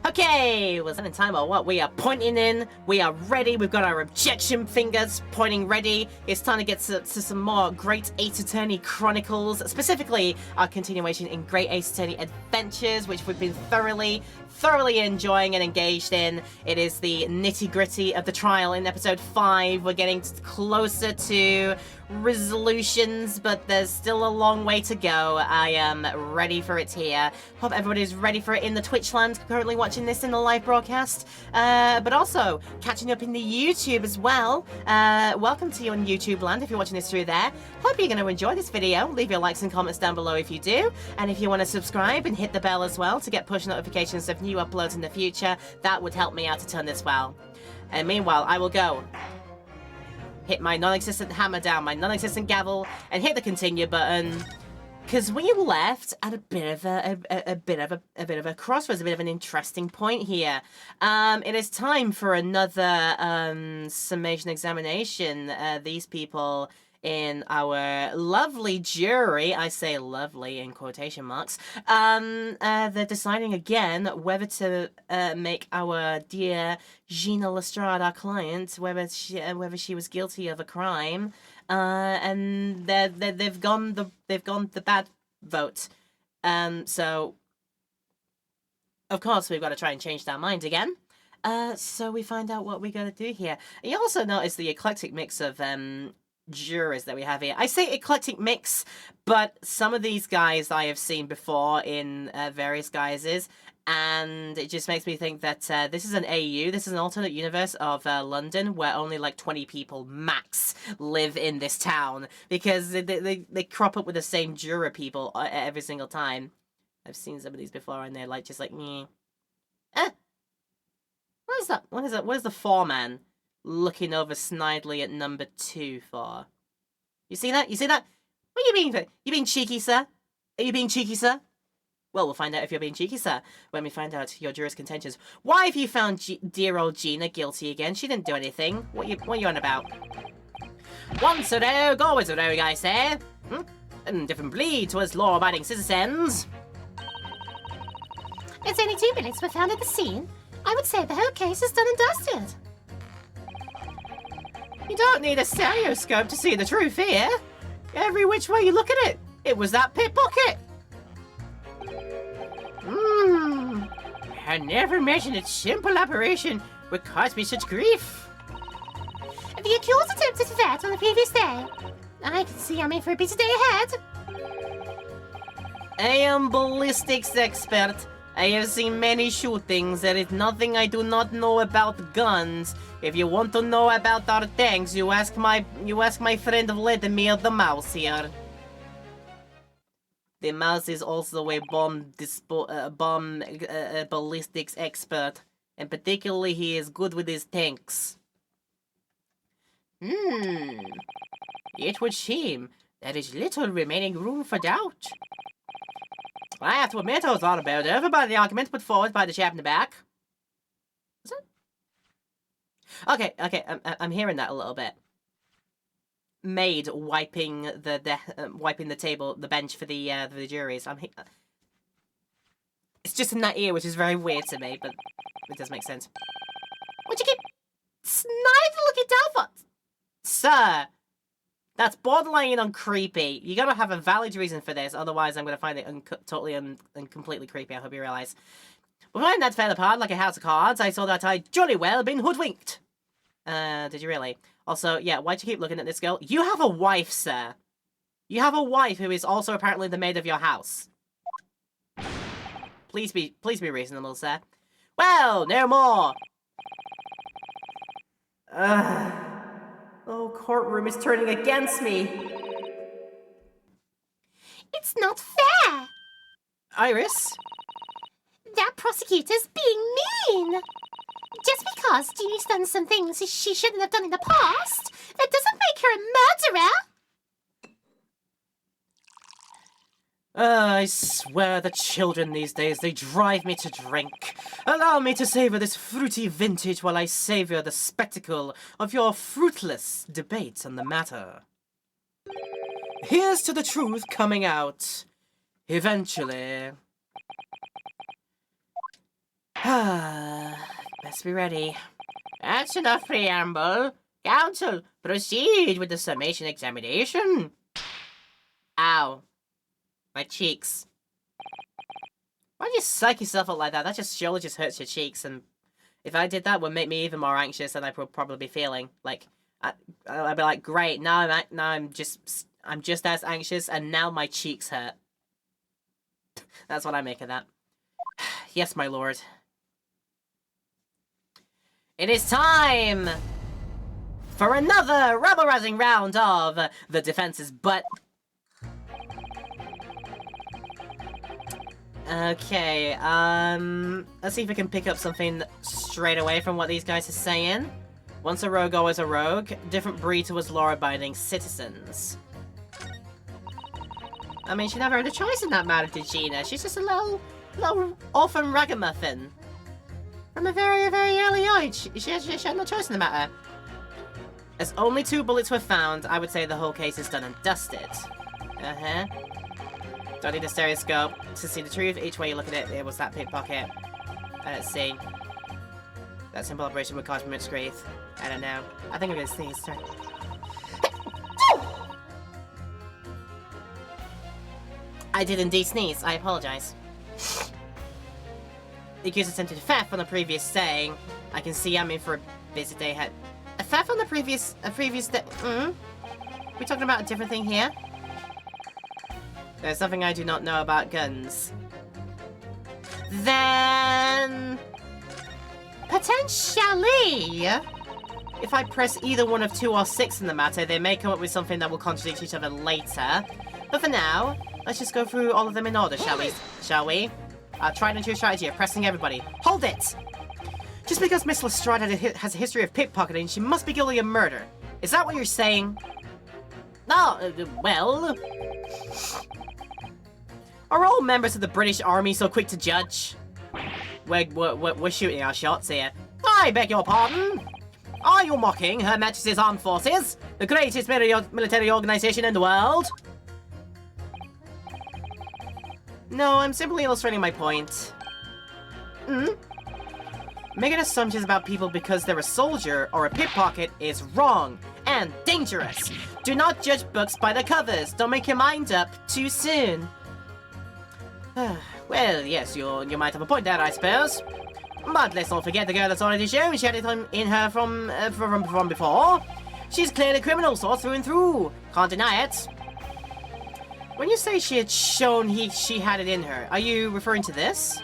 Okay, was that in time or what? We are pointing in, we are ready, we've got our objection fingers pointing ready. It's time to get to some more Great Ace Attorney Chronicles, specifically our continuation in Great Ace Attorney Adventures, which we've been thoroughly enjoying and engaged in. It is the nitty-gritty of the trial in episode 5. We're getting closer to resolutions, but there's still a long way to go. I am ready for it here. Hope everybody's ready for it in the Twitch land, currently watching this in the live broadcast, but also catching up in the YouTube as well. Welcome to you on YouTube land if you're watching this through there. Hope you're going to enjoy this video. Leave your likes and comments down below if you do, and if you want to subscribe and hit the bell as well to get push notifications of new uploads in the future, that would help me out a ton as well. And meanwhile, I will go hit my non-existent hammer down, my non-existent gavel, and hit the continue button. Because we left at a bit of a crossroads, a bit of an interesting point here. It is time for another summation examination. These people in our lovely jury, I say lovely in quotation marks, they're deciding again whether to make our dear Gina Lestrade, our client, whether she was guilty of a crime, and they've gone the bad vote. So of course we've got to try and change that mind again. So we find out what we got to do here. You also notice the eclectic mix of jurors that we have here. I say eclectic mix, but some of these guys I have seen before in various guises, and it just makes me think that this is an AU, this is an alternate universe of London, where only like 20 people max live in this town, because they crop up with the same juror people every single time. I've seen some of these before, and they're like just like, meh. What is that? What is that? What is the foreman looking over snidely at number 2 for? You see that? You see that? What are you being? You being cheeky, sir? Are you being cheeky, sir? Well, we'll find out if you're being cheeky, sir, when we find out your jurors' contentions. Why have you found dear old Gina guilty again? She didn't do anything. What are you on about? Once a rogue, always a rogue, I say. And different bleed towards law-abiding citizens. It's only 2 minutes we're found at the scene. I would say the whole case is done and dusted. You don't need a stereoscope to see the truth here. Every which way you look at it, it was that pickpocket. I never imagined its simple operation would cause me such grief. The accused attempted that on the previous day. I can see I'm in for a busy day ahead. I am ballistics expert. I have seen many shootings. There is nothing I do not know about guns. If you want to know about our tanks, you ask my friend Vladimir the Mouse here. The Mouse is also a ballistics expert, and particularly he is good with his tanks. It would seem there is little remaining room for doubt. I have to admit I was not about over by the argument put forward by the chap in the back. Is it? Okay, I'm hearing that a little bit. Maid wiping the table, the bench for the juries. It's just in that ear, which is very weird to me, but it does make sense. What'd you keep snidely looking down for? Sir, that's borderline on creepy. You gotta have a valid reason for this, otherwise I'm gonna find it totally and completely creepy, I hope you realize. But when that fell apart like a house of cards, I saw that I'd jolly well been hoodwinked. Did you really? Also, yeah, why'd you keep looking at this girl? You have a wife, sir. You have a wife who is also apparently the maid of your house. Please be reasonable, sir. Well, no more. Oh, courtroom is turning against me. It's not fair. Iris? That prosecutor's being mean. Just because Jeannie's done some things she shouldn't have done in the past, that doesn't make her a murderer. I swear the children these days, they drive me to drink. Allow me to savor this fruity vintage while I savor the spectacle of your fruitless debates on the matter. Here's to the truth coming out. Eventually. Best be ready. That's enough preamble. Council, proceed with the summation examination. Ow. My cheeks. Why do you psych yourself up like that? That just surely just hurts your cheeks, and if I did that, would make me even more anxious than I would probably be feeling. Like, I'd be like, great, now I'm just as anxious, and now my cheeks hurt. That's what I make of that. Yes, my lord. It is time for another rabble-rousing round of the defenses, but... Okay, let's see if we can pick up something straight away from what these guys are saying. Once a rogue, always a rogue. Different breed towards law-abiding citizens. I mean, she never had a choice in that matter, did Gina? She's just a little orphan ragamuffin. From a very, very early age, she had no choice in the matter. As only 2 bullets were found, I would say the whole case is done and dusted. Uh-huh. Don't need a stereoscope to see the truth. Each way you look at it, it was that pickpocket. Let's see. That simple operation would cause much grief. I don't know. I think I'm gonna sneeze. Sorry. I did indeed sneeze. I apologize. The accused attempted theft on the previous day. I can see I'm in for a busy day ahead. A theft on the previous day? We talking about a different thing here? There's something I do not know about guns. Then... potentially... if I press either one of 2 or 6 in the matter, they may come up with something that will contradict each other later. But for now, let's just go through all of them in order, shall we? Our tried and true strategy of pressing everybody. Hold it! Just because Miss Lestrade has a history of pickpocketing, she must be guilty of murder. Is that what you're saying? No, well... Are all members of the British Army so quick to judge? We're shooting our shots here. I beg your pardon? Are you mocking Her Majesty's Armed Forces? The greatest military organization in the world? No, I'm simply illustrating my point. Making assumptions about people because they're a soldier or a pickpocket is wrong and dangerous. Do not judge books by the covers. Don't make your mind up too soon. Well, yes, you might have a point there, I suppose. But let's not forget the girl that's already shown she had it in her from before. She's clearly a criminal, so through and through. Can't deny it. When you say she had shown she had it in her, are you referring to this?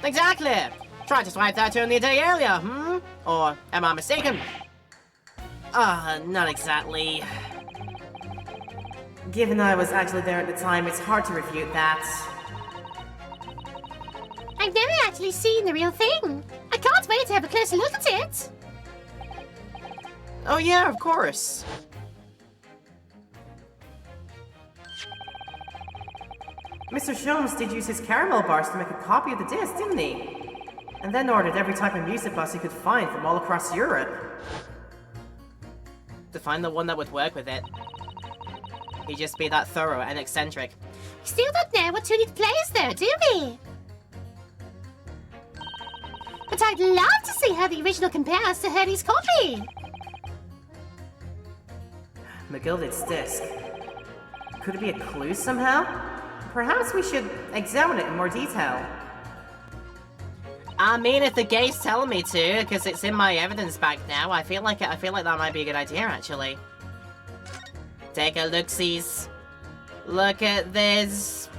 Exactly. Tried to swipe that only a day earlier, Or am I mistaken? Not exactly. Given I was actually there at the time, it's hard to refute that. I've never actually seen the real thing. I can't wait to have a closer look at it. Oh yeah, of course. Mr. Sholmes did use his caramel bars to make a copy of the disc, didn't he? And then ordered every type of music bus he could find from all across Europe. To find the one that would work with it. He'd just be that thorough and eccentric. We still don't know what tuned plays though, do we? But I'd love to see how the original compares to Hurley's copy. McGilded's disc. Could it be a clue somehow? Perhaps we should examine it in more detail. I mean, if the gate's telling me to, because it's in my evidence bag now, I feel like that might be a good idea, actually. Take a look-sees. Look at this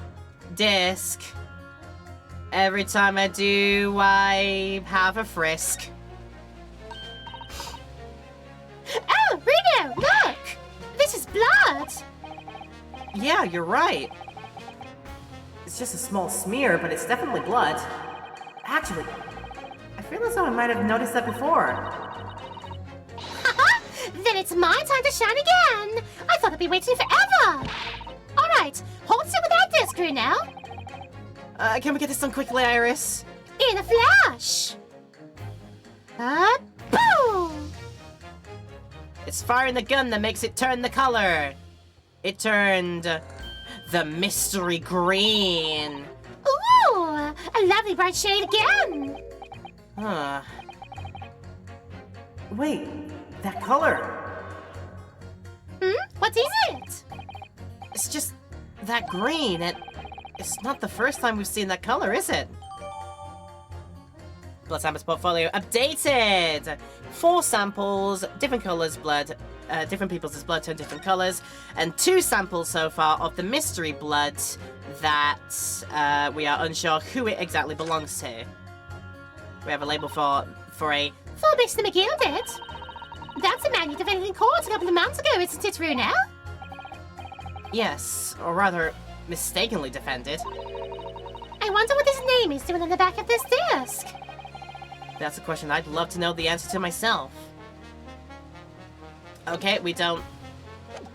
disc. Every time I do, I have a frisk. Oh, Reno, look! This is blood! Yeah, you're right. It's just a small smear, but it's definitely blood. Actually, I feel as though I might have noticed that before. Haha! Then it's my time to shine again! I thought I'd be waiting forever! Alright, hold still with that disc, Reno. Can we get this done quickly, Iris? In a flash! Boom! It's firing the gun that makes it turn the color. It turned the mystery green. Ooh! A A lovely bright shade again! Huh. Wait, that color. What is it? It's just that green. It's not the first time we've seen that color, is it? Blood samples portfolio updated! 4 samples, different colors blood, different people's blood turned different colors, and 2 samples so far of the mystery blood that we are unsure who it exactly belongs to. We have a label for a... For Mr. McGill did. That's a man you defended in court a couple of months ago, isn't it, Runa? Yes, or rather, mistakenly defended. I wonder what his name is doing on the back of this disc. That's a question I'd love to know the answer to myself. Okay, we don't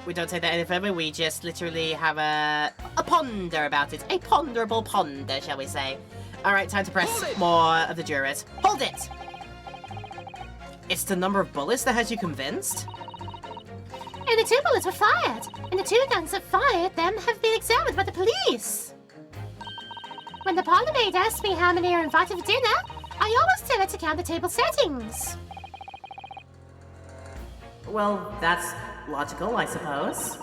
take that any further. We just literally have a ponder about it. A ponderable ponder, shall we say. Alright, time to press more of the jurors. Hold it! It's the number of bullets that has you convinced? And the 2 bullets were fired. And the 2 guns that fired them have been examined by the police. When the parlor maid asks me how many are invited for dinner, I always tell her to count the table settings. Well, that's logical, I suppose.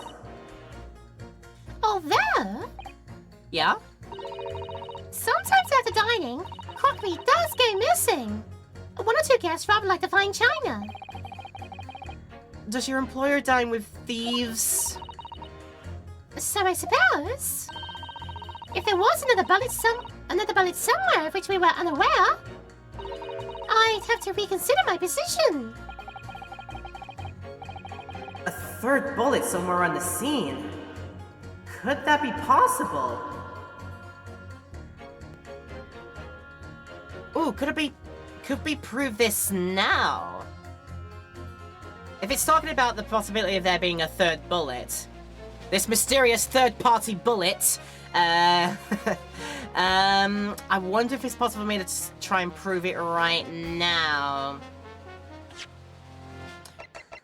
Although, Yeah? sometimes after dining, crockery does go missing. 1 or 2 guests rather like to find china. Does your employer dine with thieves? So I suppose, if there was another bullet somewhere of which we were unaware, I'd have to reconsider my position. A 3rd bullet somewhere on the scene? Could that be possible? Ooh, could we prove this now? If it's talking about the possibility of there being a 3rd bullet, this mysterious 3rd-party bullet, I wonder if it's possible for me to try and prove it right now.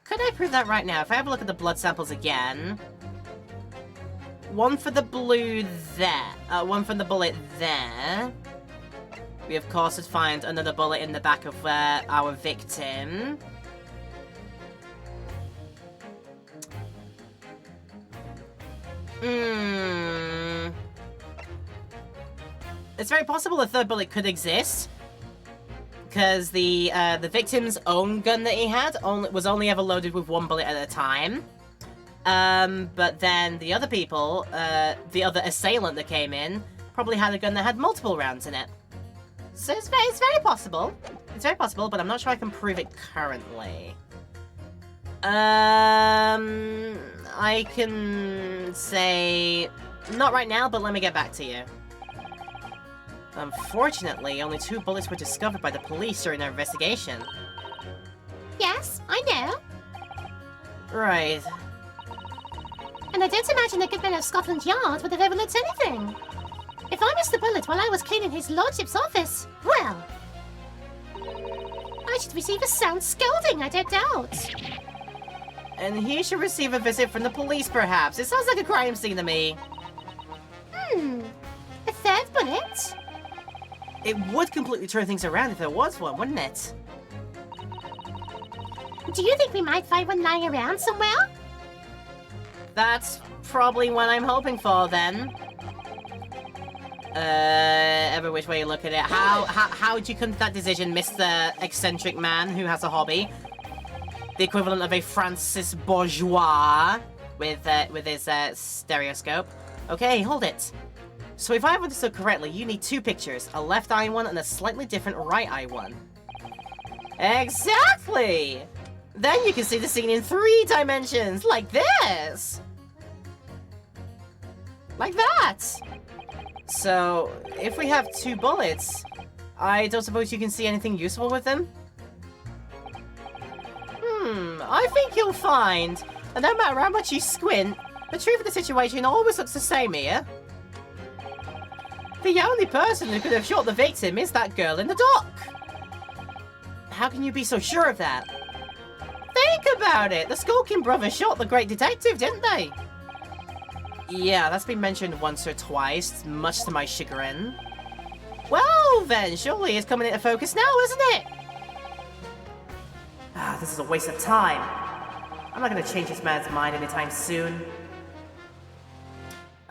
Could I prove that right now? If I have a look at the blood samples again, 1 for the blue there, 1 for the bullet there. We of course would find another bullet in the back of our victim. It's very possible a 3rd bullet could exist, because the victim's own gun that he had was only ever loaded with 1 bullet at a time. But then the other people, the other assailant that came in, probably had a gun that had multiple rounds in it. So it's very possible. It's very possible, but I'm not sure I can prove it currently. I can say... Not right now, but let me get back to you. Unfortunately, only 2 bullets were discovered by the police during their investigation. Yes, I know. Right. And I don't imagine the good men of Scotland Yard would have overlooked anything. If I missed the bullet while I was cleaning his lordship's office, well, I should receive a sound scolding, I don't doubt. And he should receive a visit from the police, perhaps. It sounds like a crime scene to me. A 3rd bullet? It would completely turn things around if there was one, wouldn't it? Do you think we might find one lying around somewhere? That's probably what I'm hoping for, then. Every which way you look at it. How would you come to that decision, Mr. Eccentric Man who has a hobby? The equivalent of a Francis Bourgeois with his stereoscope. Okay, hold it. So if I've understood correctly, you need 2 pictures, a left eye one and a slightly different right eye one. Exactly! Then you can see the scene in 3 dimensions, like this! Like that! So, if we have 2 bullets, I don't suppose you can see anything useful with them? I think you'll find that no matter how much you squint, the truth of the situation always looks the same here. The only person who could have shot the victim is that girl in the dock. How can you be so sure of that? Think about it! The Skulking brothers shot the great detective, didn't they? Yeah, that's been mentioned once or twice, much to my chagrin. Well, move then. Surely it's coming into focus now, isn't it? Ah, this is a waste of time. I'm not gonna change this man's mind anytime soon.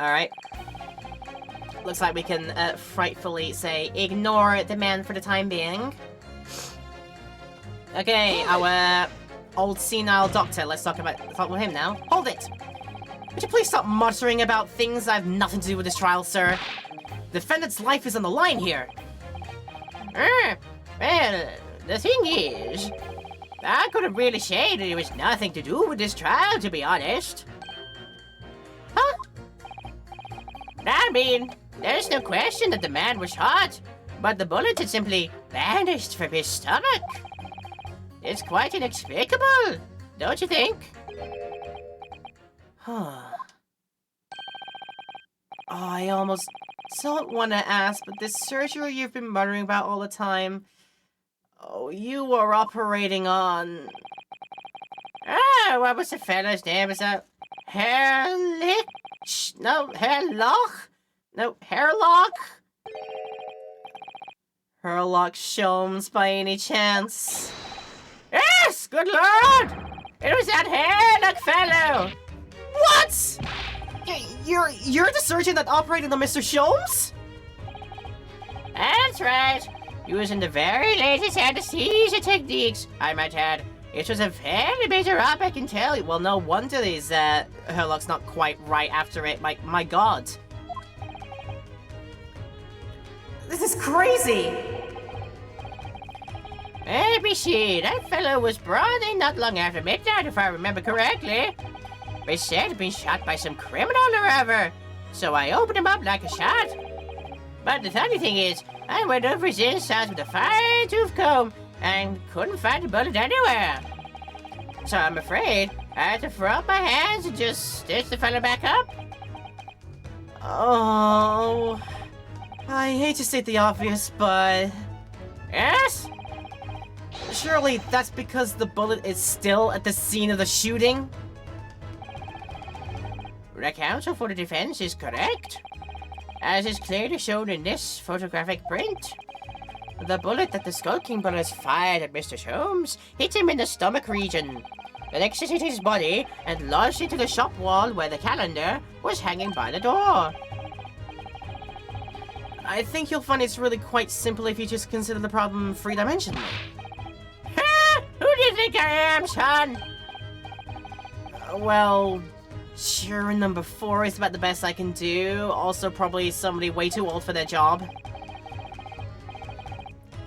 Alright. Looks like we can frightfully say ignore the man for the time being. Okay, our old senile doctor. Let's talk with him now. Hold it! Would you please stop muttering about things that have nothing to do with this trial, sir? The defendant's life is on the line here. Well, the thing is, I couldn't really say that it was nothing to do with this trial, to be honest. Huh? I mean, there's no question that the man was shot, but the bullet had simply vanished from his stomach. It's quite inexplicable, don't you think? I almost don't want to ask, but this surgery you've been muttering about all the time, oh, you were operating on... what was the fellow's name? Is that Herlich? No, Herlock? No, Herlock? Herlock Sholmes by any chance? Yes! Good lord! It was that Herlock fellow! What? You're the surgeon that operated on Mr. Sholmes? That's right. Using the very latest anesthesia techniques, I might add. It was a very major op, I can tell you. Well, no wonder these Herlock's not quite right after it. My god. This is crazy! Let me see, that fellow was brought in not long after midnight, if I remember correctly. They said he'd been shot by some criminal or other, so I opened him up like a shot. But the funny thing is, I went over his insides with a fine-tooth comb and couldn't find the bullet anywhere. So I'm afraid I had to throw up my hands and just stitch the fellow back up. Oh, I hate to state the obvious, but... Yes? Surely that's because the bullet is still at the scene of the shooting? The counsel for the defense is correct, as is clearly shown in this photographic print. The bullet that the Skull King brothers fired at Mr. Sholmes hit him in the stomach region, then exited his body and lodged into the shop wall where the calendar was hanging by the door. I think you'll find it's really quite simple if you just consider the problem three-dimensionally. Ha! Who do you think I am, son? Well... Sure, number 4 is about the best I can do. Also, probably somebody way too old for their job.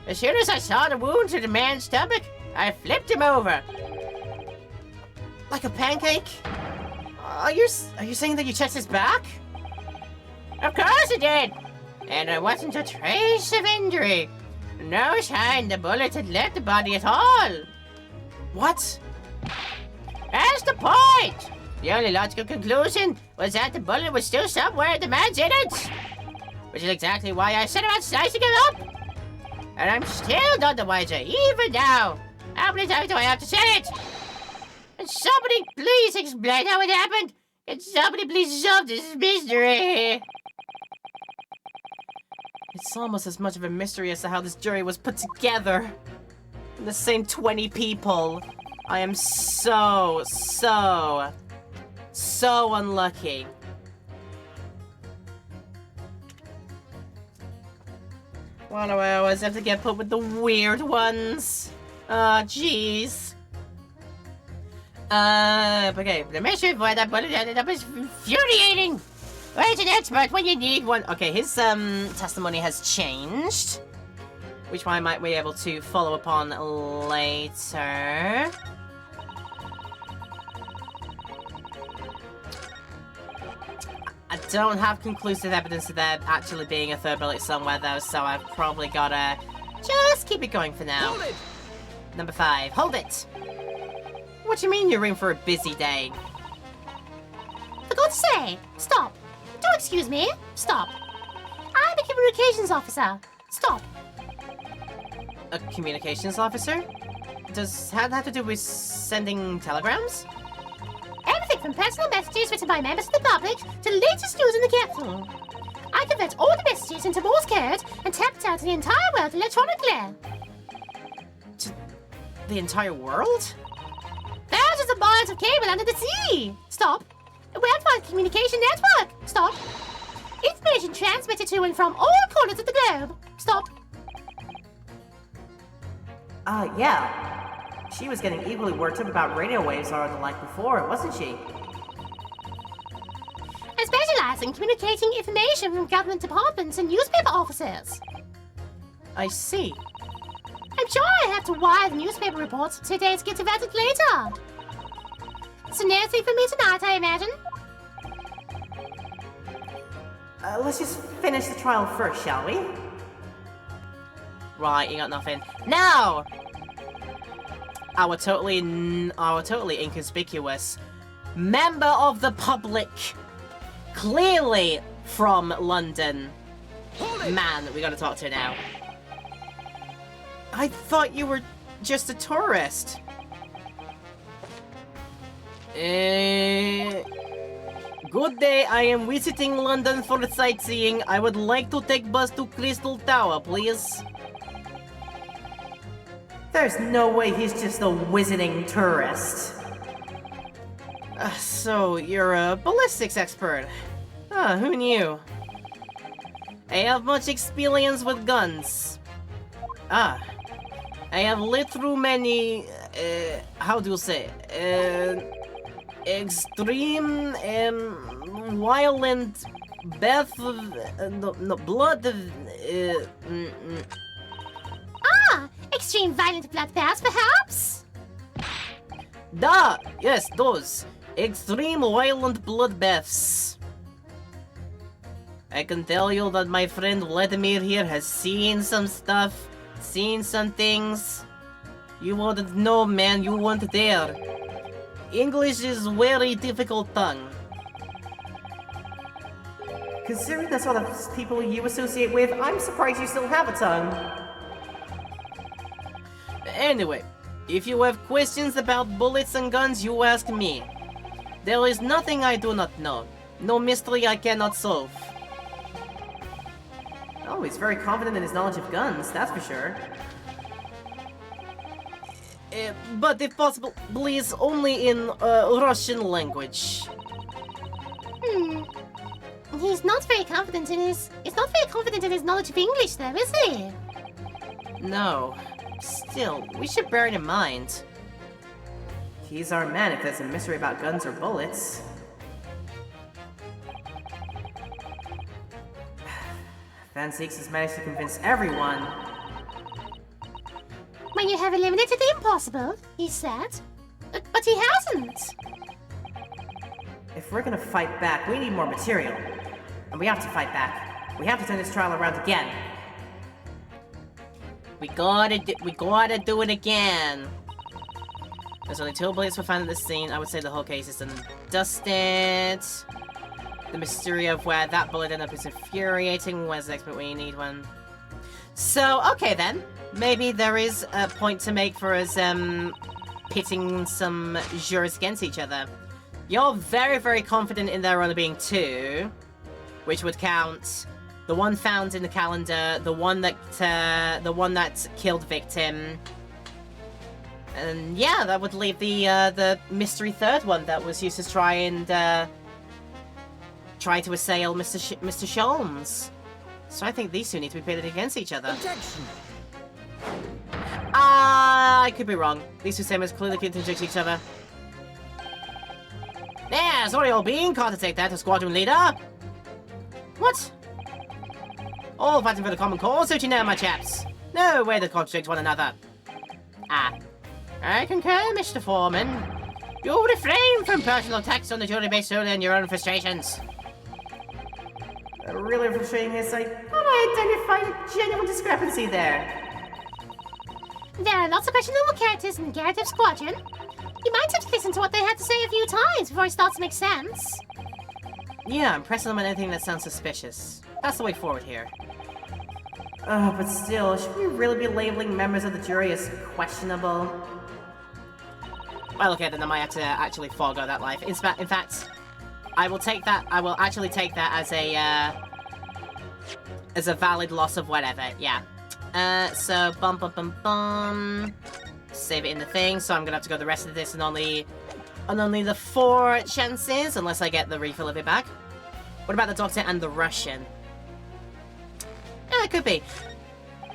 As soon as I saw the wound to the man's stomach, I flipped him over. Like a pancake? Are you saying that you checked his back? Of course I did! And there wasn't a trace of injury. No sign the bullet had left the body at all. What? That's the point! The only logical conclusion was that the bullet was still somewhere in the man's innards, which is exactly why I set about slicing it up. And I'm still none the wiser, even now. How many times do I have to say it? And somebody please explain how it happened. Can somebody please solve this mystery? It's almost as much of a mystery as to how this jury was put together. The same 20 people. I am so unlucky. Why do I always have to get put with the weird ones? Oh, jeez. Okay, the mystery of why that bullet ended up is infuriating. Where's an expert when you need one? Okay, his testimony has changed, which I might be able to follow upon later. I don't have conclusive evidence of there actually being a third bullet somewhere though, so I've probably gotta just keep it going for now. Hold it! Number 5, hold it! What do you mean you're in for a busy day? For God's sake, stop. Don't excuse me. Stop. I'm a communications officer. Stop. A communications officer? Does that have to do with sending telegrams? Everything from personal messages written by members of the public to latest news in the capital. I convert all the messages into Morse code and type data to the entire world electronically. To the entire world? Thousands of miles of cable under the sea. Stop. A worldwide communication network. Stop. Information transmitted to and from all corners of the globe. Stop. Yeah. She was getting equally worked up about radio waves or the like before, wasn't she? I specialize in communicating information from government departments and newspaper offices. I see. I'm sure I have to wire the newspaper reports so days get diverted later. So no sleep for me tonight, I imagine. Let's just finish the trial first, shall we? Right, you got nothing. Now! Our totally inconspicuous member of the public, clearly from London, man that we gotta talk to now. I thought you were just a tourist. Good day, I am visiting London for sightseeing. I would like to take bus to Crystal Tower, please. There's no way he's just a visiting tourist. So, you're a ballistics expert. Ah, who knew? I have much experience with guns. Ah. I have lived through many, how do you say, extreme, violent, blood, Ah, extreme violent bloodbaths, perhaps? Yes, those. Extreme violent bloodbaths. I can tell you that my friend Vladimir here has seen some stuff, seen some things. You wouldn't know, man, you weren't there. English is very difficult tongue. Considering the sort of people you associate with, I'm surprised you still have a tongue. Anyway, if you have questions about bullets and guns, you ask me. There is nothing I do not know. No mystery I cannot solve. Oh, he's very confident in his knowledge of guns, that's for sure. But if possible, please only in Russian language. He's not very confident in his knowledge of English, though, is he? No. Still, we should bear it in mind. He's our man if there's a mystery about guns or bullets. Van Zieks has managed to convince everyone. When you have eliminated the impossible, he said. But he hasn't. If we're gonna fight back, we need more material. And we have to fight back. We have to turn this trial around again. We gotta do it again. There's only 2 bullets were found at this scene. I would say the whole case is done and dusted. The mystery of where that bullet ended up is infuriating. Where's the expert when you need one? So, okay then. Maybe there is a point to make for us, pitting some jurors against each other. You're very, very confident in there only being 2, which would count the one found in the calendar, the one that killed the victim, and yeah, that would leave the mystery 3rd one that was used to try to assail Mr. Sholmes. So I think these 2 need to be pitted against each other. Objection. I could be wrong. These 2 statements clearly contradict each other. Yeah, sorry, old bean. Can't take that, a squadron leader. What? All fighting for the common cause, don't you know, my chaps? No way to contradict one another. Ah. I concur, Mr. Foreman. You refrain from personal attacks on the jury based solely on your own frustrations. Really frustrating is I thought I identified a genuine discrepancy there. There are lots of questionable characters in the Gyarados Squadron. You might have to listen to what they had to say a few times before it starts to make sense. Yeah, I'm pressing them on anything that sounds suspicious. That's the way forward here. But still, should we really be labeling members of the jury as questionable? Well, okay, then I might have to actually forego that life. In fact, I will take that. I will actually take that as a as a valid loss of whatever, yeah. So, save it in the thing, so I'm gonna have to go the rest of this and only the 4 chances, unless I get the refill of it back. What about the doctor and the Russian? It could be.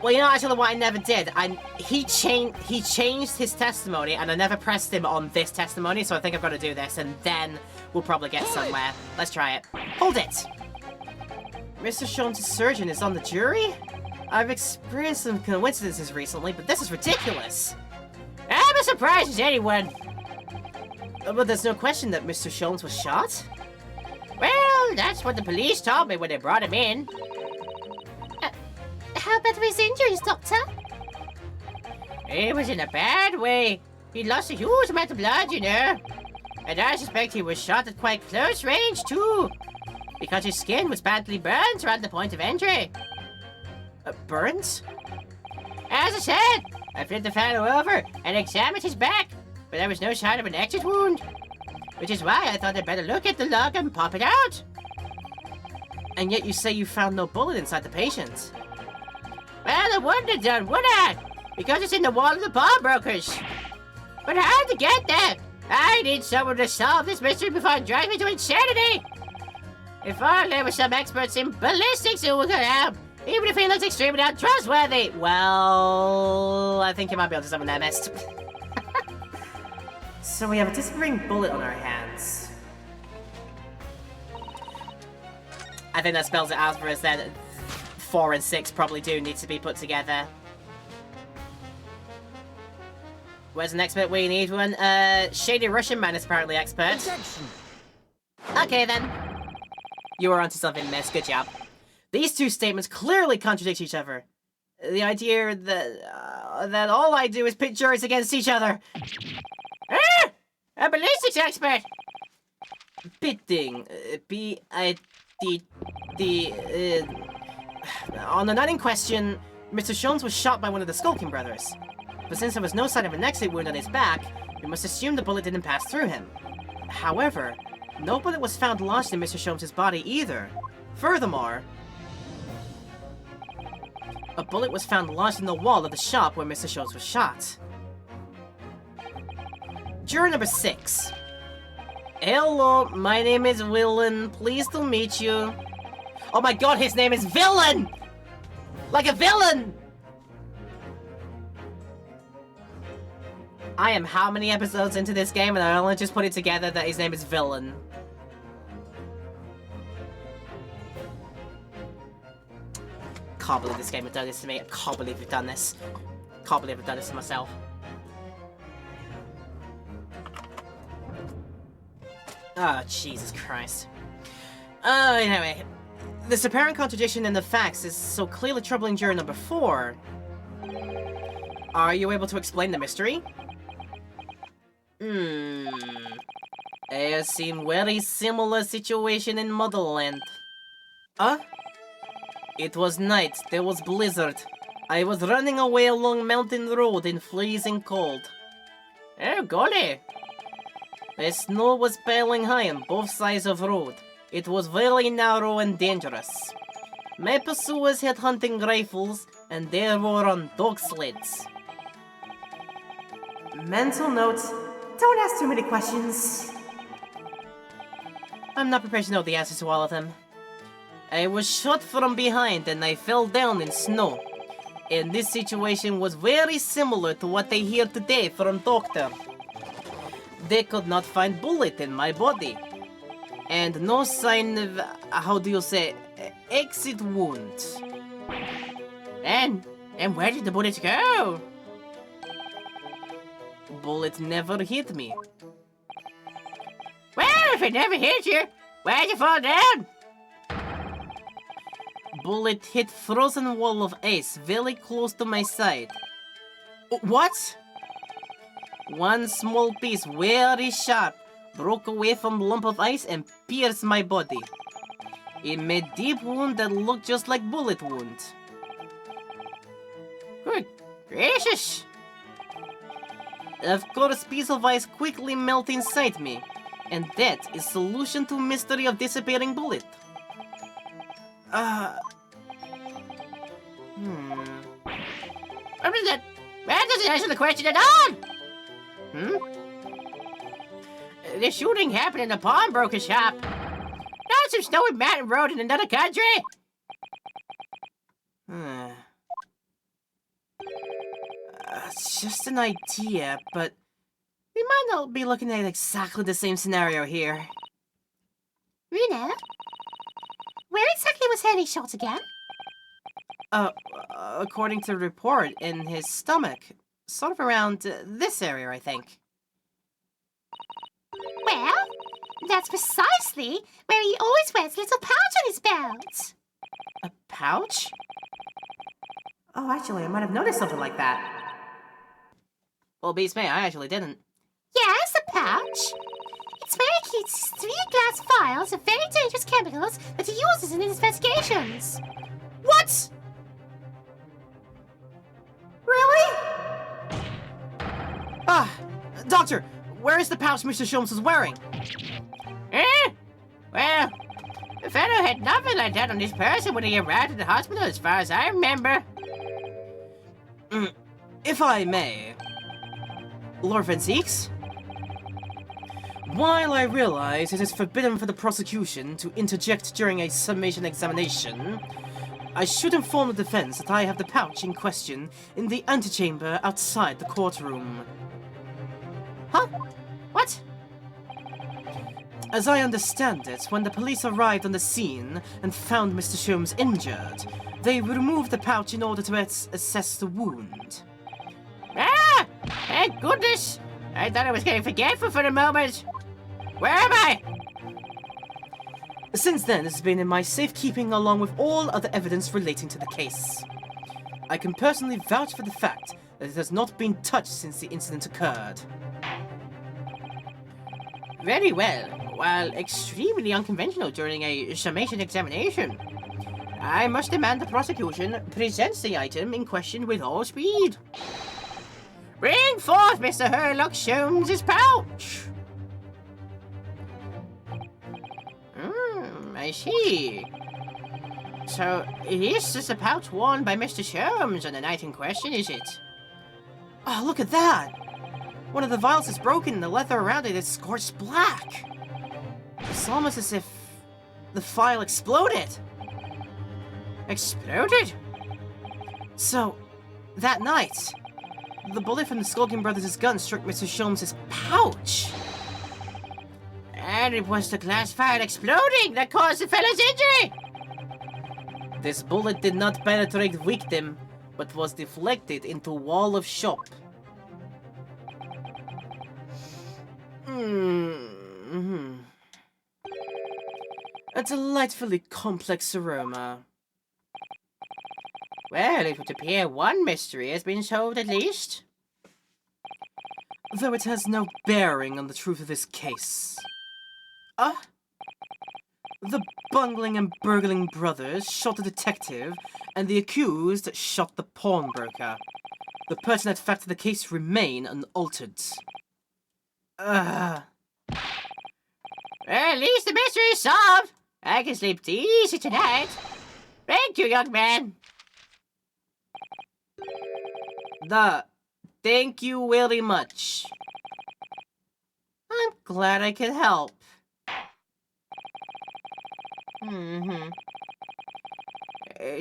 Well, you know, actually, what I never did, he changed his testimony, and I never pressed him on this testimony, so I think I've got to do this, and then we'll probably get somewhere. Let's try it. Hold it! Mr. Sholmes' surgeon is on the jury? I've experienced some coincidences recently, but this is ridiculous. I'm as surprised as anyone. But there's no question that Mr. Sholmes was shot? Well, that's what the police told me when they brought him in. How bad were his injuries, Doctor? He was in a bad way. He lost a huge amount of blood, you know. And I suspect he was shot at quite close range, too. Because his skin was badly burnt around the point of entry. Burns? As I said, I flipped the fellow over and examined his back, but there was no sign of an exit wound. Which is why I thought I'd better look at the log and pop it out. And yet you say you found no bullet inside the patient. Well, I wouldn't have done, would I? Because it's in the wall of the pawnbrokers. But how to get there? I need someone to solve this mystery before it drives me to insanity. If only there were some experts in ballistics who could help, even if he looks extremely untrustworthy. Well, I think you might be able to summon that mist. So we have a disappearing bullet on our hands. I think that spells it out for us that 4 and 6 probably do need to be put together. Where's the next bit we need one? Shady Russian man is apparently expert. Objection. Okay then. You were onto something, miss. Good job. These two statements clearly contradict each other. The idea that all I do is pit juries against each other. Ah! A ballistics expert! Pitting. On the night in question, Mr. Sholmes was shot by one of the Skulking brothers. But since there was no sign of an exit wound on his back, we must assume the bullet didn't pass through him. However, no bullet was found lodged in Mr. Sholmes' body either. Furthermore, a bullet was found lodged in the wall of the shop where Mr. Sholmes was shot. Juror number 6. Hello, my name is Villain. Pleased to meet you. Oh my god, his name is Villain! Like a villain! I am how many episodes into this game and I only just put it together that his name is Villain. Can't believe this game has done this to me. I can't believe we've done this. Can't believe I've done this to myself. Oh, Jesus Christ. Anyway. This apparent contradiction in the facts is so clearly troubling juror number 4. Are you able to explain the mystery? I have seen very similar situation in Motherland. It was night, there was blizzard. I was running away along mountain road in freezing cold. Oh, golly! The snow was piling high on both sides of road. It was very narrow and dangerous. My pursuers had hunting rifles, and they were on dog sleds. Mental note, don't ask too many questions. I'm not prepared to know the answers to all of them. I was shot from behind and I fell down in snow. And this situation was very similar to what they hear today from doctor. They could not find bullet in my body. And no sign of, how do you say, exit wound. And where did the bullet go? Bullet never hit me. Well, if it never hit you, why'd you fall down? Bullet hit frozen wall of ice very close to my side. What? One small piece, very sharp, broke away from the lump of ice and pierced my body. It made deep wound that looked just like bullet wound. Good gracious! Of course, piece of ice quickly melt inside me, and that is solution to mystery of disappearing bullet. What is it? That doesn't answer the question at all! The shooting happened in the pawnbroker shop. Not some snowy mountain road in another country. It's just an idea, but we might not be looking at exactly the same scenario here. Runa? Where exactly was Henry shot again? According to the report, in his stomach. Sort of around this area, I think. Well, that's precisely where he always wears a little pouch on his belt. A pouch? Oh, actually, I might have noticed something like that. Well, beats me, I actually didn't. Yes, a pouch. It's where he keeps 3 glass vials of very dangerous chemicals that he uses in his investigations. What? Really? Doctor, where is the pouch Mr. Sholmes was wearing? Well, the fellow had nothing like that on his person when he arrived at the hospital, as far as I remember. If I may, Lord Venseeks? While I realize it is forbidden for the prosecution to interject during a summation examination, I should inform the defense that I have the pouch in question in the antechamber outside the courtroom. Huh? What? As I understand it, when the police arrived on the scene and found Mr. Sholmes injured, they removed the pouch in order to assess the wound. Ah! Thank goodness! I thought I was getting forgetful for the moment. Where am I? Since then, it's been in my safekeeping along with all other evidence relating to the case. I can personally vouch for the fact that it has not been touched since the incident occurred. Very well. While extremely unconventional during a summation examination, I must demand the prosecution presents the item in question with all speed. Bring forth Mr. Herlock Sholmes' pouch! I see. So, it is just a pouch worn by Mr. Sholmes on the night in question, is it? Oh, look at that! One of the vials is broken and the leather around it is scorched black. It's almost as if the vial exploded. Exploded? So, that night, the bullet from the Skulking Brothers' gun struck Mr. Sholmes' pouch. And it was the glass vial exploding that caused the fellow's injury! This bullet did not penetrate victim, but was deflected into wall of shop. A delightfully complex aroma. Well, it would appear one mystery has been solved at least. Though it has no bearing on the truth of this case. The bungling and burgling brothers shot the detective, and the accused shot the pawnbroker. The pertinent facts of the case remain unaltered. Well, at least the mystery is solved. I can sleep easy tonight. Thank you, young man. Thank you very much. I'm glad I could help.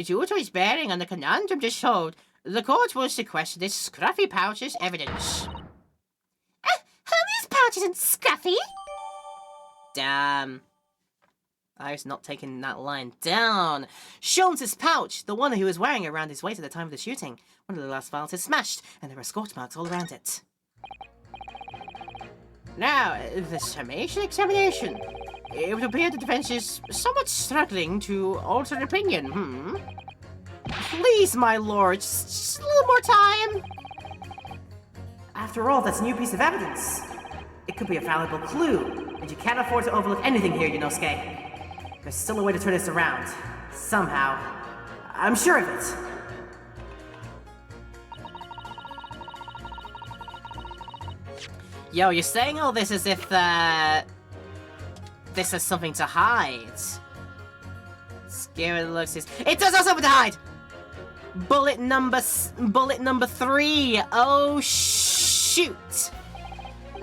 Due to his bearing on the conundrum just solved, the court will sequester this scruffy pouch as evidence. Honey's pouch isn't scruffy. Damn. I was not taking that line down. Sholmes' pouch, the one he was wearing around his waist at the time of the shooting. One of the last vials is smashed, and there are scorch marks all around it. Now, the summation examination. It would appear the defense is somewhat struggling to alter opinion, Please, my lord, just a little more time. After all, that's a new piece of evidence. It could be a valuable clue, and you can't afford to overlook anything here, Yunosuke. There's still a way to turn this around. Somehow. I'm sure of it. Yo, you're saying all this as if, this has something to hide. Scary looks is... It does have something to hide! Bullet number 3. Oh, shoot.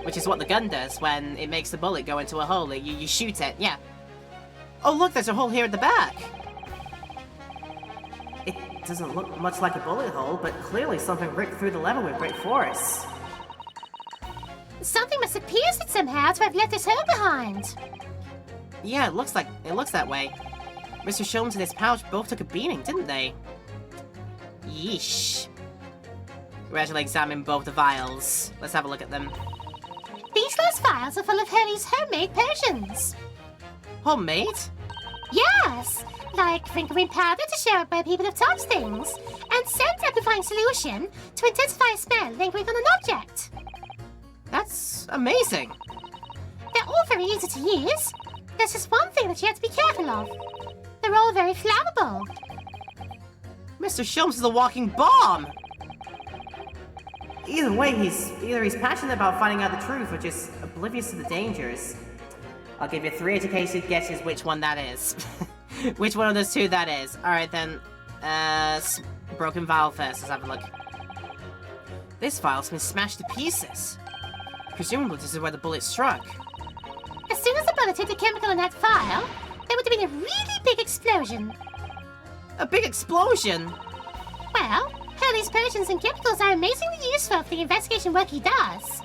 Which is what the gun does when it makes the bullet go into a hole. You shoot it, yeah. Oh, look, there's a hole here at the back. It doesn't look much like a bullet hole, but clearly something ripped through the level with great force. Something must have pierced it somehow to have left this hole behind. Yeah, it looks that way. Mr. Sholmes and his pouch both took a beating, didn't they? Yeesh. We actually examine both the vials. Let's have a look at them. These last vials are full of Hurley's homemade potions. Homemade? Yes! Like fingering powder to show up where people have touched things, and scent amplifying solution to intensify a smell lingering on an object. That's amazing. They're all very easy to use. There's just one thing that you have to be careful of. They're all very flammable. Mr. Sholmes is a walking bomb! Either way, he's passionate about finding out the truth, or just oblivious to the dangers. I'll give you 3 educated guesses which one that is. Which one of those 2 that is. Alright then, broken vial first, let's have a look. This vial's been smashed to pieces. Presumably this is where the bullet struck. As soon as the bullet hit the chemical in that vial, there would have been a really big explosion. A big explosion? Well, Hurley's potions and chemicals are amazingly useful for the investigation work he does.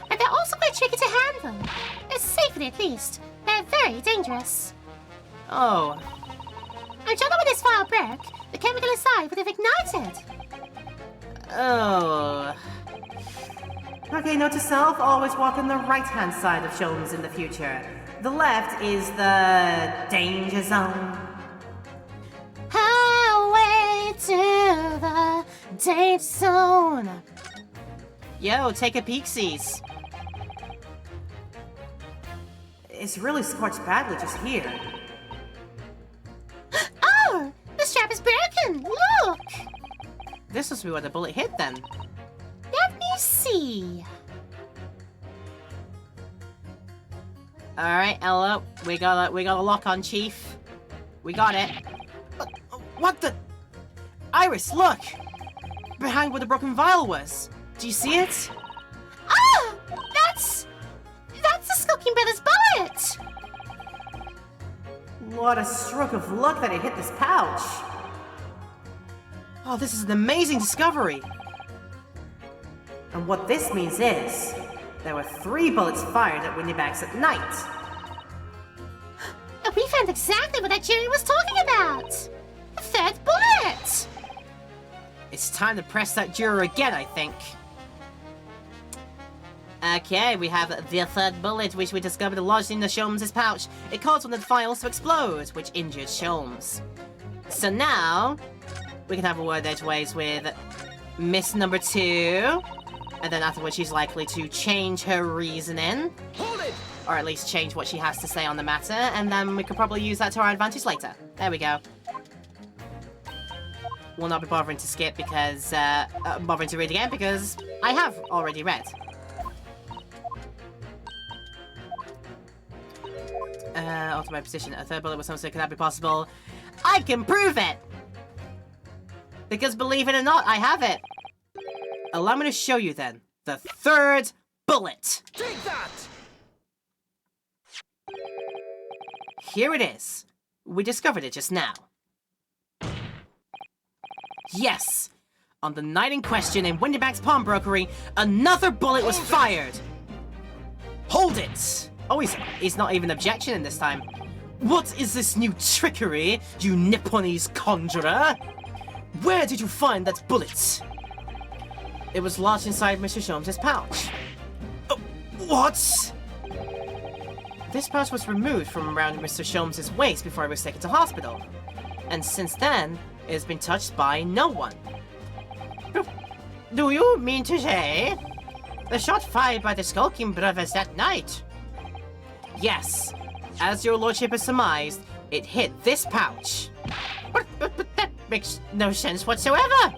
But they're also quite tricky to handle. Safely at least. They're very dangerous. Oh. I'm sure that when this vial broke, the chemical inside would have ignited. Oh. Okay, note to self, always walk on the right-hand side of Sholmes in the future. The left is the danger zone. Highway to the danger zone. Yo, take a peeksies. It's really scorched badly just here. Oh! The strap is broken! Look! This must be where the bullet hit then. Let me see. Alright, Ella, we got a lock on, Chief. We got it. What the? Iris, look! Behind where the broken vial was. Do you see it? Ah! That's the Skulking Brothers bullet! What a stroke of luck that it hit this pouch. Oh, this is an amazing discovery. And what this means is, there were 3 bullets fired at Windybanks at night. We found exactly what that jury was talking about! The 3rd bullet! It's time to press that juror again, I think. Okay, we have the 3rd bullet, which we discovered lodged in the Sholmes' pouch. It caused one of the vials to explode, which injured Sholmes. So now, we can have a word edgeways with Miss Number 2. And then afterwards, she's likely to change her reasoning. Hold it! Or at least change what she has to say on the matter. And then we could probably use that to our advantage later. There we go. We'll not be bothering to skip because, bothering to read again because I have already read. Alter my position. A 3rd bullet was something that could not be possible. I can prove it! Because believe it or not, I have it. Allow me to show you then. The 3rd bullet. Take that! Here it is. We discovered it just now. Yes! On the night in question in Windybank's pawnbrokery, another bullet was fired! Hold it! Oh, he's not even objectioning this time. What is this new trickery, you Nipponese conjurer? Where did you find that bullet? It was lodged inside Mr. Sholmes' pouch. What? This pouch was removed from around Mr. Sholmes' waist before he was taken to hospital. And since then, it has been touched by no one. Do you mean to say the shot fired by the Skulking Brothers that night? Yes. As your lordship has surmised, it hit this pouch. But that makes no sense whatsoever.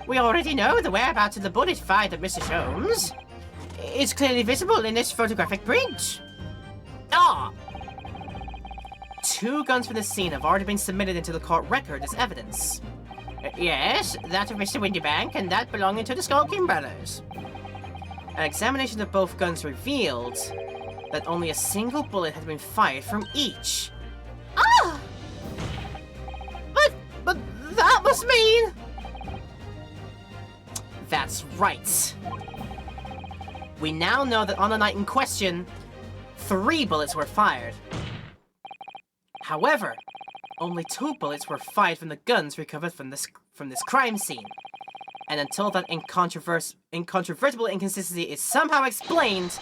We already know the whereabouts of the bullet fired at Mr. Sholmes. It's clearly visible in this photographic print. Ah! 2 guns from the scene have already been submitted into the court record as evidence. Yes, that of Mr. Windybank and that belonging to the Skulking Brothers. An examination of both guns revealed that only a single bullet had been fired from each. Ah! But that must mean... That's right. We now know that on the night in question, 3 bullets were fired. However, only 2 bullets were fired from the guns recovered from this crime scene. And until that incontrovertible inconsistency is somehow explained,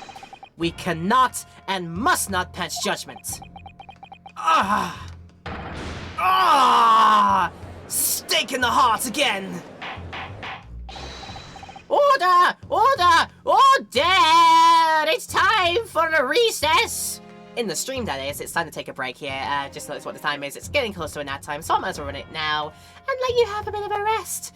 we cannot and must not pass judgment. Ah! Ah! Stake in the heart again! Order! Order! Order! It's time for a recess! In the stream, that is. It's time to take a break here. Just notice what the time is. It's getting close to nap time, so I might as well run it now and let you have a bit of a rest.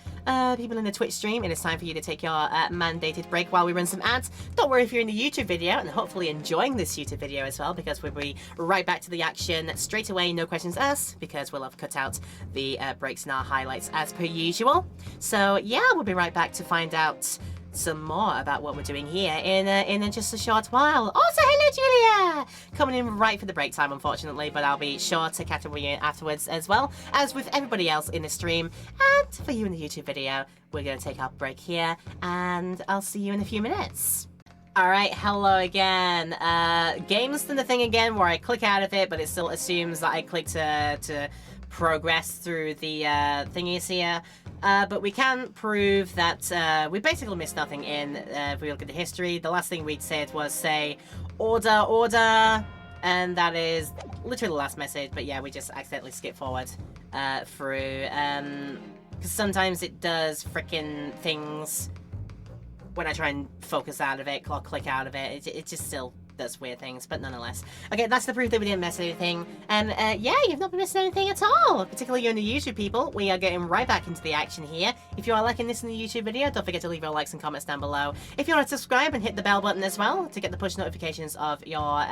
People in the Twitch stream, it is time for you to take your mandated break while we run some ads. Don't worry if you're in the YouTube video and hopefully enjoying this YouTube video as well, because we'll be right back to the action straight away, no questions asked, because we'll have cut out the breaks and our highlights as per usual. So yeah, we'll be right back to find out some more about what we're doing here in just a short while. Also, hello Julia! Coming in right for the break time, unfortunately, but I'll be sure to catch up with you afterwards as well, as with everybody else in the stream. And for you in the YouTube video, we're going to take our break here, and I'll see you in a few minutes. Alright, hello again. Game's done the thing again where I click out of it, but it still assumes that I click to progress through the thingies here. But we can prove that we basically missed nothing in if we look at the history. The last thing we'd said was say, order, order, and that is literally the last message, but yeah, we just accidentally skip forward through, because sometimes it does frickin' things when I try and focus out of it, or click out of it, it just still does weird things, but nonetheless. Okay, that's the proof that we didn't miss anything, and yeah, you've not been missing anything at all, particularly you in the YouTube people. We are getting right back into the action here. If you are liking this in the YouTube video, don't forget to leave your likes and comments down below. If you want to subscribe and hit the bell button as well to get the push notifications of your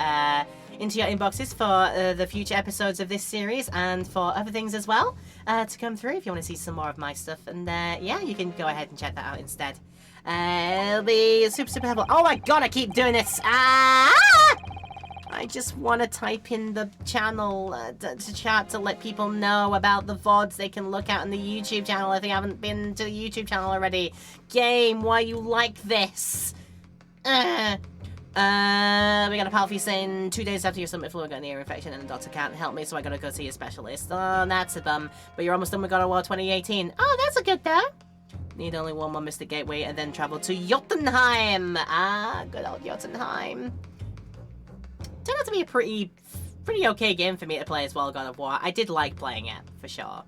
into your inboxes for the future episodes of this series and for other things as well to come through if you want to see some more of my stuff, and yeah, you can go ahead and check that out instead. It'll be super helpful. Oh my god, I keep doing this! Ah! I just want to type in the channel to chat to let people know about the VODs they can look at on the YouTube channel if they haven't been to the YouTube channel already. Game, why you like this? We got a pal saying 2 days after your stomach flu, I got an ear infection and the doctor can't help me, so I gotta go see a specialist. Oh, that's a bum. But you're almost done with God of War 2018. Oh, that's a good though. Need only one more Mystic Gateway and then travel to Jotunheim. Ah, good old Jotunheim. Turned out to be a pretty okay game for me to play as well, God of War. I did like playing it, for sure.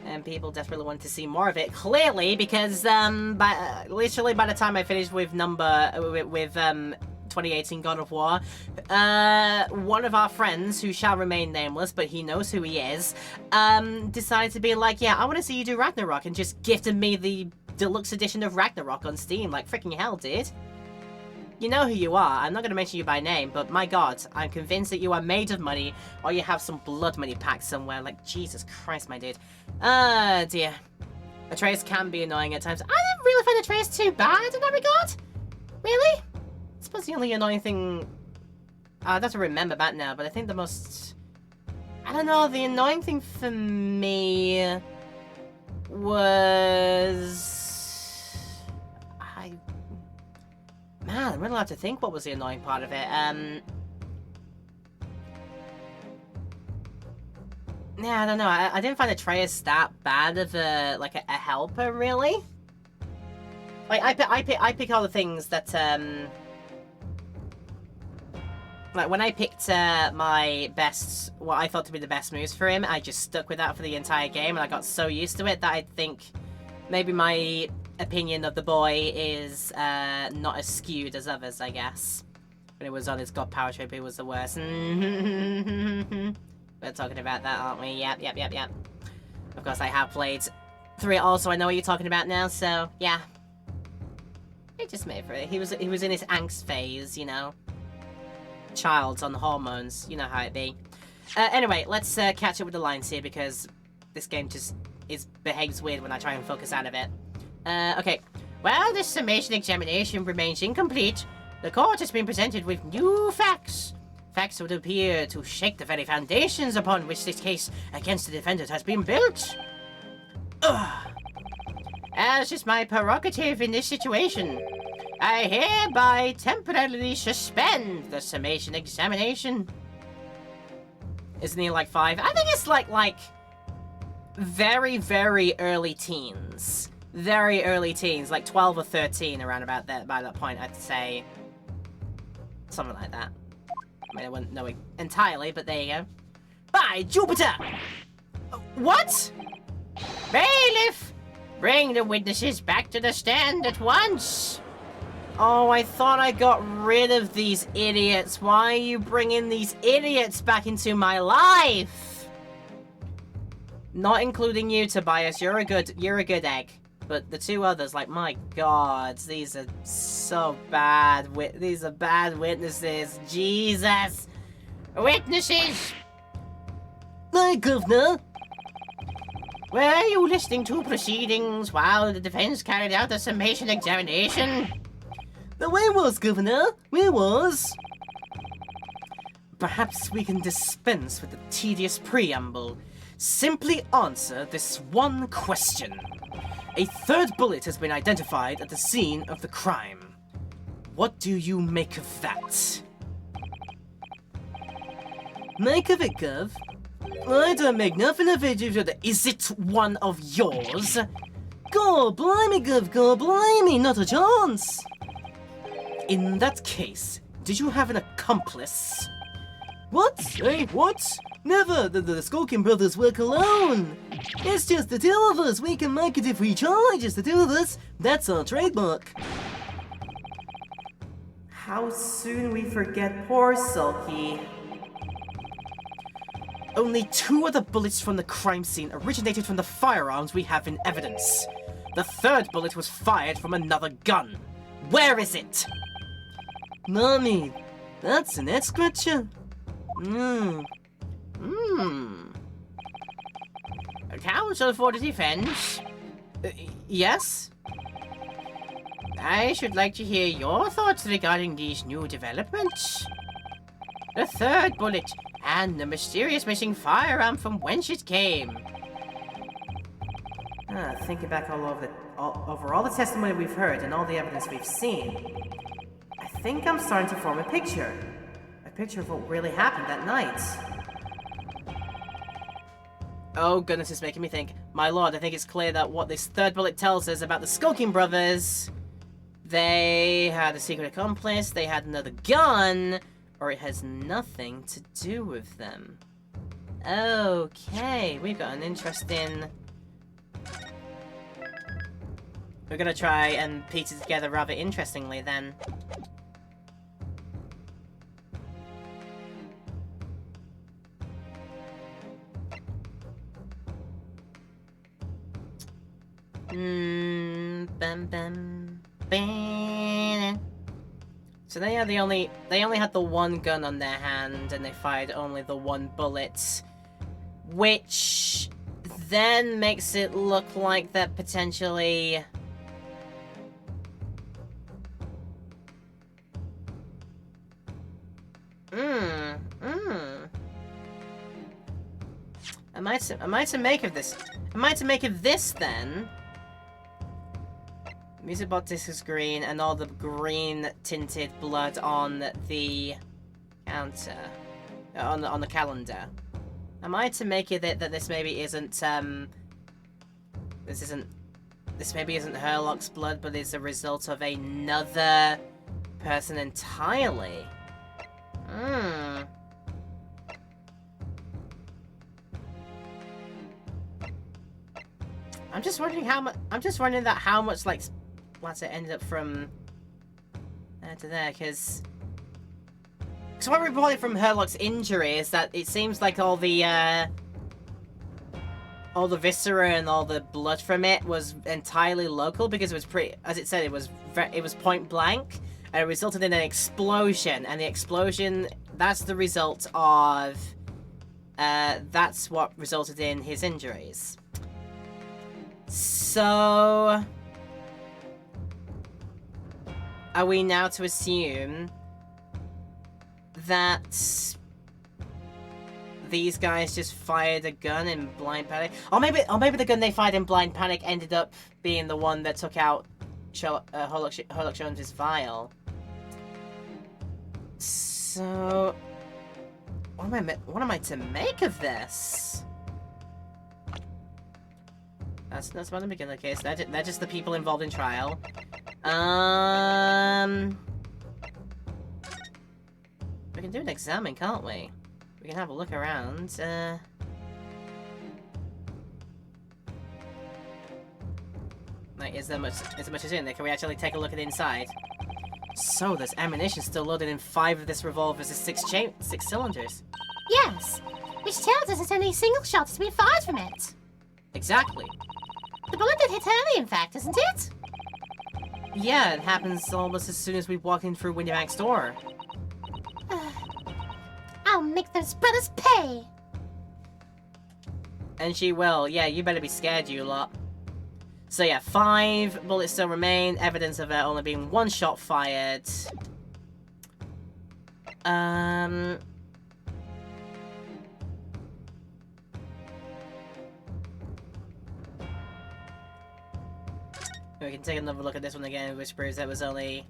And people desperately wanted to see more of it, clearly, because literally by the time I finished with 2018 God of War, one of our friends, who shall remain nameless, but he knows who he is, decided to be like, yeah, I want to see you do Ragnarok, and just gifted me the deluxe edition of Ragnarok on Steam. Like, freaking hell, dude. You know who you are. I'm not going to mention you by name, but my god, I'm convinced that you are made of money, or you have some blood money packed somewhere. Like, Jesus Christ, my dude. Ah, dear. Atreus can be annoying at times. I didn't really find Atreus too bad in that regard. Really? I suppose the only annoying thing... I'd have to remember that now, but I think the most... I don't know, the annoying thing for me... was... Man, I'm really have to think what was the annoying part of it. Yeah, I don't know. I didn't find Atreus that bad of a helper, really. Like, I pick all the things that like when I picked my best, what I thought to be the best moves for him, I just stuck with that for the entire game, and I got so used to it that I think maybe my opinion of the boy is not as skewed as others, I guess. When it was on his god power trip, it was the worst. We're talking about that, aren't we? Yep. Of course, I have played through it all, so I know what you're talking about now, so yeah. It just made for it. He was in his angst phase, you know. Child's on hormones, you know how it be. Anyway, let's catch up with the lines here, because this game just behaves weird when I try and focus out of it. Okay. Well, this summation examination remains incomplete. The court has been presented with new facts. Facts would appear to shake the very foundations upon which this case against the defendant has been built. Ugh. As is my prerogative in this situation, I hereby temporarily suspend the summation examination. Isn't he like 5? I think it's like very, very early teens. Very early teens, like 12 or 13 around about that, by that point, I'd say. Something like that. I mean, I wouldn't know entirely, but there you go. By Jupiter! What? Bailiff! Bring the witnesses back to the stand at once! Oh, I thought I got rid of these idiots. Why are you bringing these idiots back into my life? Not including you, Tobias. You're a good egg. But the 2 others, like, my god, these are so bad. These are bad witnesses. Jesus! Witnesses! My governor! Were you listening to proceedings while the defense carried out the summation examination? Where was, governor? Where was? Perhaps we can dispense with the tedious preamble. Simply answer this one question. A 3rd bullet has been identified at the scene of the crime. What do you make of that? Make of it, Gov? I don't make nothing of it. Is it one of yours? God blimey, Gov, God blimey, not a chance! In that case, did you have an accomplice? What? Hey, what? Never! The Skulking brothers work alone! It's just the 2 of us! We can make it if we try! Just the 2 of us! That's our trademark! How soon we forget poor Sulky. Only 2 of the bullets from the crime scene originated from the firearms we have in evidence. The 3rd bullet was fired from another gun. Where is it? Mommy, that's an head scratcher. Counsel for the defense? Yes? I should like to hear your thoughts regarding these new developments. The 3rd bullet, and the mysterious missing firearm from whence it came. Thinking back over all the testimony we've heard and all the evidence we've seen, I think I'm starting to form a picture. A picture of what really happened that night. Oh goodness, it's making me think. My lord, I think it's clear that what this 3rd bullet tells us about the Skulking brothers, they had a secret accomplice, they had another gun, or it has nothing to do with them. Okay, we've got an interesting... We're gonna try and piece it together rather interestingly then. So they only had the 1 gun on their hand, and they fired only the 1 bullet, which then makes it look like that potentially... Am I to make of this? Am I to make of this then? Music box disc is green, and all the green tinted blood on the counter, on the calendar. Am I to make it that this maybe isn't this maybe isn't Herlock's blood, but is a result of another person entirely? I'm just wondering how much. I'm just wondering that how much like, once it ended up from there to there, because what we reported from Herlock's injury is that it seems like all the viscera and all the blood from it was entirely local, because it was pretty, as it said, it was point blank, and it resulted in an explosion, and the explosion, that's the result of that's what resulted in his injuries. So... Are we now to assume that these guys just fired a gun in blind panic? Or maybe the gun they fired in blind panic ended up being the one that took out Hollock Jones's vial. So, what am I to make of this? That's not the beginning of the case. They're just the people involved in trial. We can do an examine, can't we? We can have a look around. Like, is there much as in there? Can we actually take a look at the inside? So, there's ammunition still loaded in 5 of this revolver's 6 cylinders. Yes, which tells us that only a single shot has been fired from it. Exactly. The bullet that hit early, in fact, isn't it? Yeah, it happens almost as soon as we walk in through Windybank's door. I'll make those brothers pay. And she will. Yeah, you better be scared, you lot. So yeah, 5 bullets still remain. Evidence of there only being 1 shot fired. We can take another look at this one again, which proves there was only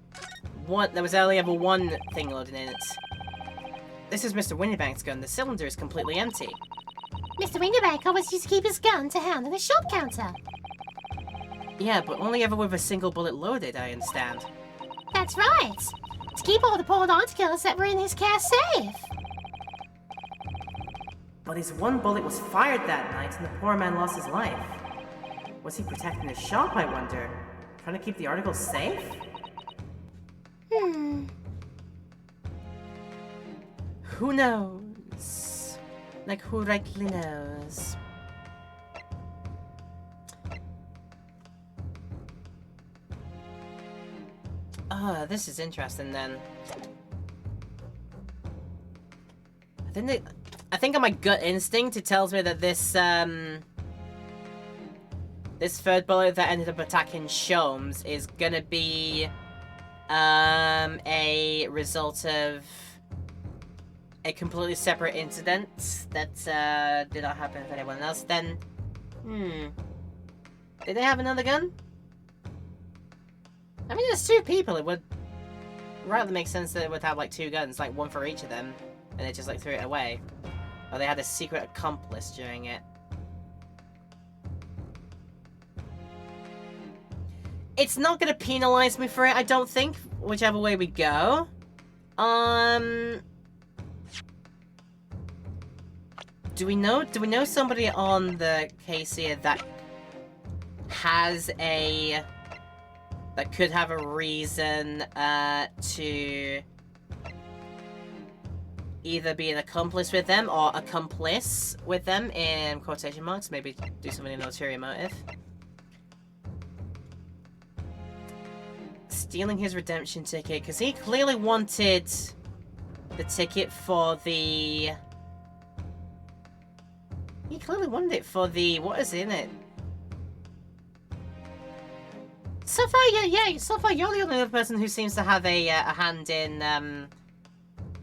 ever one thing loaded in it. This is Mr. Windybank's gun. The cylinder is completely empty. Mr. Windybank always used to keep his gun to hand on the shop counter. Yeah, but only ever with a single bullet loaded, I understand. That's right. To keep all the pawned articles that were in his care safe. But his one bullet was fired that night and the poor man lost his life. Was he protecting his shop, I wonder? Trying to keep the articles safe? Who knows? Like, who rightly knows? Ah, this is interesting then. I think on my gut instinct it tells me that this this third bullet that ended up attacking Sholmes is gonna be a result of a completely separate incident that did not happen with anyone else. Then, did they have another gun? I mean, there's 2 people. It would rather make sense that it would have like 2 guns, like 1 for each of them, and they just like threw it away. Or they had a secret accomplice during it. It's not gonna penalize me for it, I don't think, whichever way we go. Do we know somebody on the case here that has that could have a reason to either be an accomplice with them or accomplice with them in quotation marks, maybe do something in ulterior motive? Stealing his redemption ticket, because he clearly wanted the ticket for the... He clearly wanted it for the... What is in it? So far, so far you're the only other person who seems to have a hand in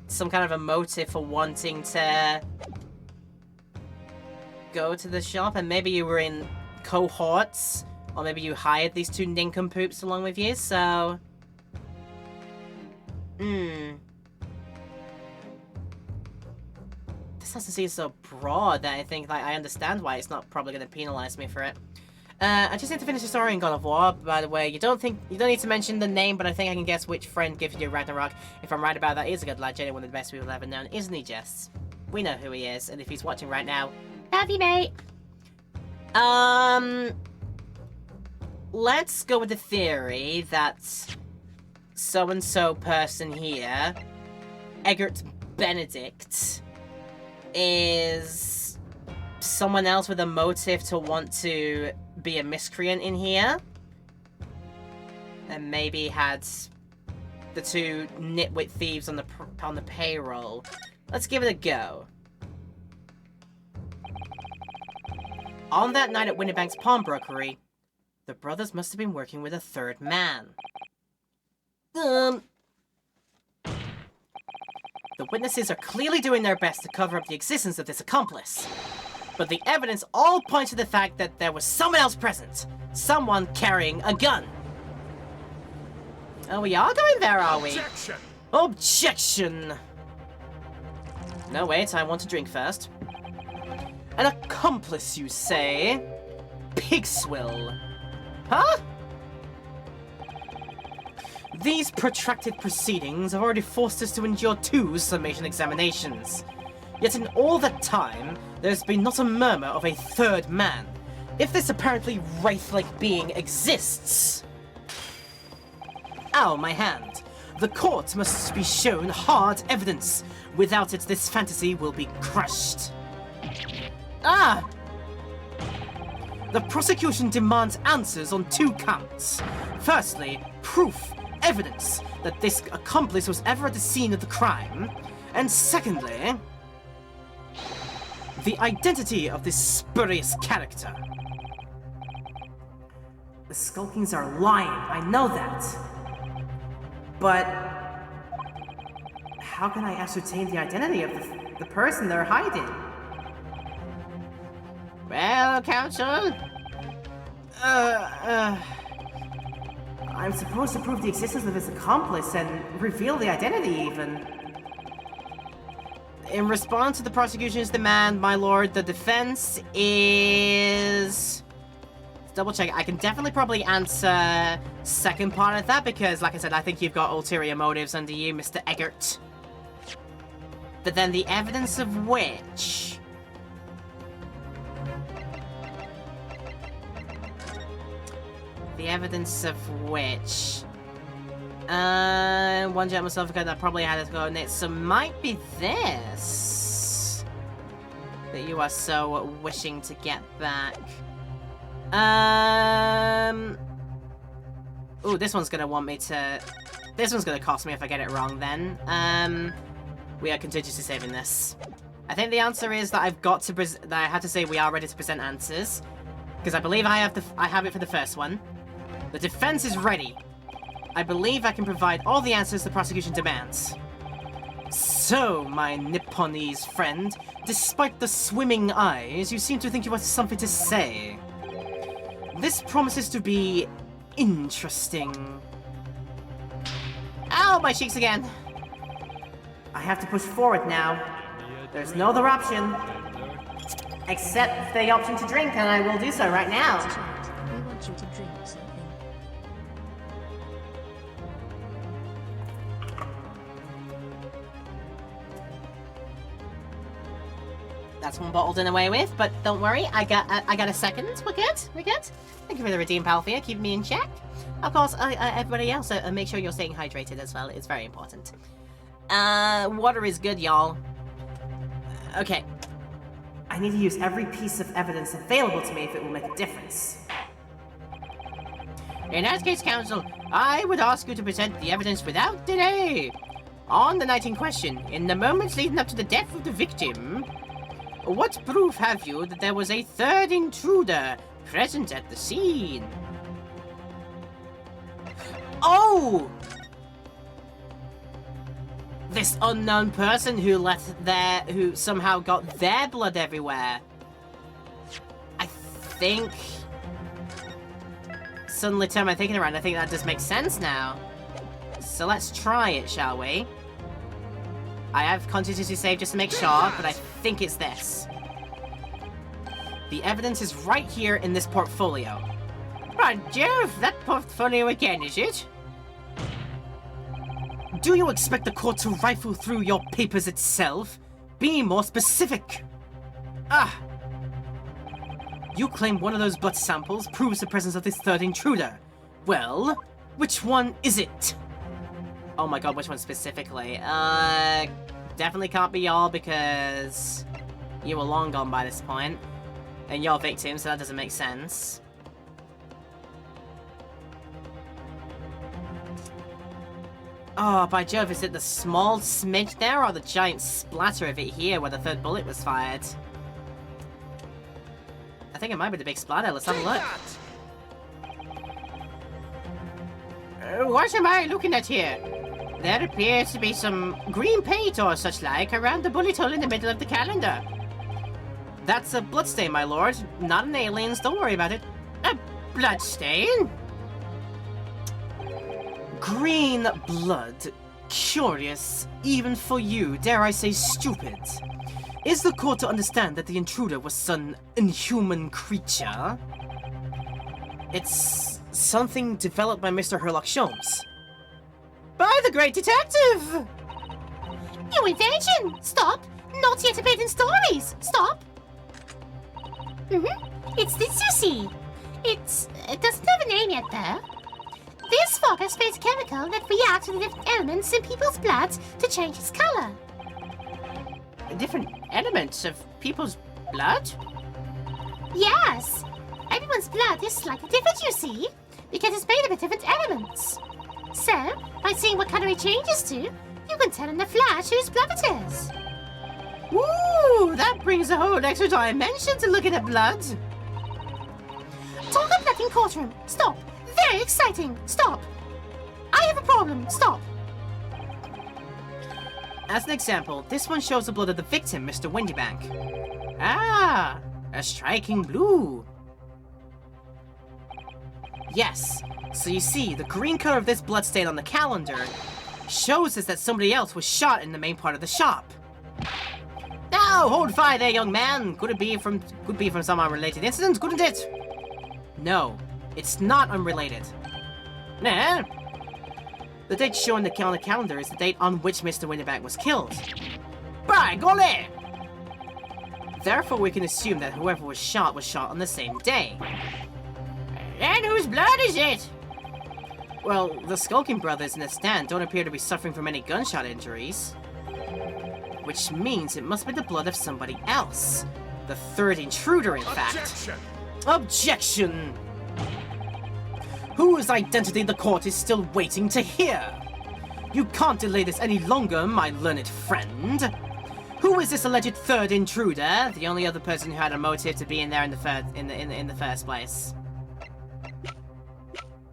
some kind of a motive for wanting to go to the shop, and maybe you were in cohorts, or maybe you hired these 2 nincompoops along with you, so... This doesn't seem so broad that I think, like, I understand why it's not probably going to penalize me for it. I just need to finish the story in God of War, by the way. You don't need to mention the name, but I think I can guess which friend gifted you Ragnarok. If I'm right about that, he's a good lad, genuinely one of the best we've ever known, isn't he, Jess? We know who he is, and if he's watching right now... Love you, mate. Let's go with the theory that so-and-so person here, Eggert Benedict, is someone else with a motive to want to be a miscreant in here, and maybe had the 2 nitwit thieves on the payroll. Let's give it a go. On that night at Windybank's pawnbrokery, The brothers must have been working with a third man. Um, The witnesses are clearly doing their best to cover up the existence of this accomplice. But the evidence all points to the fact that there was someone else present. Someone carrying a gun. Oh, we are going there, are we? Objection! Objection! No, wait, I want to drink first. An accomplice, you say? Pigswill. Huh? These protracted proceedings have already forced us to endure 2 summation examinations. Yet in all that time, there's been not a murmur of a third man. If this apparently wraith-like being exists... Ow, my hand. The court must be shown hard evidence. Without it, this fantasy will be crushed. Ah! The prosecution demands answers on 2 counts. Firstly, proof, evidence, that this accomplice was ever at the scene of the crime. And secondly, the identity of this spurious character. The Skulkings are lying, I know that. But how can I ascertain the identity of the person they're hiding? Well, Counsel? I'm supposed to prove the existence of his accomplice and reveal the identity, even. In response to the prosecution's demand, my lord, the defense is... Let's double check. I can definitely probably answer second part of that because, like I said, I think you've got ulterior motives under you, Mr. Eggert. But then the evidence of which... The evidence of which... one gentleman self-code that probably had his coordinates, so might be this... that you are so wishing to get back. Ooh, this one's gonna want me to... This one's gonna cost me if I get it wrong then. We are contingency saving this. I think the answer is that I've got to that I had to say we are ready to present answers. Because I believe I have it for the first one. The defense is ready. I believe I can provide all the answers the prosecution demands. So, my Nipponese friend, despite the swimming eyes, you seem to think you have something to say. This promises to be interesting. Ow, my cheeks again. I have to push forward now. There's no other option. Except the option to drink, and I will do so right now. We want you to drink something. That's one bottle done away with, but don't worry, I got a second. We're good. We're good. Thank you for the redeem, Palthea, keeping me in check. Of course, everybody else, make sure you're staying hydrated as well. It's very important. Water is good, y'all. Okay. I need to use every piece of evidence available to me if it will make a difference. In that case, Counsel, I would ask you to present the evidence without delay. On the night in question, in the moments leading up to the death of the victim, what proof have you that there was a third intruder present at the scene? Oh! This unknown person who somehow got their blood everywhere. I think... Suddenly turn my thinking around, I think that does make sense now. So let's try it, shall we? I have contingency saved just to make sure, but I think it's this. The evidence is right here in this portfolio. By Jove, that portfolio again, is it? Do you expect the court to rifle through your papers itself? Be more specific. Ah! You claim one of those blood samples proves the presence of this third intruder. Well, which one is it? Oh my god, which one specifically? Definitely can't be y'all because you were long gone by this point. And you're victims, so that doesn't make sense. Oh, by Jove, is it the small smidge there or the giant splatter of it here where the third bullet was fired? I think it might be the big splatter. Let's have a look. What am I looking at here? There appears to be some green paint or such like around the bullet hole in the middle of the calendar. That's a bloodstain, my lord. Not an alien's, don't worry about it. A bloodstain? Green blood. Curious, even for you, dare I say stupid. Is the court to understand that the intruder was some inhuman creature? It's something developed by Mr. Herlock Sholmes. By the great detective! New invasion! Stop! Not yet appeared stories! Stop! It's this you see. It doesn't have a name yet though. This fog has created a chemical that reacts with different elements in people's blood to change its color. Different elements of people's blood? Yes! Everyone's blood is slightly different, you see, because it's made up of different elements. So, by seeing what color it changes to, you can tell in a flash whose blood it is. Ooh, that brings a whole extra dimension to looking at blood. Talk of blood in courtroom. Stop. Very exciting. Stop. I have a problem. Stop. As an example, this one shows the blood of the victim, Mr. Windybank. Ah, a striking blue. Yes, so you see, the green color of this bloodstain on the calendar shows us that somebody else was shot in the main part of the shop. Now, hold fire there, young man. Could be from some unrelated incident, couldn't it? No, it's not unrelated. Nah. The date shown on the calendar is the date on which Mr. Windybank was killed. By golly! Therefore, we can assume that whoever was shot on the same day. And whose blood is it? Well, the Skulking brothers in the stand don't appear to be suffering from any gunshot injuries. Which means it must be the blood of somebody else. The third intruder, in fact. Objection! Whose identity the court is still waiting to hear? You can't delay this any longer, my learned friend. Who is this alleged third intruder? The only other person who had a motive to be in there in the first place.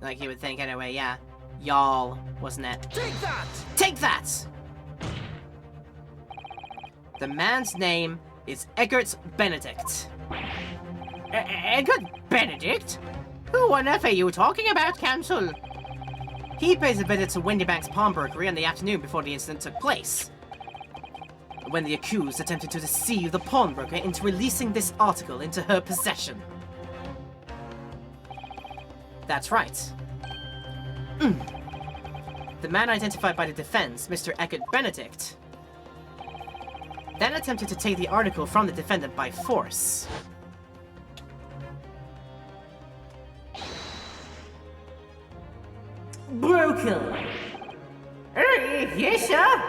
Like you would think anyway, yeah. Y'all, wasn't it? Take that! Take that! The man's name is Eggert Benedict. Eggert Benedict? Who on earth are you talking about, Counsel? He pays a visit to Windybank's pawnbrokery on the afternoon before the incident took place, when the accused attempted to deceive the pawnbroker into releasing this article into her possession. That's right. The man identified by the defense, Mr. Eggert Benedict, then attempted to take the article from the defendant by force. Broken! Yes, sir?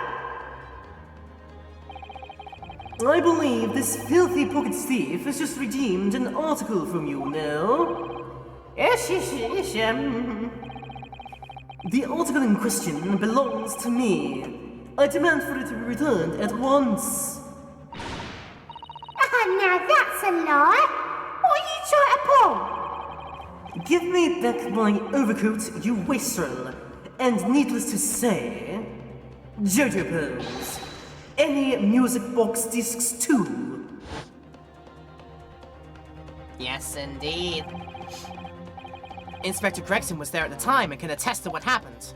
I believe this filthy pocket thief has just redeemed an article from you now. Yes. The article in question belongs to me. I demand for it to be returned at once. Now that's a lie. What are you trying to pull? Give me back my overcoat, you wastrel. And needless to say, JoJo Pearls. Any music box discs too. Yes, indeed. Inspector Gregson was there at the time and can attest to what happened.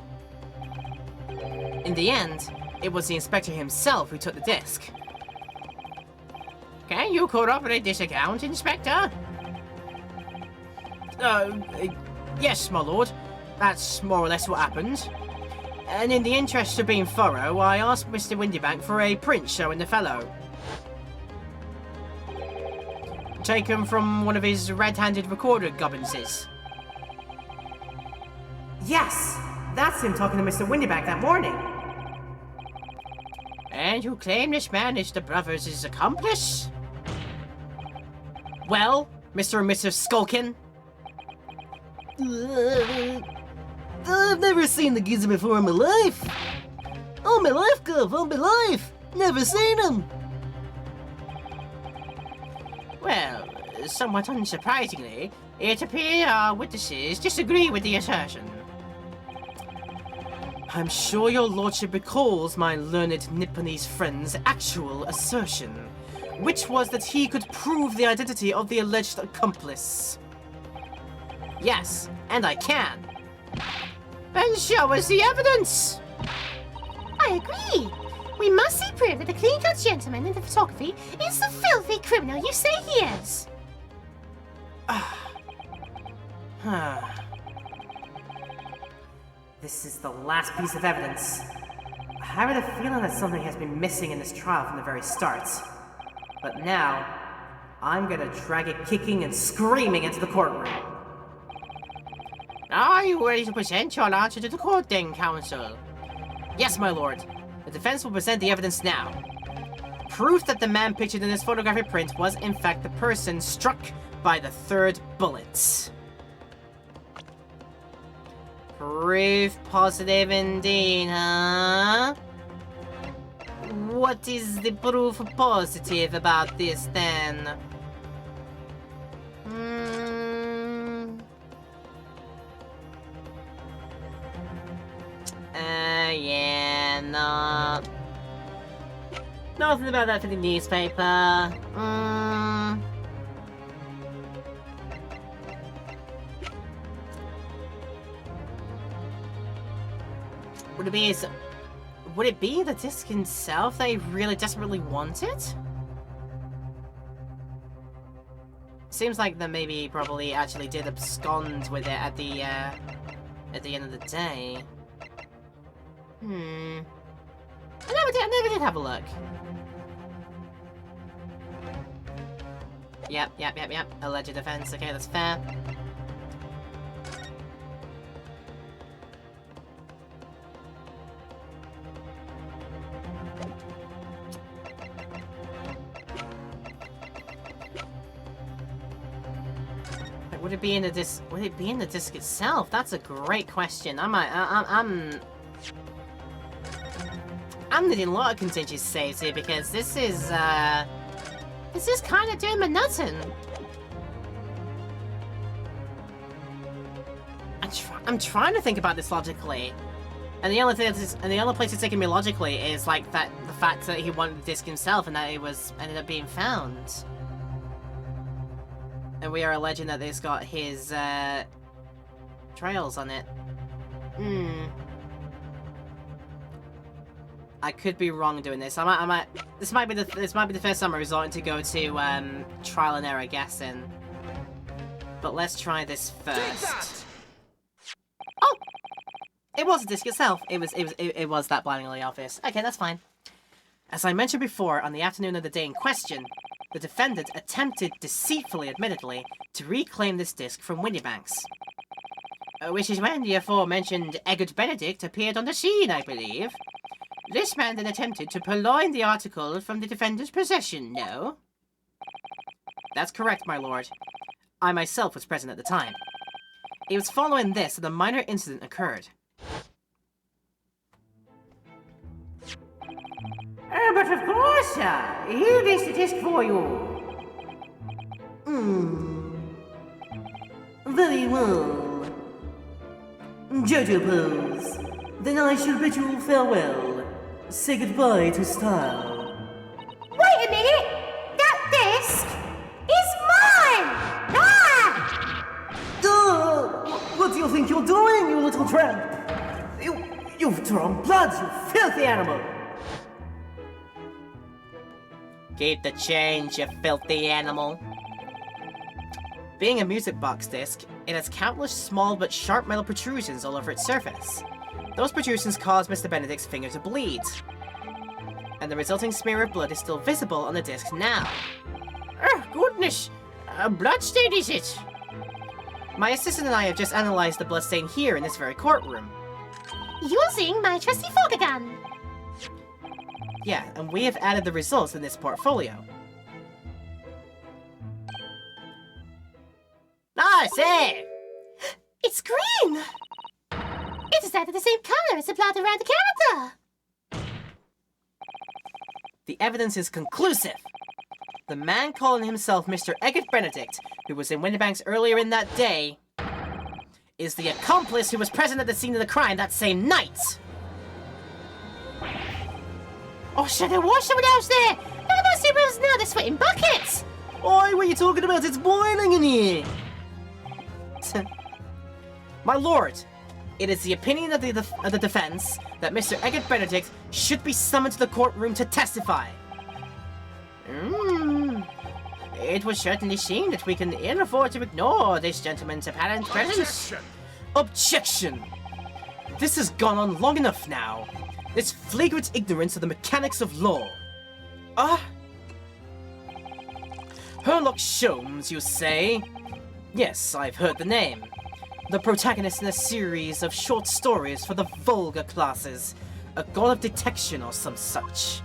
In the end, it was the inspector himself who took the disc. Can you corroborate this account, Inspector? Yes, my lord. That's more or less what happened. And in the interest of being thorough, I asked Mr. Windybank for a print showing the fellow. Taken from one of his red-handed recorder gubbinses. Yes, that's him talking to Mr. Windybank that morning. And you claim this man is the brothers' accomplice? Well, Mr. and Mrs. Skulkin? I've never seen the geezer before in my life. All my life, Gov, all my life. Never seen him. Well, somewhat unsurprisingly, it appears our witnesses disagree with the assertion. I'm sure your lordship recalls my learned Nipponese friend's actual assertion, which was that he could prove the identity of the alleged accomplice. Yes, and I can. Then show us the evidence! I agree. We must see proof that the clean-cut gentleman in the photography is the filthy criminal you say he is. This is the last piece of evidence. I have a feeling that something has been missing in this trial from the very start. But now, I'm gonna drag it kicking and screaming into the courtroom. Are you ready to present your answer to the court then, counsel? Yes, my lord. The defense will present the evidence now. Proof that the man pictured in this photographic print was in fact the person struck by the third bullet. Proof positive indeed, huh? What is the proof positive about this, then? Yeah, no. Nothing about that for the newspaper. Would it be the disc itself they really desperately wanted? Seems like that maybe he probably actually did abscond with it at the end of the day. I never did have a look. Yep. Alleged offense. Okay, that's fair. Would it be in the disc? Would it be in the disc itself? That's a great question. I'm needing a lot of contingency saves here because this is kind of doing my nutting. I'm trying to think about this logically, and the only place it's taking me logically is like the fact that he wanted the disc himself and that it ended up being found. And we are alleging that it's got his, trails on it. I could be wrong doing this. This might be the first time I'm resorting to go to, trial and error guessing. But let's try this first. Oh! It was the disc itself. It was that blindingly obvious. Okay, that's fine. As I mentioned before, on the afternoon of the day in question, the defendant attempted, deceitfully admittedly, to reclaim this disc from Windybanks. Which is when the aforementioned Eggert Benedict appeared on the scene, I believe. This man then attempted to purloin the article from the defendant's possession, no? That's correct, my lord. I myself was present at the time. It was following this that a minor incident occurred. But of course, sir. Here is the disc for you. Very well. Jojo pose. Then I shall bid you farewell. Say goodbye to style. Wait a minute! That disc is mine! Ah! What do you think you're doing, you little tramp? You've drawn blood, you filthy animal! Keep the change, you filthy animal. Being a music box disc, it has countless small but sharp metal protrusions all over its surface. Those protrusions cause Mr. Benedict's finger to bleed. And the resulting smear of blood is still visible on the disc now. Oh, goodness! A bloodstain is it? My assistant and I have just analyzed the bloodstain here in this very courtroom. Using my trusty Fogger gun. Yeah, and we have added the results in this portfolio. Ah, say! It's green! It is added the same color as the blood around the character! The evidence is conclusive. The man calling himself Mr. Eggert Benedict, who was in Windybanks earlier in that day, is the accomplice who was present at the scene of the crime that same night. Oh, shit, there was someone else there! Look at those two rooms now, they're sweating buckets! Oi, what are you talking about? It's boiling in here! My lord, it is the opinion of the defense that Mr. Eggert Benedict should be summoned to the courtroom to testify. It would certainly seem that we can ill afford to ignore this gentleman's apparent presence. Objection! This has gone on long enough now. This flagrant ignorance of the mechanics of law. Herlock Sholmes, you say? Yes, I've heard the name. The protagonist in a series of short stories for the vulgar classes. A god of detection or some such.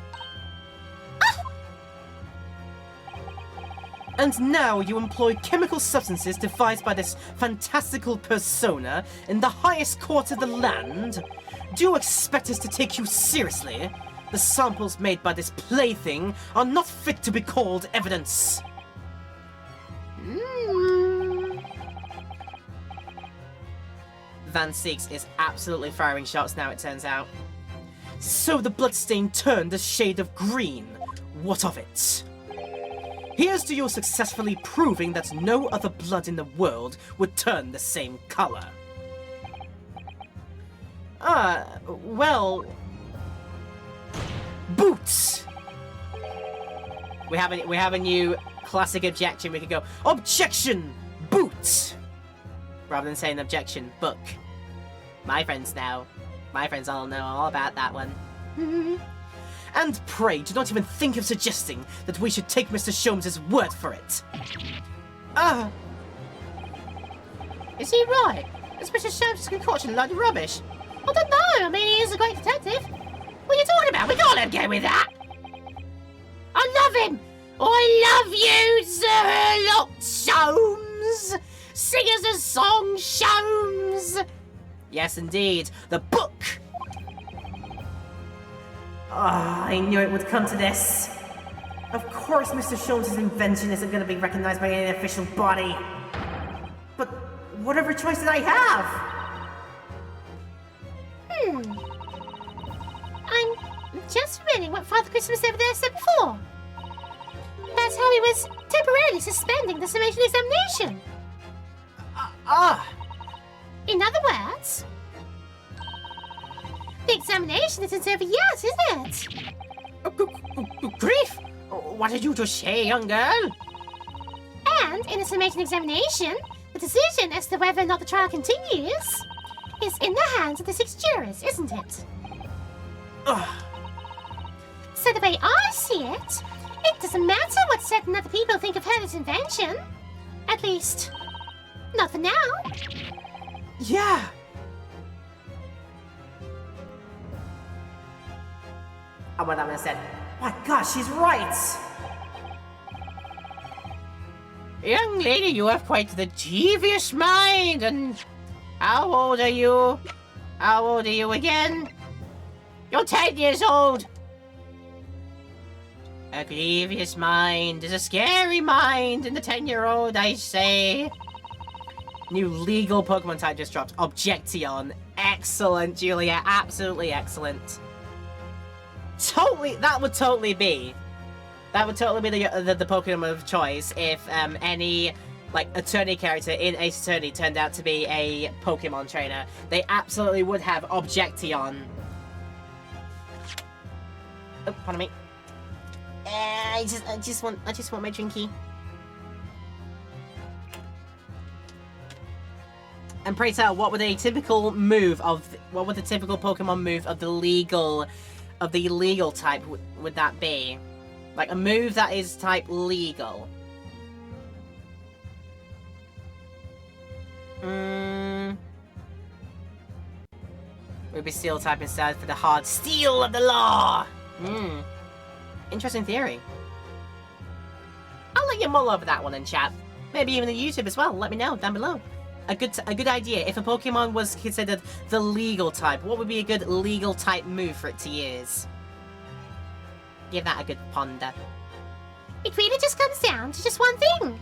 And now you employ chemical substances devised by this fantastical persona in the highest court of the land? Do you expect us to take you seriously? The samples made by this plaything are not fit to be called evidence. Van Siegs is absolutely firing shots now, it turns out. So the bloodstain turned a shade of green. What of it? Here's to you successfully proving that no other blood in the world would turn the same color. Well... Boots! We have a new classic objection. We could go, Objection! Boots! rather than saying objection, book. My friends now. My friends all know all about that one. And pray, do not even think of suggesting that we should take Mr. Sholmes' word for it. Is he right? Is Mr. Sholmes' concoction a load of rubbish? I don't know, I mean, he is a great detective. What are you talking about? We can't let him get with that! I love him! I love you, Sir Herlock Sholmes! Sing us a song, Sholmes! Yes, indeed. The book! I knew it would come to this. Of course Mr. Sholmes' invention isn't going to be recognized by any official body. But whatever choice did I have? I'm just remembering what Father Christmas over there said before. That's how he was temporarily suspending the summation examination. In other words, the examination isn't over yet, is it? Grief! What did you just say, young girl? And in the summation examination, the decision as to whether or not the trial continues is in the hands of the 6 jurors, isn't it? So the way I see it, it doesn't matter what certain other people think of Herbert's invention. At least, not for now. Yeah! I went up and said, my gosh, she's right! Young lady, you have quite the devious mind, and how old are you? How old are you again? You're 10 years old! A grievous mind is a scary mind, and the 10-year-old, I say. New legal Pokemon type just dropped. Objection. Excellent, Julia. Absolutely excellent. Totally, that would totally be the Pokemon of choice if any like attorney character in Ace Attorney turned out to be a Pokemon trainer. They absolutely would have Objection. Oh, pardon me. I just want my drinky. And pray tell, what would the typical Pokemon move of the legal type would that be? Like a move that is type legal. Would be steel type instead for the hard steel of the law. Interesting theory. I'll let you mull over that one in chat. Maybe even on YouTube as well. Let me know down below. A good idea. If a Pokemon was considered the legal type, what would be a good legal type move for it to use? Give that a good ponder. It really just comes down to just one thing.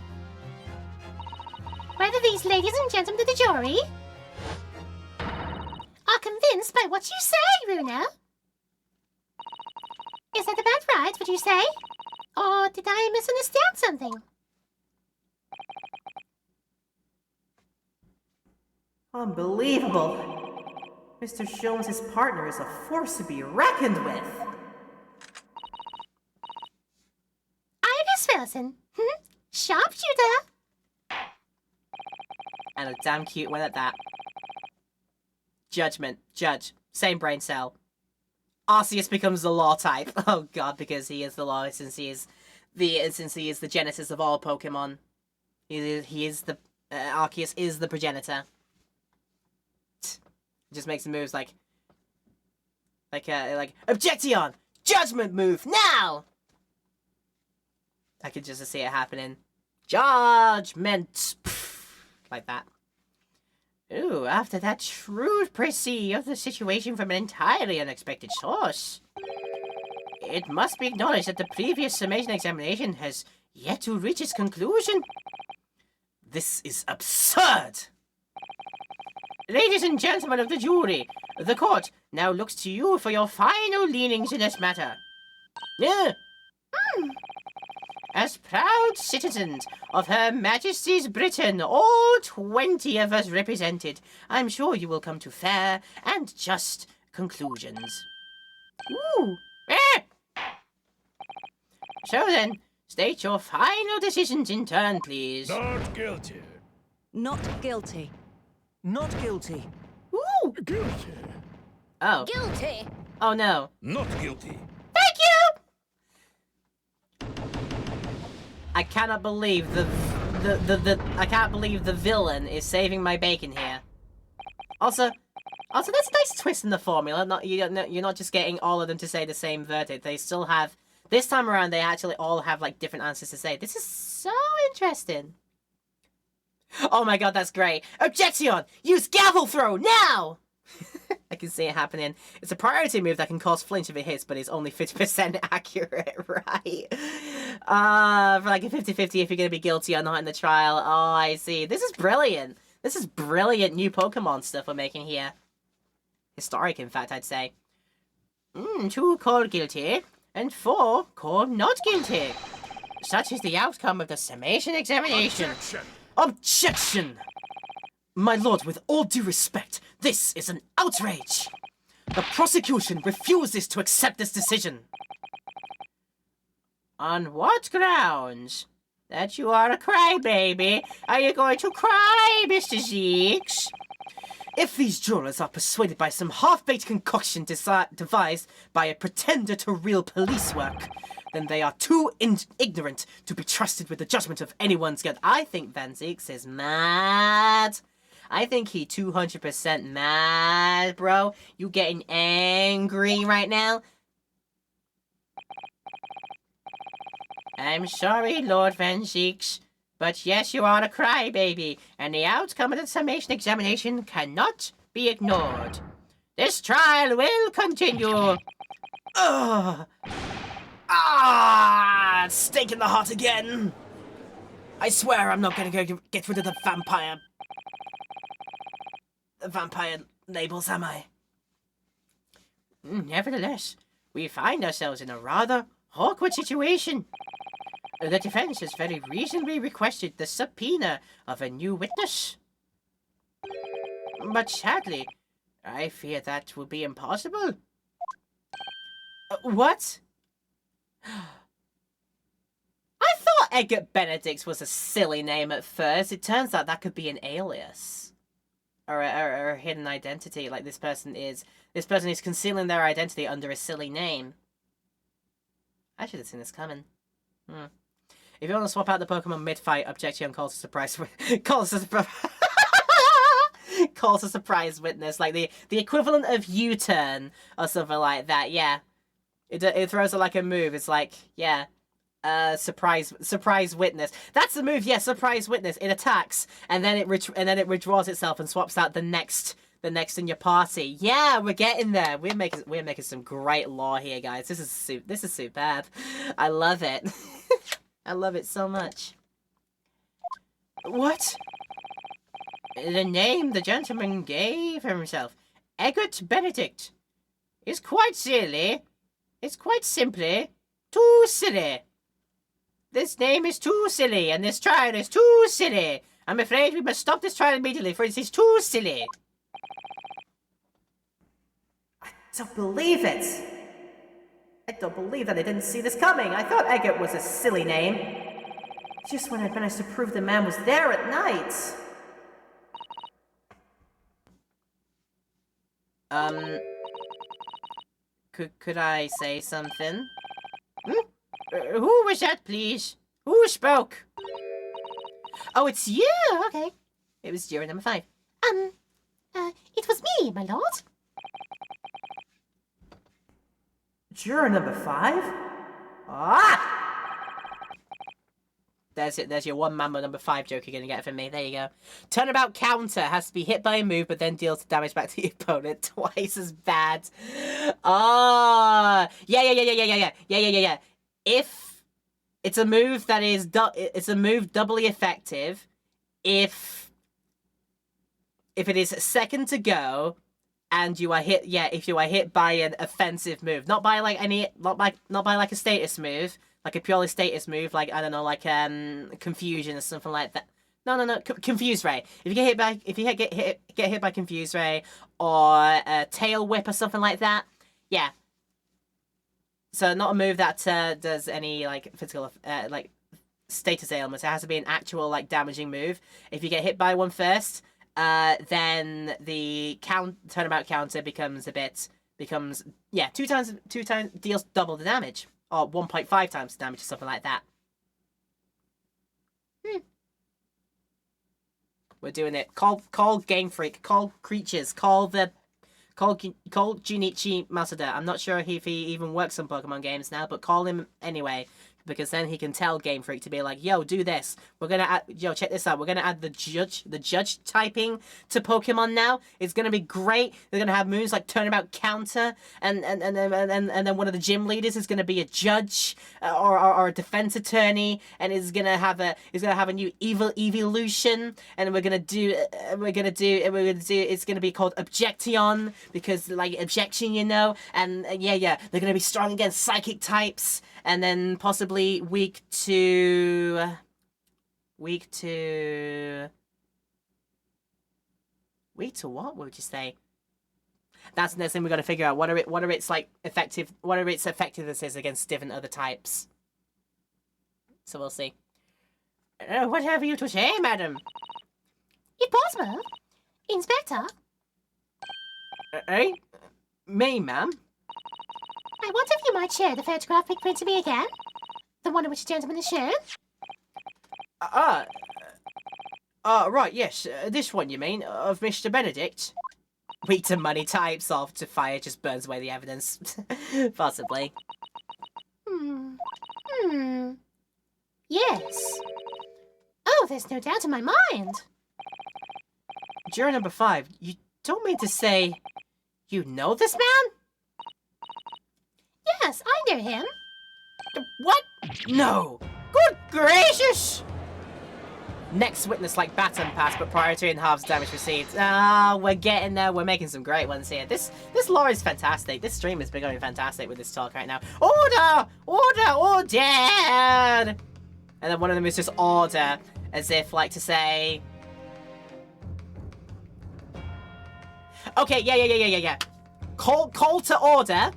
Whether these ladies and gentlemen of the jury are convinced by what you say, Runa. Is that about right, would you say? Or did I misunderstand something? Unbelievable. Mr. Jones's partner is a force to be reckoned with. Iris Wilson. Sharpshooter. And a damn cute one at that. Judgment. Judge. Same brain cell. Arceus becomes the law type. Oh god, because he is the law since he is the genesis of all Pokemon. He is the Arceus is the progenitor. Just makes moves like Objection! Judgment move now! I could just see it happening. Judgment! Like that. Ooh, after that shrewd précis of the situation from an entirely unexpected source. It must be acknowledged that the previous summation examination has yet to reach its conclusion. This is absurd! Ladies and gentlemen of the jury, the court now looks to you for your final leanings in this matter. Yeah. As proud citizens of Her Majesty's Britain, all 20 of us represented, I'm sure you will come to fair and just conclusions. Ooh. So then, state your final decisions in turn, please. Not guilty. Not guilty. Not guilty. Ooh. Guilty. Oh. Guilty. Oh no. Not guilty. Thank you. I cannot believe I can't believe the villain is saving my bacon here. Also, that's a nice twist in the formula. You're not just getting all of them to say the same verdict. They still have, this time around, they actually all have like different answers to say. This is so interesting. Oh my god, that's great. Objection! Use gavel throw now! I can see it happening. It's a priority move that can cause flinch if it hits, but it's only 50% accurate, right? For like a 50-50 if you're going to be guilty or not in the trial. Oh, I see. This is brilliant. This is brilliant new Pokemon stuff we're making here. Historic, in fact, I'd say. 2 called guilty, and 4 called not guilty. Such is the outcome of the summation examination. Objection! Objection! My lord, with all due respect, this is an outrage! The prosecution refuses to accept this decision. On what grounds? That you are a crybaby? Are you going to cry, Mr. Zeeks? If these jurors are persuaded by some half-baked concoction devised by a pretender to real police work, then they are too ignorant to be trusted with the judgment of anyone's guilt. I think Van Zeeks is mad. I think he 200% mad, bro. You getting angry right now? I'm sorry, Lord Van Zeeks, but yes, you are a crybaby, and the outcome of the summation examination cannot be ignored. This trial will continue. Ugh! Ah! Stake in the heart again! I swear I'm not gonna go get rid of the vampire labels, am I? Nevertheless, we find ourselves in a rather awkward situation. The defense has very reasonably requested the subpoena of a new witness. But sadly, I fear that will be impossible. What? I thought Edgar Benedict was a silly name at first. It turns out that could be an alias. Or a hidden identity, like this person is concealing their identity under a silly name. I should have seen this coming. If you want to swap out the Pokemon mid-fight, Objection calls a surprise calls a surprise witness, like the equivalent of U-turn or something like that. Yeah, it throws it like a move. It's like, yeah, surprise witness. That's the move. Yeah, surprise witness. It attacks and then it withdraws itself and swaps out the next in your party. Yeah, we're getting there. We're making some great lore here, guys. This is superb. I love it. I love it so much. What? The name the gentleman gave himself, Egbert Benedict, is quite silly. It's quite simply too silly. This name is too silly, and this trial is too silly. I'm afraid we must stop this trial immediately, for it is too silly. I don't believe it. I don't believe that I didn't see this coming. I thought Eggert was a silly name. Just when I'd managed to prove the man was there at night. Could I say something? Who was that, please? Who spoke? Oh, it's you! Okay. It was juror number 5. It was me, my lord. Juror number 5? Ah! There's it. There's your one Mambo number 5 joke you're gonna get from me. There you go. Turnabout counter has to be hit by a move, but then deals damage back to the opponent twice as bad. Ah, yeah. If it's a move that is it's a move doubly effective, if it is second to go, and you are hit. Yeah, if you are hit by an offensive move, not by like a status move. Like a purely status move, like, I don't know, like, Confusion or something like that. No, Confuse Ray. If you get hit by Confuse Ray, or Tail Whip or something like that, yeah. So not a move that does any, like, physical, like, status ailments. It has to be an actual, like, damaging move. If you get hit by one first, then the turnabout counter becomes, yeah, two times, deals double the damage. Or 1.5 times damage or something like that. We're doing it. Call Game Freak. Call Creatures. Call Junichi Masuda. I'm not sure if he even works on Pokemon games now, but call him anyway. Because then he can tell Game Freak to be like, yo, do this. We're gonna add, yo, check this out. We're gonna add the judge typing to Pokemon now. It's gonna be great. They're gonna have moves like Turnabout Counter, and then one of the gym leaders is gonna be a judge or a defense attorney, and is gonna have a new evolution, and it's gonna be called Objection, because like objection, you know, and yeah, they're gonna be strong against psychic types. And then possibly weak to what would you say? That's the next thing we got to figure out. What are its effectiveness is against different other types. So we'll see. What have you to say, madam? If possible, Inspector. Me, ma'am? I wonder if you might share the photograph Pick printed me again? The one in which the gentleman is shown? Right, yes. This one, you mean? Of Mr. Benedict? Weak to money types, off to fire, just burns away the evidence. Possibly. Yes. Oh, there's no doubt in my mind. Juror number 5, you don't mean to say you know this man? Yes, I know him. What? No! Good gracious! Next witness like baton pass, but prior to halves damage received. Ah, we're getting there. We're making some great ones here. This lore is fantastic. This stream has been going fantastic with this talk right now. Order! Order! Ordered! And then one of them is just order, as if like to say... Okay, yeah. Call to order.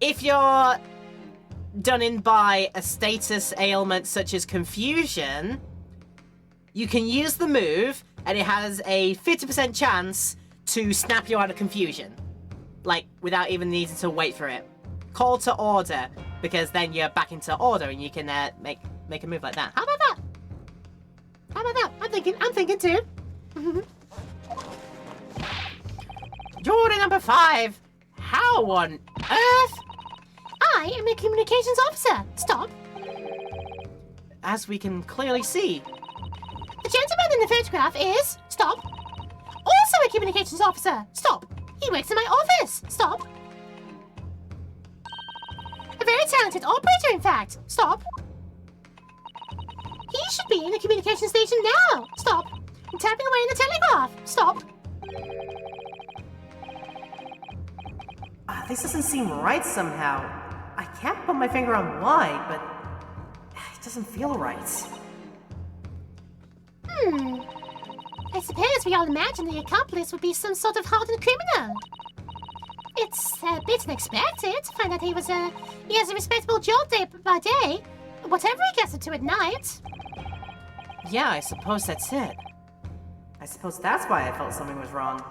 If you're done in by a status ailment such as confusion, you can use the move, and it has a 50% chance to snap you out of confusion. Like, without even needing to wait for it. Call to order, because then you're back into order, and you can make a move like that. How about that? I'm thinking too. Juror number 5, how on earth? I am a communications officer. Stop. As we can clearly see. The gentleman in the photograph is... Stop. Also a communications officer. Stop. He works in my office. Stop. A very talented operator, in fact. Stop. He should be in the communication station now. Stop. I'm tapping away in the telegraph. Stop. This doesn't seem right somehow. can't put my finger on why, but it doesn't feel right. I suppose we all imagined the accomplice would be some sort of hardened criminal. It's a bit unexpected to find that he has a respectable job day by day, whatever he gets into at night. Yeah, I suppose that's it. I suppose that's why I felt something was wrong.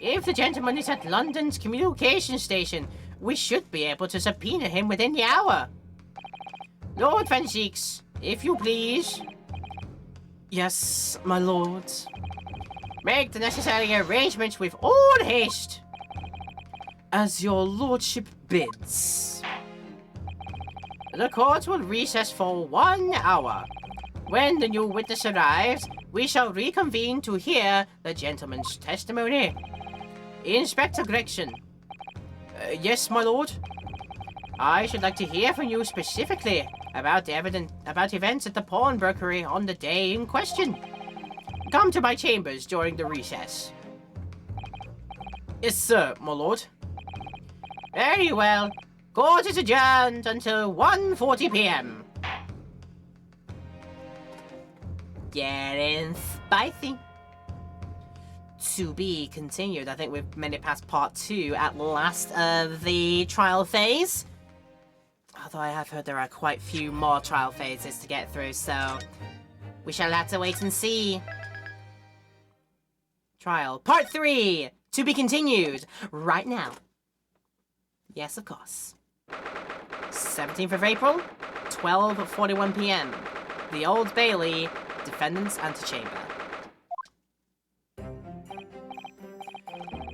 If the gentleman is at London's communication station, we should be able to subpoena him within the hour. Lord Van Zieks, if you please. Yes, my lord. Make the necessary arrangements with all haste. As your lordship bids. The court will recess for 1 hour. When the new witness arrives, we shall reconvene to hear the gentleman's testimony. Inspector Gregson. Yes, my lord? I should like to hear from you specifically about events at the pawnbrokery on the day in question. Come to my chambers during the recess. Yes, sir, my lord. Very well. Court is adjourned until 1:40 p.m. Getting spicy. To be continued. I think we've made it past part 2 at last of the trial phase. Although I have heard there are quite a few more trial phases to get through, so we shall have to wait and see. Trial part 3 to be continued right now. Yes, of course. 17th of April, 12:41 p.m. The Old Bailey, Defendant's Antechamber.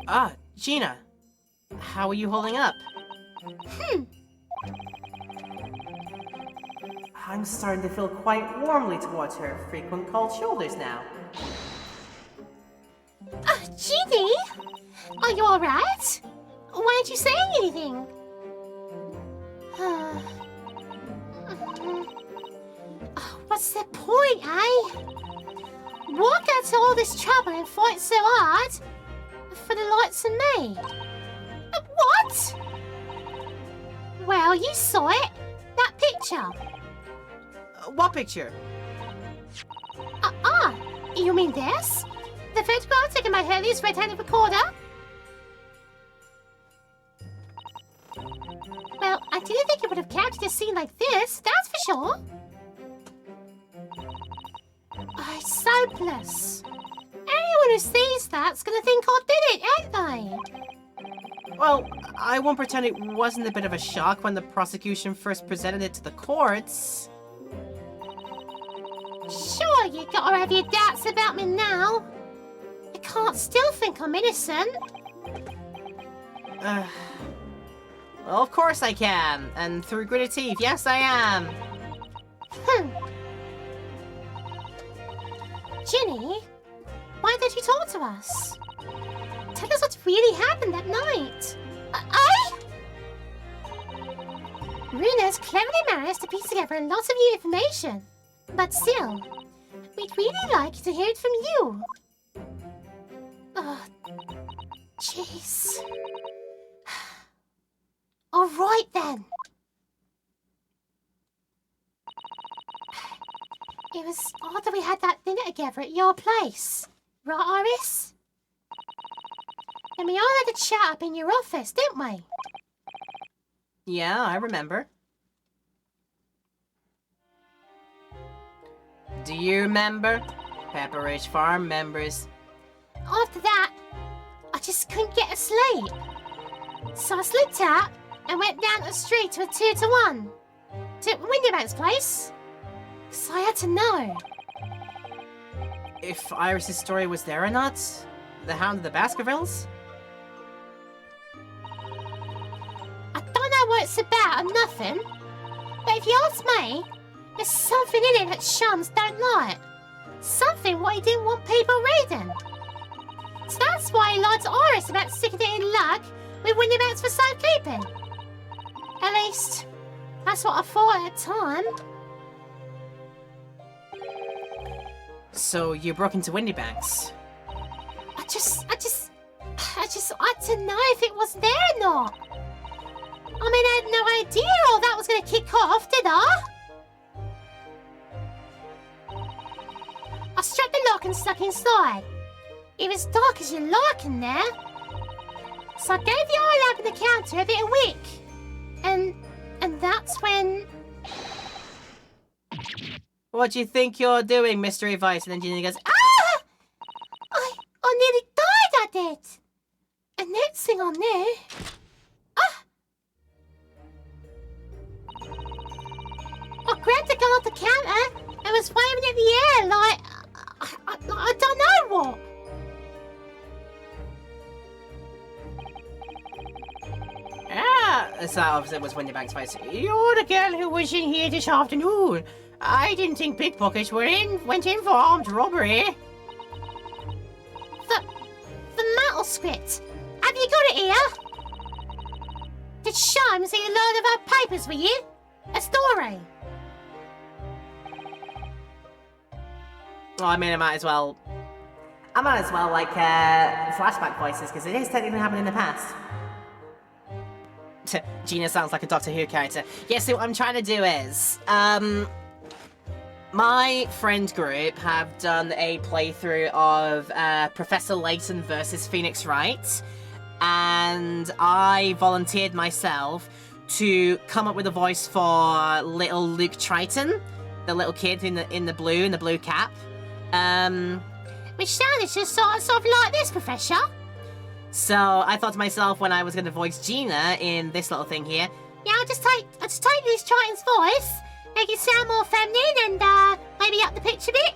Ah, Gina. How are you holding up? I'm starting to feel quite warmly towards her frequent cold shoulders now. Ginny? Are you alright? Why aren't you saying anything? What's the point, eh? Walk out to all this trouble and fight so hard for the likes of me? What? Well, you saw it. That picture. What picture? You mean this? The photograph taken by Hurley's red-handed recorder? Well, I didn't think you would have captured a scene like this, that's for sure. It's hopeless. Anyone who sees that's gonna think I did it, ain't they? Well, I won't pretend it wasn't a bit of a shock when the prosecution first presented it to the courts. Sure, you gotta have your doubts about me now. You can't still think I'm innocent. Well, of course I can. And through gritted teeth, yes I am. Ginny, why did you talk to us? Tell us what really happened that night. Runa's cleverly managed to piece together a lot of new information. But still, we'd really like to hear it from you. Jeez. All right then. It was odd that we had that dinner together at your place. Right, Iris? And we all had a chat up in your office, didn't we? Yeah, I remember. Do you remember? Pepperidge Farm members. After that, I just couldn't get to sleep. So I slipped out and went down the street to a 2-to-1. To Windybank's place. So I had to know. If Iris's story was there or not? The Hound of the Baskervilles? I don't know what it's about or nothing. But if you ask me, there's something in it that Shums don't like. Something what he didn't want people reading. So that's why he lied to Iris about sticking it in luck with Windybanks for safekeeping. At least, that's what I thought at the time. So you broke into Windybanks? I just had to know if it was there or not. I mean, I had no idea all that was going to kick off, did I? I struck the lock and stuck inside. It was dark as you like in there. So I gave the eye lamp and the counter a bit of wick. And that's when... What do you think you're doing, Mystery Vice? And then Gina goes, Ah! I nearly died, I did. And next thing I knew... Ah! I grabbed the gun off the counter and was waving it in the air like... I don't know what. So obviously it was Windybank's voice. You're the girl who was in here this afternoon. I didn't think pickpockets went in for armed robbery. The metal script. Have you got it here? Did Shime see a load of her papers with you? A story? Well, I mean, I might as well like flashback voices because it is technically happened in the past. Gina sounds like a Doctor Who character. Yeah, so what I'm trying to do is, my friend group have done a playthrough of Professor Layton versus Phoenix Wright, and I volunteered myself to come up with a voice for little Luke Triton, the little kid in the blue cap. Which sounded just sort of like this, Professor. So I thought to myself when I was going to voice Gina in this little thing here, yeah, I'll just take this Triton's voice, make it sound more feminine, and maybe up the pitch a bit.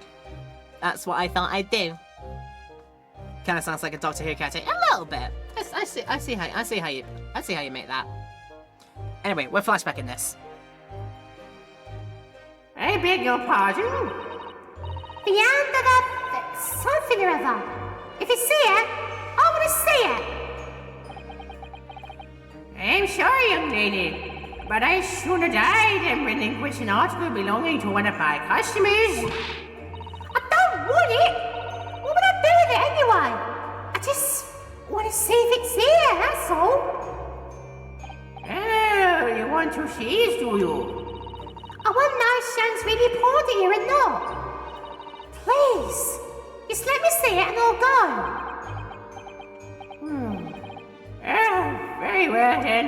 that's what I thought I'd do. Kind of sounds like a Doctor Who character, a little bit. I see how you make that. Anyway, we're flashbacking this. I beg your pardon? Beyond the something or other. If you see it, I want to see it. I'm sorry, young lady, but I sooner die than relinquish an article belonging to one of my customers. I don't want it. What would I do with it anyway? I just want to see if it's here, that's all. Oh, you want to see it, do you? I want to know if Shan's really important here or not. Please, just let me see it and I'll go. Oh, very well then.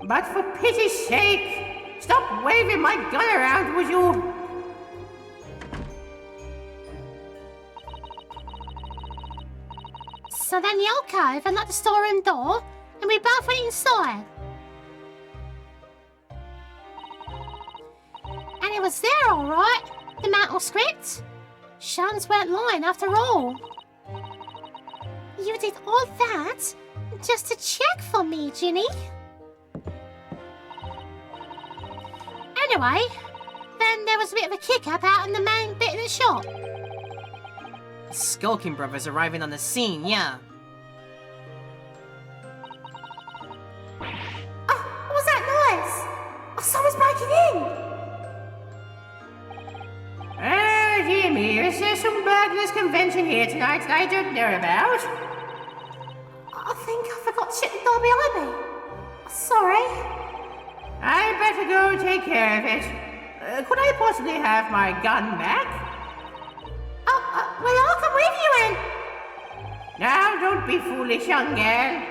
But for pity's sake, stop waving my gun around, would you? So then the alcove unlocked the storeroom door, and we both went inside. And it was there, all right. The mantle script. Shams weren't lying after all. You did all that just to check for me, Ginny. Anyway, then there was a bit of a kick-up out in the main bit of the shop. Skulking brothers arriving on the scene, yeah. Oh, what was that noise? Oh, someone's breaking in. Oh, dear me, is there some burglars convention here tonight that I don't know about? I think I forgot to shut the door behind me. Sorry. I better go take care of it. Could I possibly have my gun back? Well, I'll come with you, Anne. Now, don't be foolish, young girl.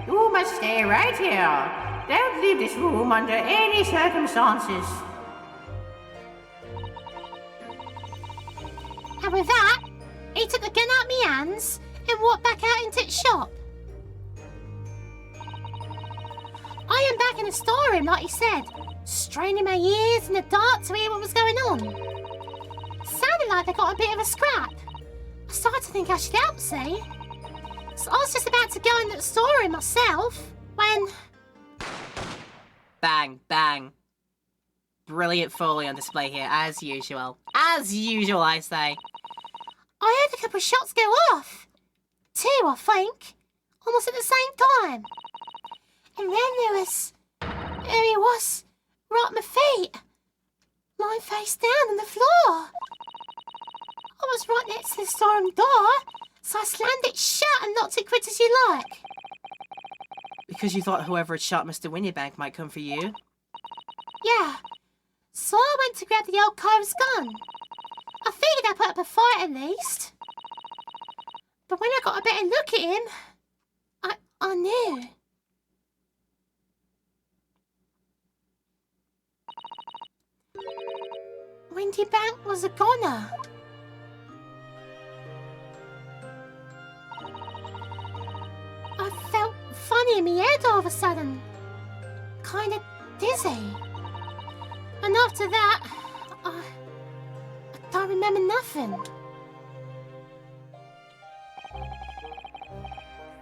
You must stay right here. Don't leave this room under any circumstances. And with that, he took the gun out of my hands and walked back out into the shop. I am back in the storeroom, like he said, straining my ears in the dark to hear what was going on. Sounded like they got a bit of a scrap. I started to think I should help, see? So I was just about to go into the storeroom myself when... Bang, bang. Brilliant Foley on display here, as usual. As usual, I say. I heard a couple of shots go off. 2, I think. Almost at the same time. And then there he was, right at my feet. Lying face down on the floor. I was right next to the storeroom door, so I slammed it shut and locked it quick as you like. Because you thought whoever had shot Mr. Winniebank might come for you? Yeah. So I went to grab the old cove's gun. I figured I'd put up a fight at least. But when I got a better look at him, I knew. Winniebank was a goner. I felt funny in my head all of a sudden. Kinda dizzy. And after that, I don't remember nothing.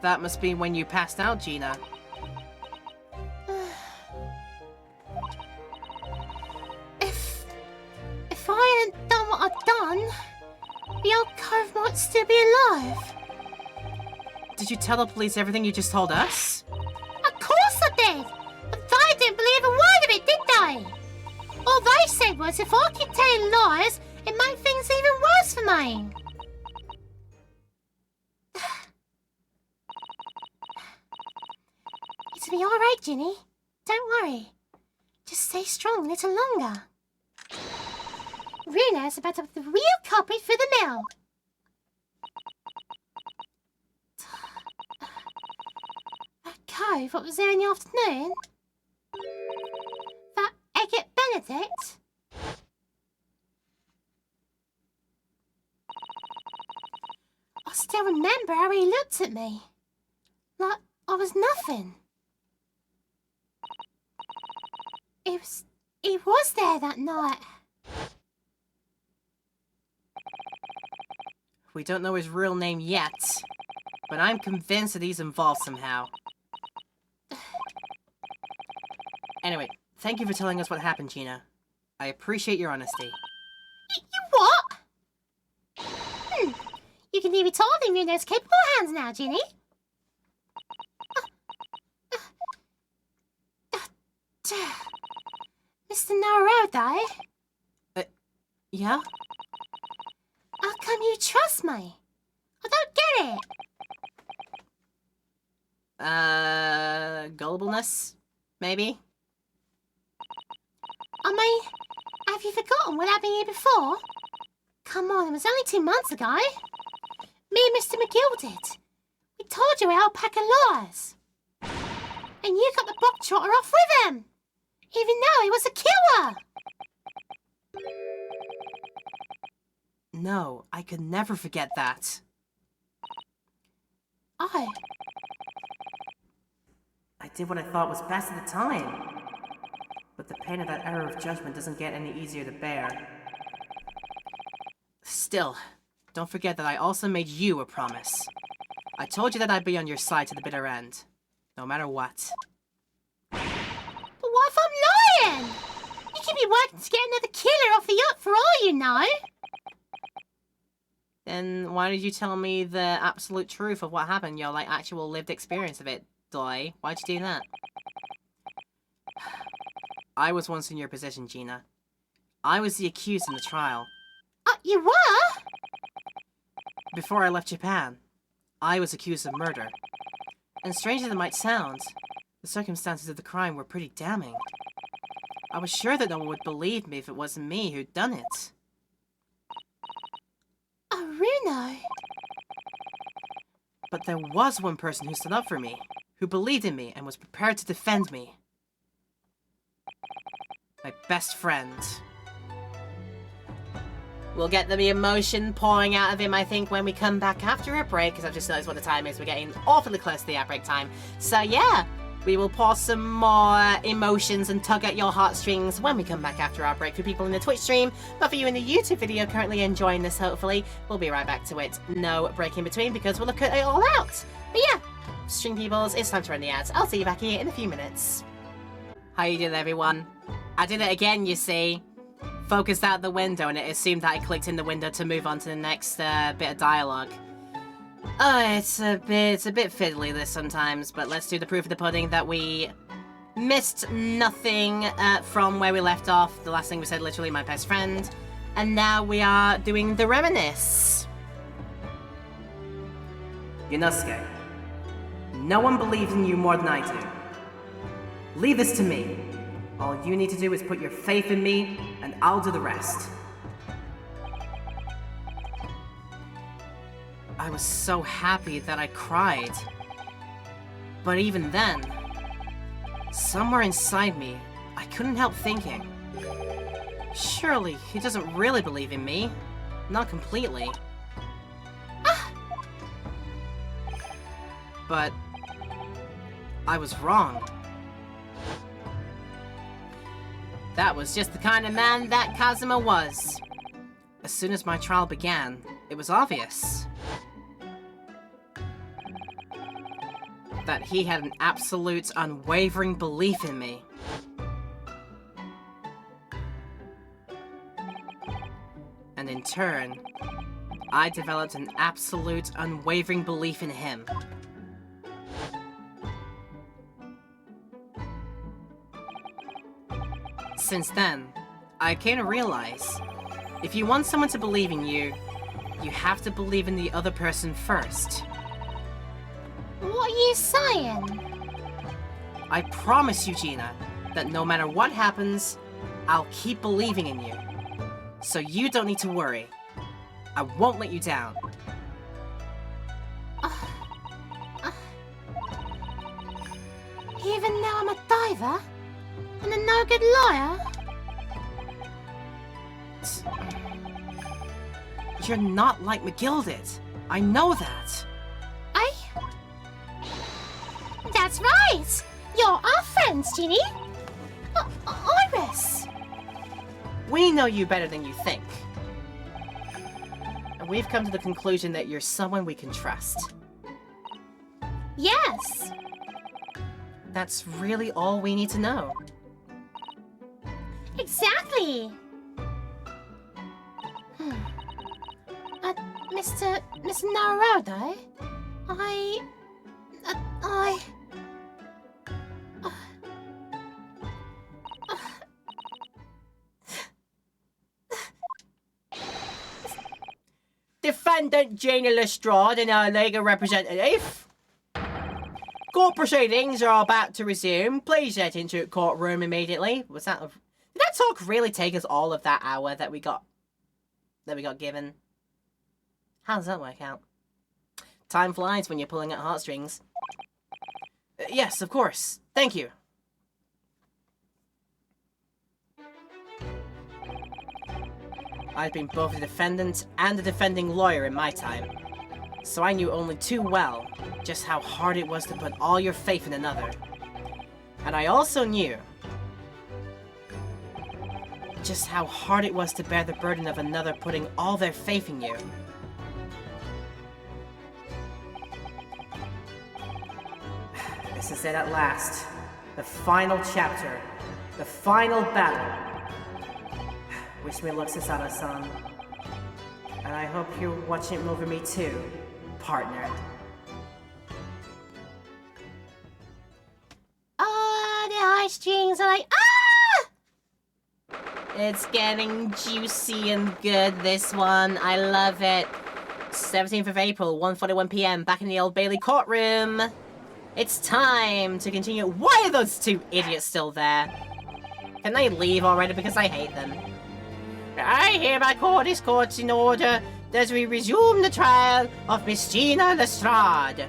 That must be when you passed out, Gina. If I hadn't done what I'd done, the old cove might still be alive. Did you tell the police everything you just told us? Of course I did! But they didn't believe a word of it, did they? All they said was if I keep telling lies, it made things even worse for me. It'll be alright, Ginny. Don't worry. Just stay strong a little longer. Runa's about to put the real culprit for the mill. That cove, what was there in the afternoon? That Egget Benedict? I still remember how he looked at me. Like I was nothing. He was there that night. We don't know his real name yet, but I'm convinced that he's involved somehow. Anyway, thank you for telling us what happened, Gina. I appreciate your honesty. You what? You can leave it all in Runa's capable hands now, Ginny. Mr. Naruto, Yeah? how come you trust me? I don't get it. Gullibleness? Maybe? I mean, have you forgotten what happened here before? Come on, it was only 2 months ago. Me and Mr. McGill did. We told you our pack of lies. And you got the bog trotter off with him. Even though he was a killer. No, I could never forget that. Oh, I did what I thought was best at the time. But the pain of that error of judgment doesn't get any easier to bear. Still, don't forget that I also made you a promise. I told you that I'd be on your side to the bitter end. No matter what. but what if I'm lying? You could be working to get another killer off the yacht for all you know. Then why did you tell me the absolute truth of what happened? Your, like, actual lived experience of it, Doy? Why'd you do that? I was once in your position, Gina. I was the accused in the trial. You were? Before I left Japan, I was accused of murder. And strange as it might sound, the circumstances of the crime were pretty damning. I was sure that no one would believe me if it wasn't me who'd done it. Oh, Runo. But there was one person who stood up for me, who believed in me and was prepared to defend me. My best friend. We'll get the emotion pouring out of him, I think, when we come back after a break, because I've just noticed what the time is. We're getting awfully close to the outbreak time. So yeah, we will pour some more emotions and tug at your heartstrings when we come back after our break for people in the Twitch stream. But for you in the YouTube video currently enjoying this, hopefully, we'll be right back to it. No break in between, because we'll look at it all out. But yeah, stream peoples, it's time to run the ads. I'll see you back here in a few minutes. How you doing, everyone? I did it again, you see. Focused out the window, and it assumed that I clicked in the window to move on to the next bit of dialogue. It's a bit fiddly this sometimes, but let's do the proof of the pudding that we missed nothing from where we left off. The last thing we said, literally, my best friend. And now we are doing the reminisce. Yunosuke, No one believes in you more than I do. Leave this to me. All you need to do is put your faith in me, and I'll do the rest. I was so happy that I cried. But even then, somewhere inside me, I couldn't help thinking, surely he doesn't really believe in me. Not completely. But I was wrong. That was just the kind of man that Kazuma was. As soon as my trial began, it was obvious that he had an absolute, unwavering belief in me. And in turn, I developed an absolute, unwavering belief in him. Since then, I came to realize, if you want someone to believe in you, you have to believe in the other person first. What are you saying? I promise you, Gina, that no matter what happens, I'll keep believing in you. So you don't need to worry. I won't let you down. Even though I'm a diver? And a no-good liar? You're not like McGilded. I know that. That's right! You're our friends, Ginny! Iris! We know you better than you think. And we've come to the conclusion that you're someone we can trust. Yes! That's really all we need to know. Exactly! Mr. Naruto? Defendant Gina Lestrade and our legal representative. Court proceedings are about to resume. Please head into the courtroom immediately. Did that talk really take us all of that hour that we got given? How does that work out? Time flies when you're pulling at heartstrings. Yes, of course. Thank you. I've been both a defendant and a defending lawyer in my time, so I knew only too well just how hard it was to put all your faith in another. And I also knew just how hard it was to bear the burden of another putting all their faith in you. This is it at last. The final chapter. The final battle. Wish me luck, Sasada-san. And I hope you're watching it over me too, partner. Oh, the heartstrings are like, It's getting juicy and good, this one. I love it. 17th of April, 1:41 p.m. back in the Old Bailey courtroom. It's time to continue. Why are those two idiots still there? Can they leave already? Because I hate them. I hereby call this court in order as we resume the trial of Miss Gina Lestrade.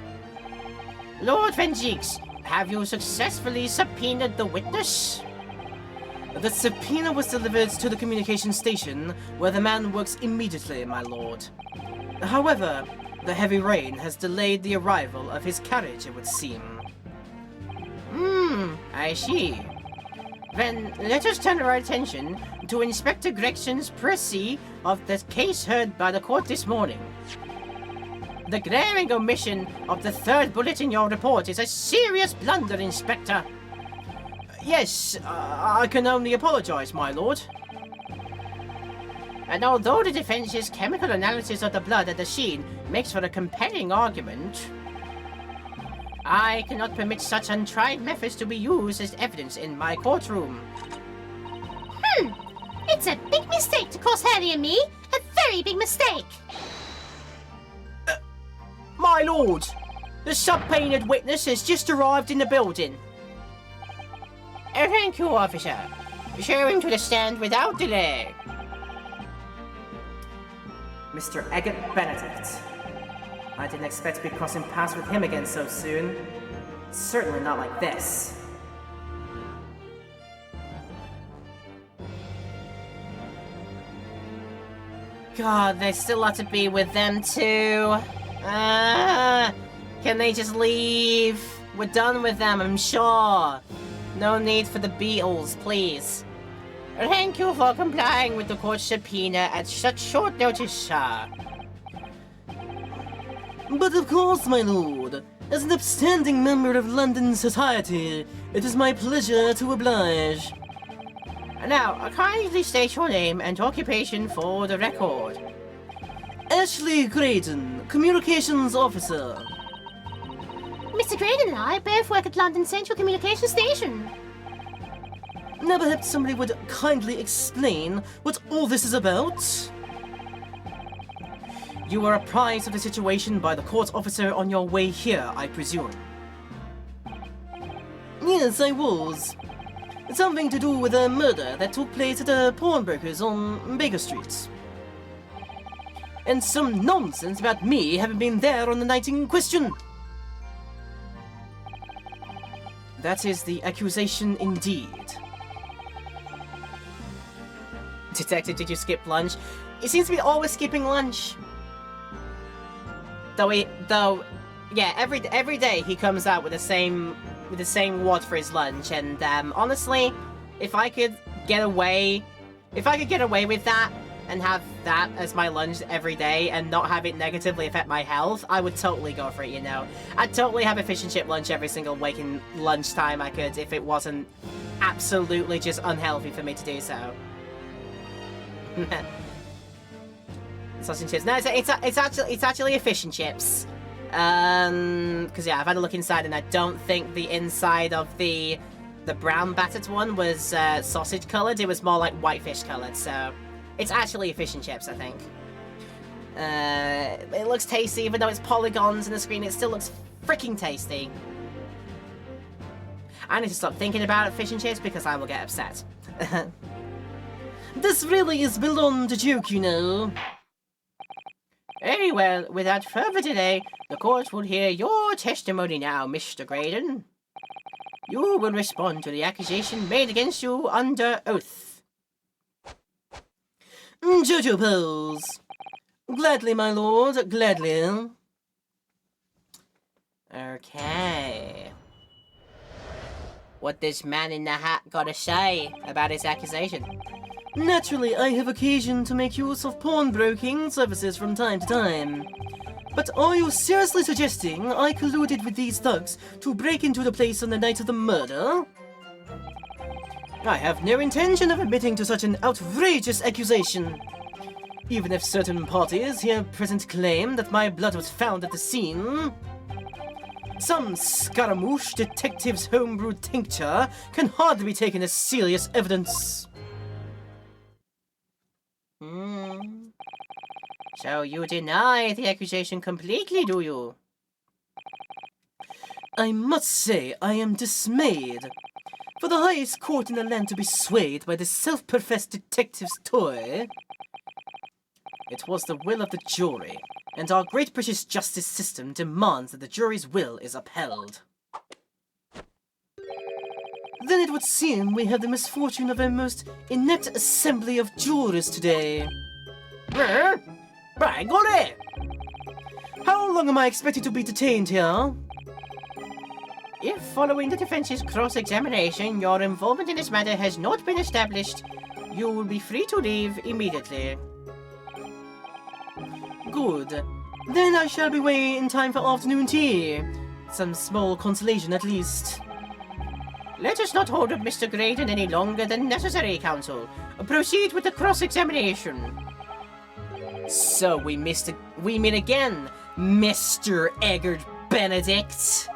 Lord Venjix, have you successfully subpoenaed the witness? The subpoena was delivered to the communication station, where the man works immediately, my lord. However, the heavy rain has delayed the arrival of his carriage, it would seem. I see. Then let us turn our attention to Inspector Gregson's précis of the case heard by the court this morning. The glaring omission of the third bullet in your report is a serious blunder, Inspector. Yes, I can only apologize, my lord. And although the defense's chemical analysis of the blood at the scene makes for a compelling argument, I cannot permit such untried methods to be used as evidence in my courtroom. it's a big mistake to cross Harry and me. A very big mistake. My lord, The subpoenaed witness has just arrived in the building. Thank you, officer. Show him to the stand without delay. Mr. Eggert Benedict. I didn't expect to be crossing paths with him again so soon. Certainly not like this. God, they still have to be with them too. Can they just leave? We're done with them, I'm sure. No need for the Beatles, please. Thank you for complying with the court subpoena at such short notice, sir. But of course, my lord. As an upstanding member of London society, it is my pleasure to oblige. Now, kindly state your name and occupation for the record. Ashley Creighton, Communications Officer. Mr. Graydon and I both work at London Central Communication Station. Now perhaps somebody would kindly explain what all this is about? You were apprised of the situation by the court officer on your way here, I presume. Yes, I was. Something to do with a murder that took place at a pawnbroker's on Baker Street. And some nonsense about me having been there on the night in question. That is the accusation indeed. Detective, did you skip lunch? He seems to be always skipping lunch. Yeah, every day he comes out with the same wad for his lunch, and honestly, if I could get away with that and have that as my lunch every day and not have it negatively affect my health, I would totally go for it, you know. I'd totally have a fish and chip lunch every single waking lunchtime I could if it wasn't absolutely just unhealthy for me to do so. Sausage and chips. No, it's actually a fish and chips. Because yeah, I've had a look inside, and I don't think the inside of the brown battered one was sausage colored. It was more like whitefish colored. So it's actually a fish and chips, I think. It looks tasty, even though it's polygons in the screen. It still looks freaking tasty. I need to stop thinking about fish and chips because I will get upset. This really is beyond a joke, you know. Very well, without further delay, the court will hear your testimony now, Mr. Graydon. You will respond to the accusation made against you under oath. Jojo pose. Gladly, my lord, gladly. Okay. What this man in the hat gotta say about his accusation? Naturally, I have occasion to make use of pawnbroking services from time to time. But are you seriously suggesting I colluded with these thugs to break into the place on the night of the murder? I have no intention of admitting to such an outrageous accusation. Even if certain parties here present claim that my blood was found at the scene, some Scaramouche detective's homebrewed tincture can hardly be taken as serious evidence. So you deny the accusation completely, do you? I must say I am dismayed. For the highest court in the land to be swayed by this self-professed detective's toy. It was the will of the jury, and our great British justice system demands that the jury's will is upheld. Then it would seem we have the misfortune of a most inept assembly of jurors today. Right, got it! How long am I expected to be detained here? If following the defense's cross-examination, your involvement in this matter has not been established, you will be free to leave immediately. Good. Then I shall be away in time for afternoon tea. Some small consolation at least. Let us not hold up Mr. Graydon any longer than necessary, counsel. Proceed with the cross-examination. So we meet again, Mr. Eggert Benedict?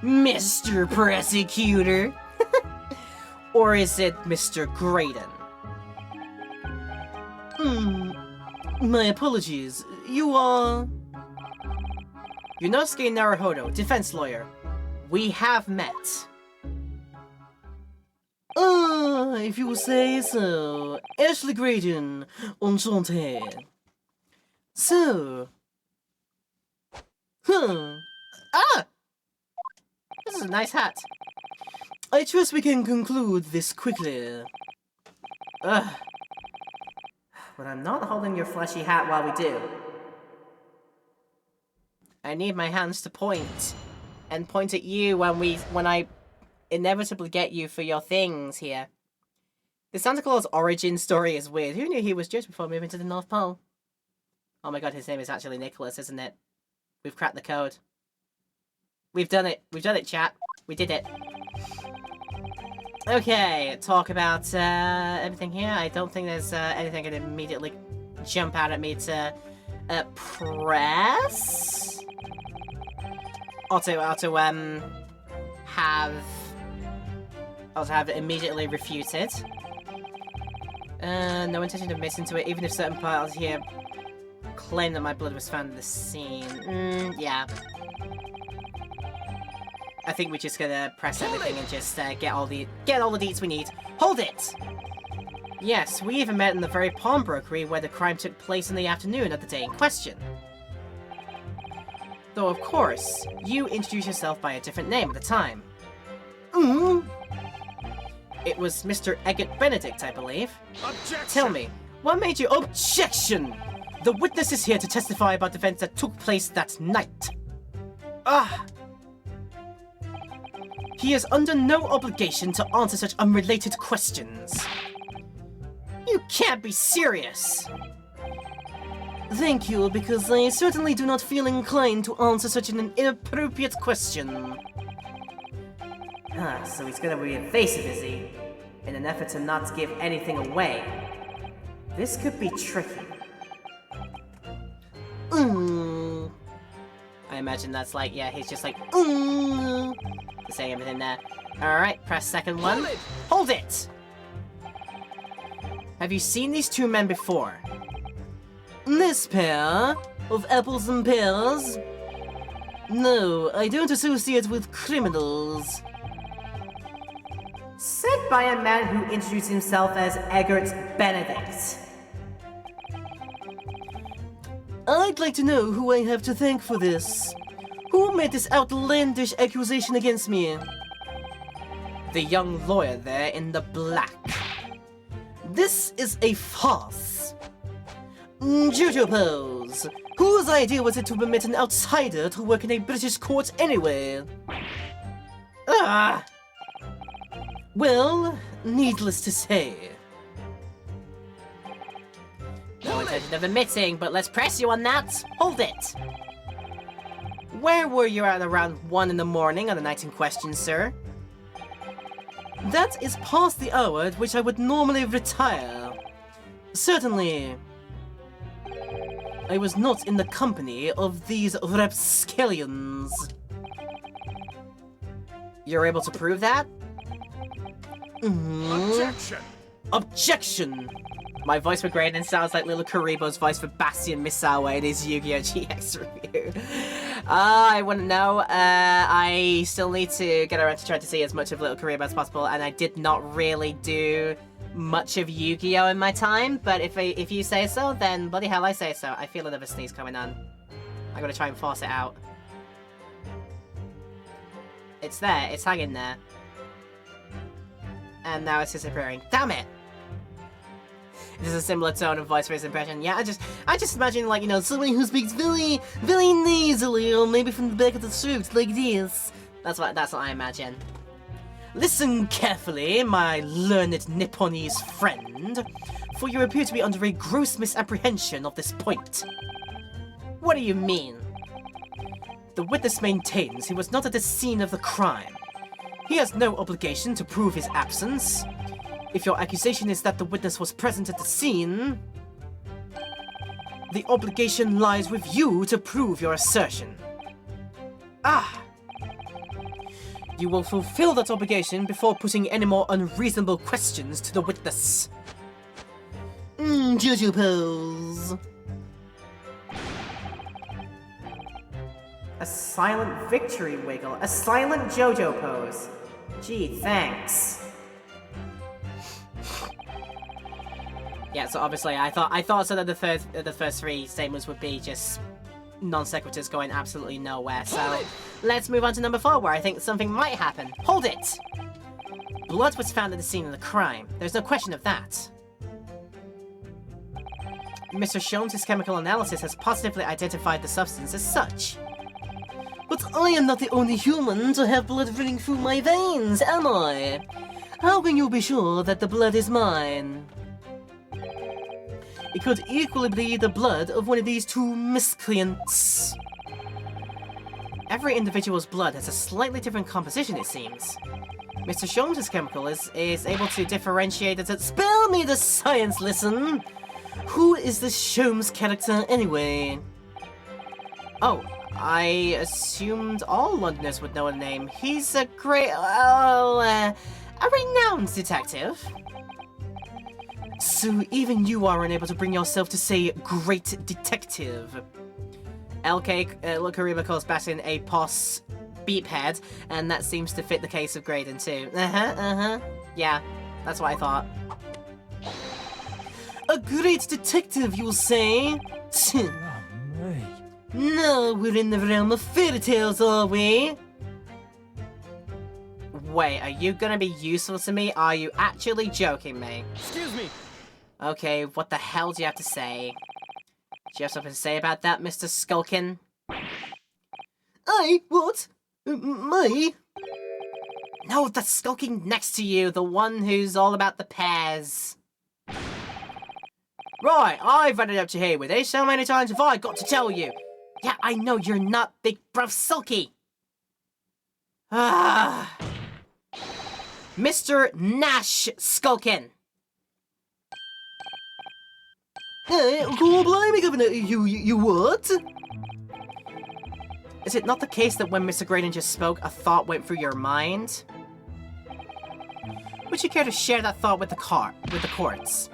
Mr. Prosecutor? Or is it Mr. Graydon? My apologies. You are... Yunosuke Naruhodo, defense lawyer. We have met. Ah, if you say so. Ashley Graydon, Enchanté. So... Ah! This is a nice hat. I trust we can conclude this quickly. Ugh. But I'm not holding your flashy hat while we do. I need my hands to point. And point at you when I inevitably get you for your things here. The Santa Claus origin story is weird. Who knew he was Jewish before moving to the North Pole? Oh my god, his name is actually Nicholas, isn't it? We've cracked the code. We've done it. We've done it, chat. We did it. Okay, talk about everything here. I don't think there's anything that immediately jump out at me to press. Also have immediately refuted. No intention of missing to it, even if certain parts here claim that my blood was found in the scene. Yeah. I think we're just gonna press everything and just get all the deets we need. Hold it! Yes, we even met in the very pawnbrokery where the crime took place in the afternoon of the day in question. Though, of course, you introduced yourself by a different name at the time. It was Mr. Eggert Benedict, I believe. Objection! Tell me, what made you— Objection! The witness is here to testify about the events that took place that night. Ah! He is under no obligation to answer such unrelated questions. You can't be serious! Thank you, because I certainly do not feel inclined to answer such an inappropriate question. Ah, so he's gonna be evasive, is he? In an effort to not give anything away. This could be tricky. I imagine that's like, yeah, he's just like, to say everything there. Alright, press second one. Hold it! Have you seen these two men before? This pair of apples and pears? No, I don't associate with criminals. Said by a man who introduced himself as Eggert Benedict. I'd like to know who I have to thank for this. Who made this outlandish accusation against me? The young lawyer there in the black. This is a farce. Jojo Pose, whose idea was it to permit an outsider to work in a British court anyway? Ah! Well, needless to say. No intention of admitting, but let's press you on that. Hold it. Where were you at around 1 in the morning on the night in question, sir? That is past the hour at which I would normally retire. Certainly. I was not in the company of these rapscallions. You're able to prove that? Objection! Objection! My voice for Graydon sounds like Little Karibo's voice for Bastian Misawa in his Yu-Gi-Oh! GX review. I wouldn't know. I still need to get around to try to see as much of Little Karibo as possible, and I did not really do much of Yu-Gi-Oh! In my time, but if you say so, then bloody hell I say so. I feel another sneeze coming on. I'm gonna try and force it out. It's there, it's hanging there. And now it's disappearing. Damn it! This is a similar tone of voice for his impression. Yeah, I just imagine, like, you know, someone who speaks very, very nasally, or maybe from the back of the throat, like this. That's what I imagine. Listen carefully, my learned Nipponese friend, for you appear to be under a gross misapprehension of this point. What do you mean? The witness maintains he was not at the scene of the crime. He has no obligation to prove his absence. If your accusation is that the witness was present at the scene, the obligation lies with you to prove your assertion. Ah! You will fulfill that obligation before putting any more unreasonable questions to the witness. Jojo Pose. A silent victory wiggle. A silent JoJo pose. Gee, thanks. Yeah, so obviously I thought so that the first three statements would be just non sequiturs going absolutely nowhere. So let's move on to number 4, where I think something might happen. Hold it! Blood was found at the scene of the crime. There's no question of that. Mr. Sholmes' chemical analysis has positively identified the substance as such. But I am not the only human to have blood running through my veins, am I? How can you be sure that the blood is mine? It could equally be the blood of one of these two miscreants. Every individual's blood has a slightly different composition, it seems. Mr. Sholmes' chemical is able to differentiate it. Spare me the science, listen! Who is this Sholmes character, anyway? Oh, I assumed all Londoners would know the name. He's a great, a renowned detective. So even you are unable to bring yourself to say great detective. LK Lukariba calls Batin a pos beephead, and that seems to fit the case of Graydon too. Yeah, that's what I thought. A great detective, you'll say? No, we're in the realm of fairy tales, are we? Wait, are you gonna be useful to me? Are you actually joking me? Excuse me. Okay, what the hell do you have to say? Do you have something to say about that, Mr. Skulkin? What? Me? No, that's skulking next to you, the one who's all about the pears. Right, I've run it up to here with this. How many times have I got to tell you? Yeah, I know you're not Big Bruv Sulky. Ah. Mr. Nash Skulkin. Blimey, Governor, you what? Is it not the case that when Mr. Graydon just spoke, a thought went through your mind? Would you care to share that thought with the courts?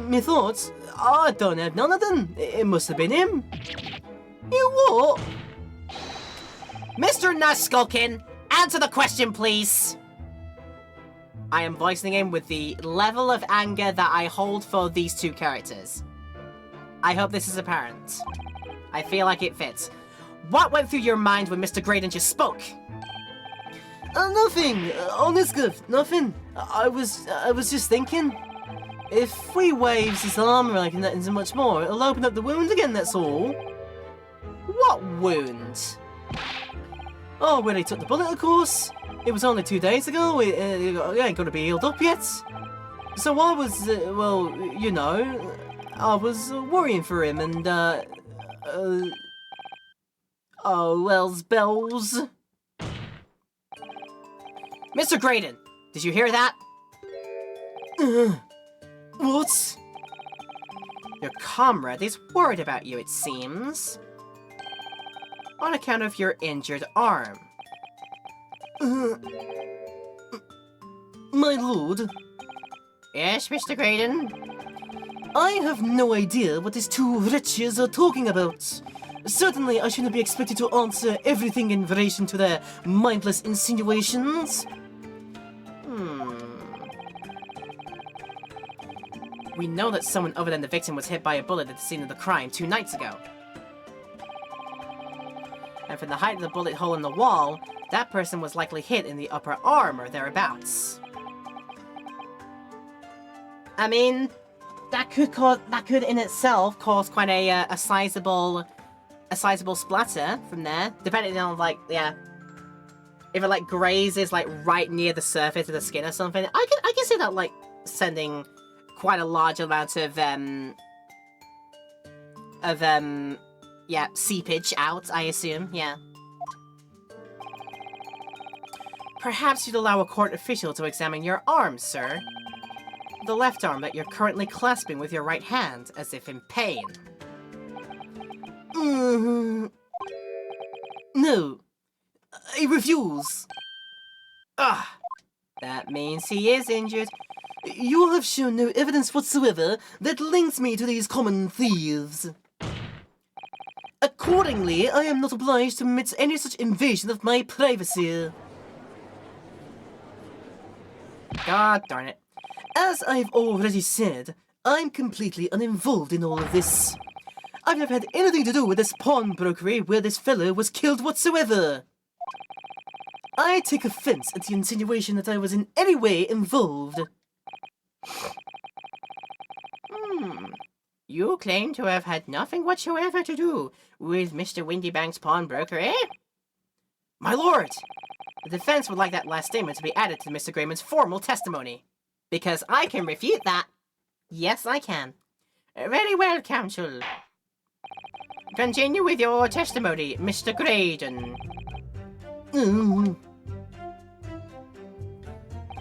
Me thoughts? I don't have none of them. It must have been him. You what? Mr. Nash Skulkin, answer the question, please. I am voicing him with the level of anger that I hold for these two characters. I hope this is apparent. I feel like it fits. What went through your mind when Mr. Graydon just spoke? Nothing. Honest, Gov, nothing. I was just thinking. If we waves his arm like that and so much more, it'll open up the wound again, that's all. What wound? Oh, when he took the bullet, of course. It was only 2 days ago. It ain't gonna be healed up yet. So I was, well, you know, I was worrying for him and, oh, well's bells. Mr. Graydon, did you hear that? What? Your comrade is worried about you, it seems. On account of your injured arm. My lord. Yes, Mr. Graydon? I have no idea what these two wretches are talking about. Certainly, I shouldn't be expected to answer everything in relation to their mindless insinuations. We know that someone other than the victim was hit by a bullet at the scene of the crime 2 nights ago. And from the height of the bullet hole in the wall, that person was likely hit in the upper arm or thereabouts. I mean, that could in itself cause quite a sizable splatter from there, depending on like, yeah, if it like grazes like right near the surface of the skin or something. I can see that like sending quite a large amount of yeah, seepage out, I assume, yeah. Perhaps you'd allow a court official to examine your arm, sir. The left arm that you're currently clasping with your right hand, as if in pain. No. I refuse. Ah, that means he is injured. You have shown no evidence whatsoever that links me to these common thieves. A Accordingly, I am not obliged to permit any such invasion of my privacy. God darn it. As I've already said, I'm completely uninvolved in all of this. I've never had anything to do with this pawnbrokery where this fellow was killed whatsoever. I take offense at the insinuation that I was in any way involved. You claim to have had nothing whatsoever to do with Mr. Windybank's pawnbroker, eh? My lord! The defense would like that last statement to be added to Mr. Grayman's formal testimony. Because I can refute that. Yes, I can. Very well, counsel. Continue with your testimony, Mr. Graydon.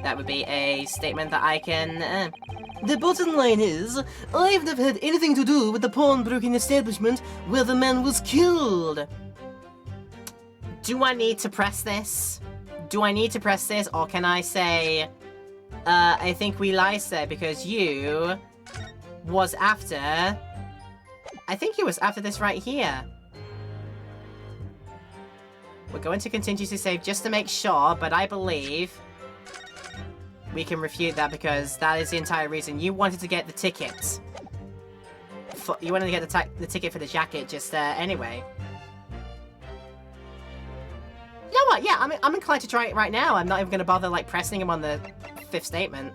That would be a statement that I can... The bottom line is, I've never had anything to do with the pawnbroking establishment where the man was killed. Do I need to press this? Do I need to press this, or can I say... I think we lied there because you... was after... I think he was after this right here. We're going to contingency save just to make sure, but I believe we can refute that because that is the entire reason you wanted to get the ticket. You wanted to get the ticket for the jacket just anyway. You know what? Yeah, I'm inclined to try it right now. I'm not even going to bother like pressing him on the fifth statement.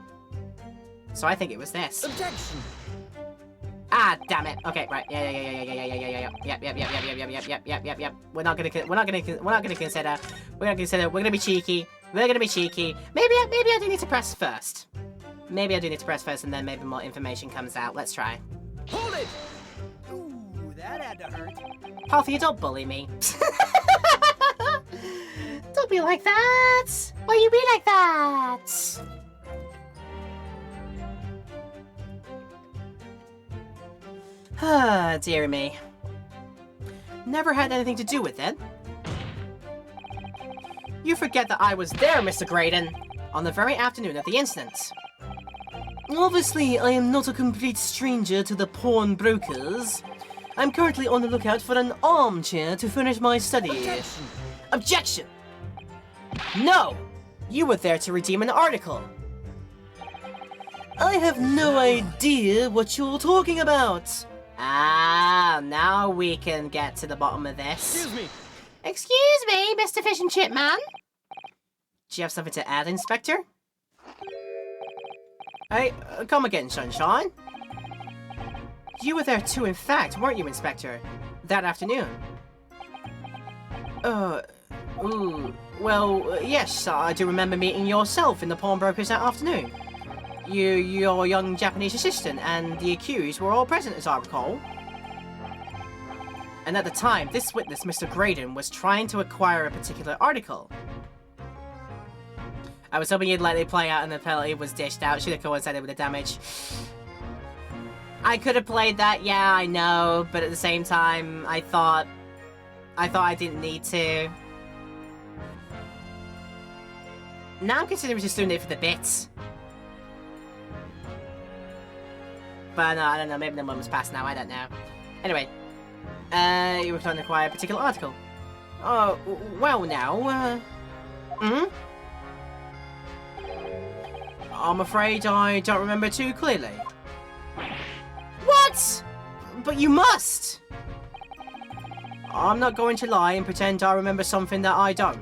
So I think it was this. Objection. Ah, damn it. Okay, right. Yeah. Yep. We're not gonna consider. We're gonna be cheeky. Maybe I do need to press first. Maybe I do need to press first, and then maybe more information comes out. Let's try. Hold it! Ooh, that had to hurt. Puffy, don't bully me. Don't be like that. Why you be like that? Ah, dear me. Never had anything to do with it. You forget that I was there, Mr. Graydon, on the very afternoon of the incident. Obviously, I am not a complete stranger to the pawnbrokers. I'm currently on the lookout for an armchair to furnish my study. Objection! No! You were there to redeem an article. I have no idea what you're talking about. Ah, now we can get to the bottom of this. Excuse me. Excuse me, Mr. Fish and Chip Man. Do you have something to add, Inspector? Hey, come again, Sunshine. You were there too, in fact, weren't you, Inspector? That afternoon. Yes, I do remember meeting yourself in the pawnbrokers that afternoon. Your young Japanese assistant, and the accused were all present, as I recall. And at the time, this witness, Mr. Graydon, was trying to acquire a particular article. I was hoping you'd let it play out and the penalty was dished out. Should have coincided with the damage. I could have played that, yeah, I know, but at the same time, I thought I didn't need to. Now I'm considering just doing it for the bits. But no, I don't know, maybe the moment's passed now, I don't know. Anyway, you were trying to acquire a particular article. Oh, well now, I'm afraid I don't remember too clearly. What? But you must! I'm not going to lie and pretend I remember something that I don't.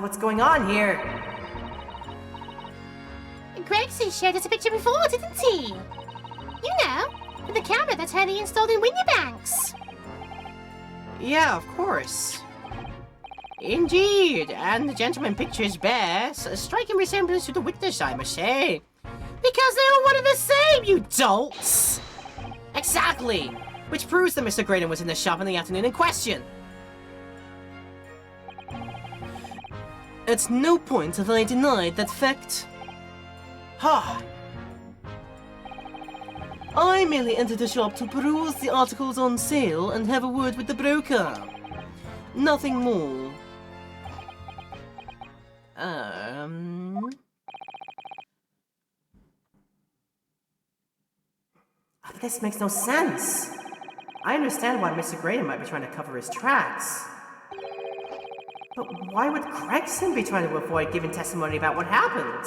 What's going on here? Gregsy showed us a picture before, didn't he? You know, with the camera that Tony installed in Windybanks. Yeah, of course. Indeed, and the gentleman pictures bears a striking resemblance to the witness, I must say. Because they were one and the same, you dolts! Exactly! Which proves that Mr. Graydon was in the shop in the afternoon in question. At no point have I denied that fact. Ha! I merely entered the shop to peruse the articles on sale and have a word with the broker. Nothing more. This makes no sense. I understand why Mr. Graydon might be trying to cover his tracks. But why would Gregson be trying to avoid giving testimony about what happened?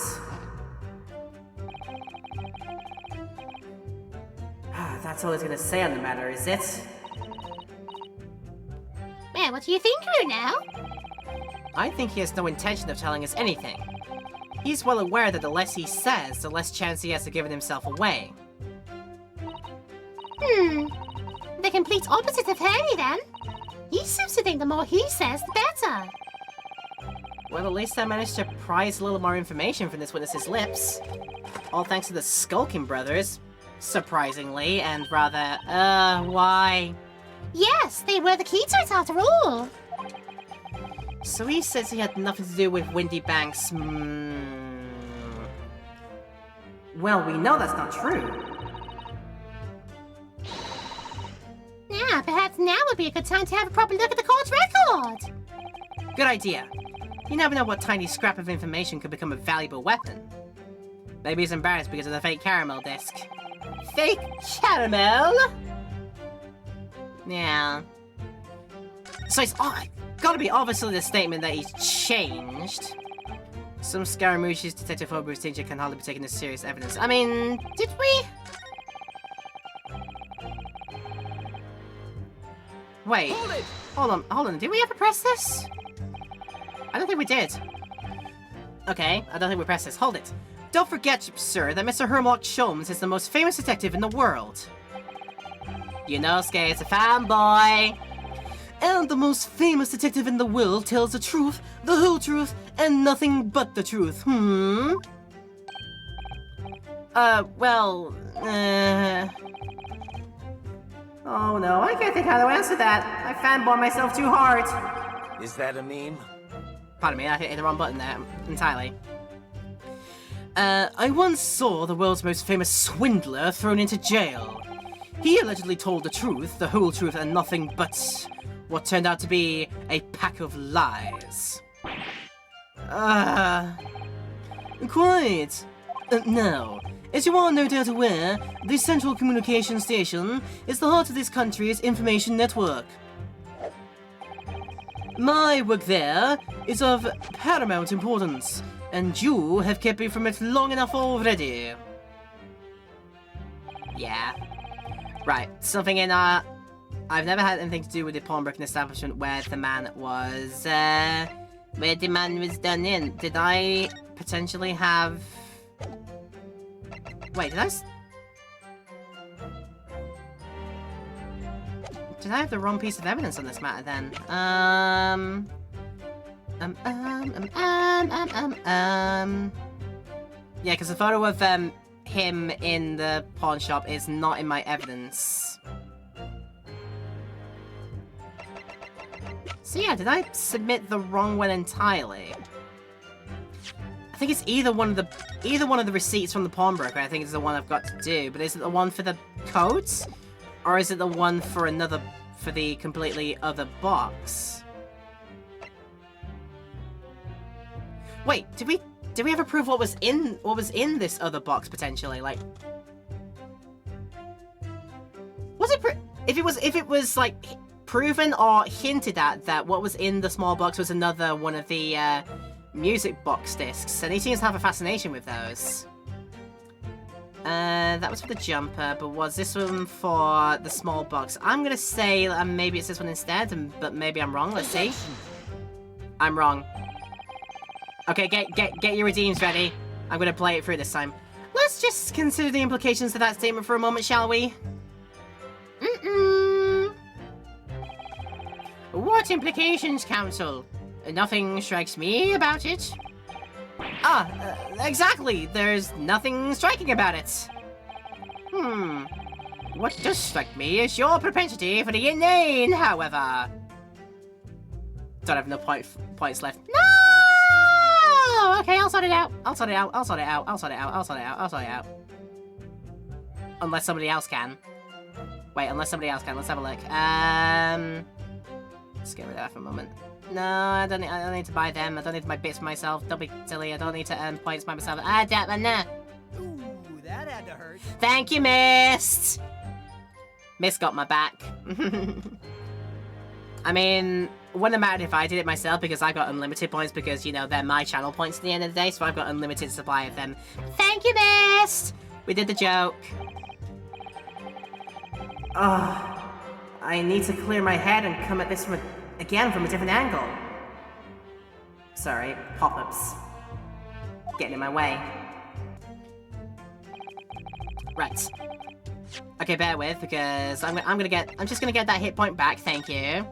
That's all he's gonna say on the matter, is it? Well, what do you think, Bruno? I think he has no intention of telling us anything. He's well aware that the less he says, the less chance he has of giving himself away. The complete opposite of Harry, then. He seems to think the more he says, the better. Well, at least I managed to prise a little more information from this witness's lips. All thanks to the Skulking brothers. Surprisingly, and rather, why? Yes, they were the key to it after all. So he says he had nothing to do with Windy Banks. Well, we know that's not true. Yeah, perhaps now would be a good time to have a proper look at the court record. Good idea. You never know what tiny scrap of information could become a valuable weapon. Maybe he's embarrassed because of the fake caramel disc. Fake caramel? Yeah. So it's gotta be obviously the statement that he's changed. Some Scaramouche's Detective Hobart's danger can hardly be taken as serious evidence. I mean, did we? Wait. Hold on. Did we ever press this? I don't think we did. Okay, I don't think we pressed this. Hold it. Don't forget, sir, that Mr. Herlock Sholmes is the most famous detective in the world. Yunosuke is a fanboy. And the most famous detective in the world tells the truth, the whole truth, and nothing but the truth. Oh no, I can't think how to answer that. I fanboy myself too hard. Is that a meme? Pardon me, I hit the wrong button there entirely. I once saw the world's most famous swindler thrown into jail. He allegedly told the truth, the whole truth, and nothing but what turned out to be a pack of lies. Quite. Now, as you are no doubt aware, the Central Communication Station is the heart of this country's information network. My work there is of paramount importance, and you have kept me from it long enough already. Yeah. Right, something in I've never had anything to do with the pawnbroking establishment where the man was, where the man was done in. Did I potentially have... Wait, did I have the wrong piece of evidence on this matter then? Yeah, because the photo of, him in the pawn shop is not in my evidence. So yeah, did I submit the wrong one entirely? I think it's either one of the receipts from the pawnbroker. I think it's the one I've got to do. But is it the one for the codes, or is it the one for the completely other box? Wait, did we ever prove what was in this other box potentially? Like, was it if it was like proven or hinted at that what was in the small box was another one of the music box discs, and he seems to have a fascination with those. That was for the jumper, but was this one for the small box? I'm gonna say maybe it's this one instead, but maybe I'm wrong. Let's see. I'm wrong. Okay, get your redeems ready. I'm gonna play it through this time. Let's just consider the implications of that statement for a moment, shall we? What implications, Counsel? Nothing strikes me about it. Exactly. There's nothing striking about it. What does strike me is your propensity for the inane, however. Don't have no points left. No! Okay, I'll sort it out. I'll sort it out. Unless somebody else can. Wait, unless somebody else can. Let's have a look. Let's get rid of that for a moment. No, I don't need to buy them. I don't need to buy bits for myself. Don't be silly. I don't need to earn points by myself. No. Ooh, that had to hurt. Thank you, Mist! Miss got my back. I mean, wouldn't matter if I did it myself because I got unlimited points because, you know, they're my channel points at the end of the day, so I've got unlimited supply of them. Thank you, Miss! We did the joke. Ah, I need to clear my head and come at this from again from a different angle. Sorry, pop-ups. Getting in my way. Right. Okay, bear with, because I'm just gonna get that hit point back, thank you.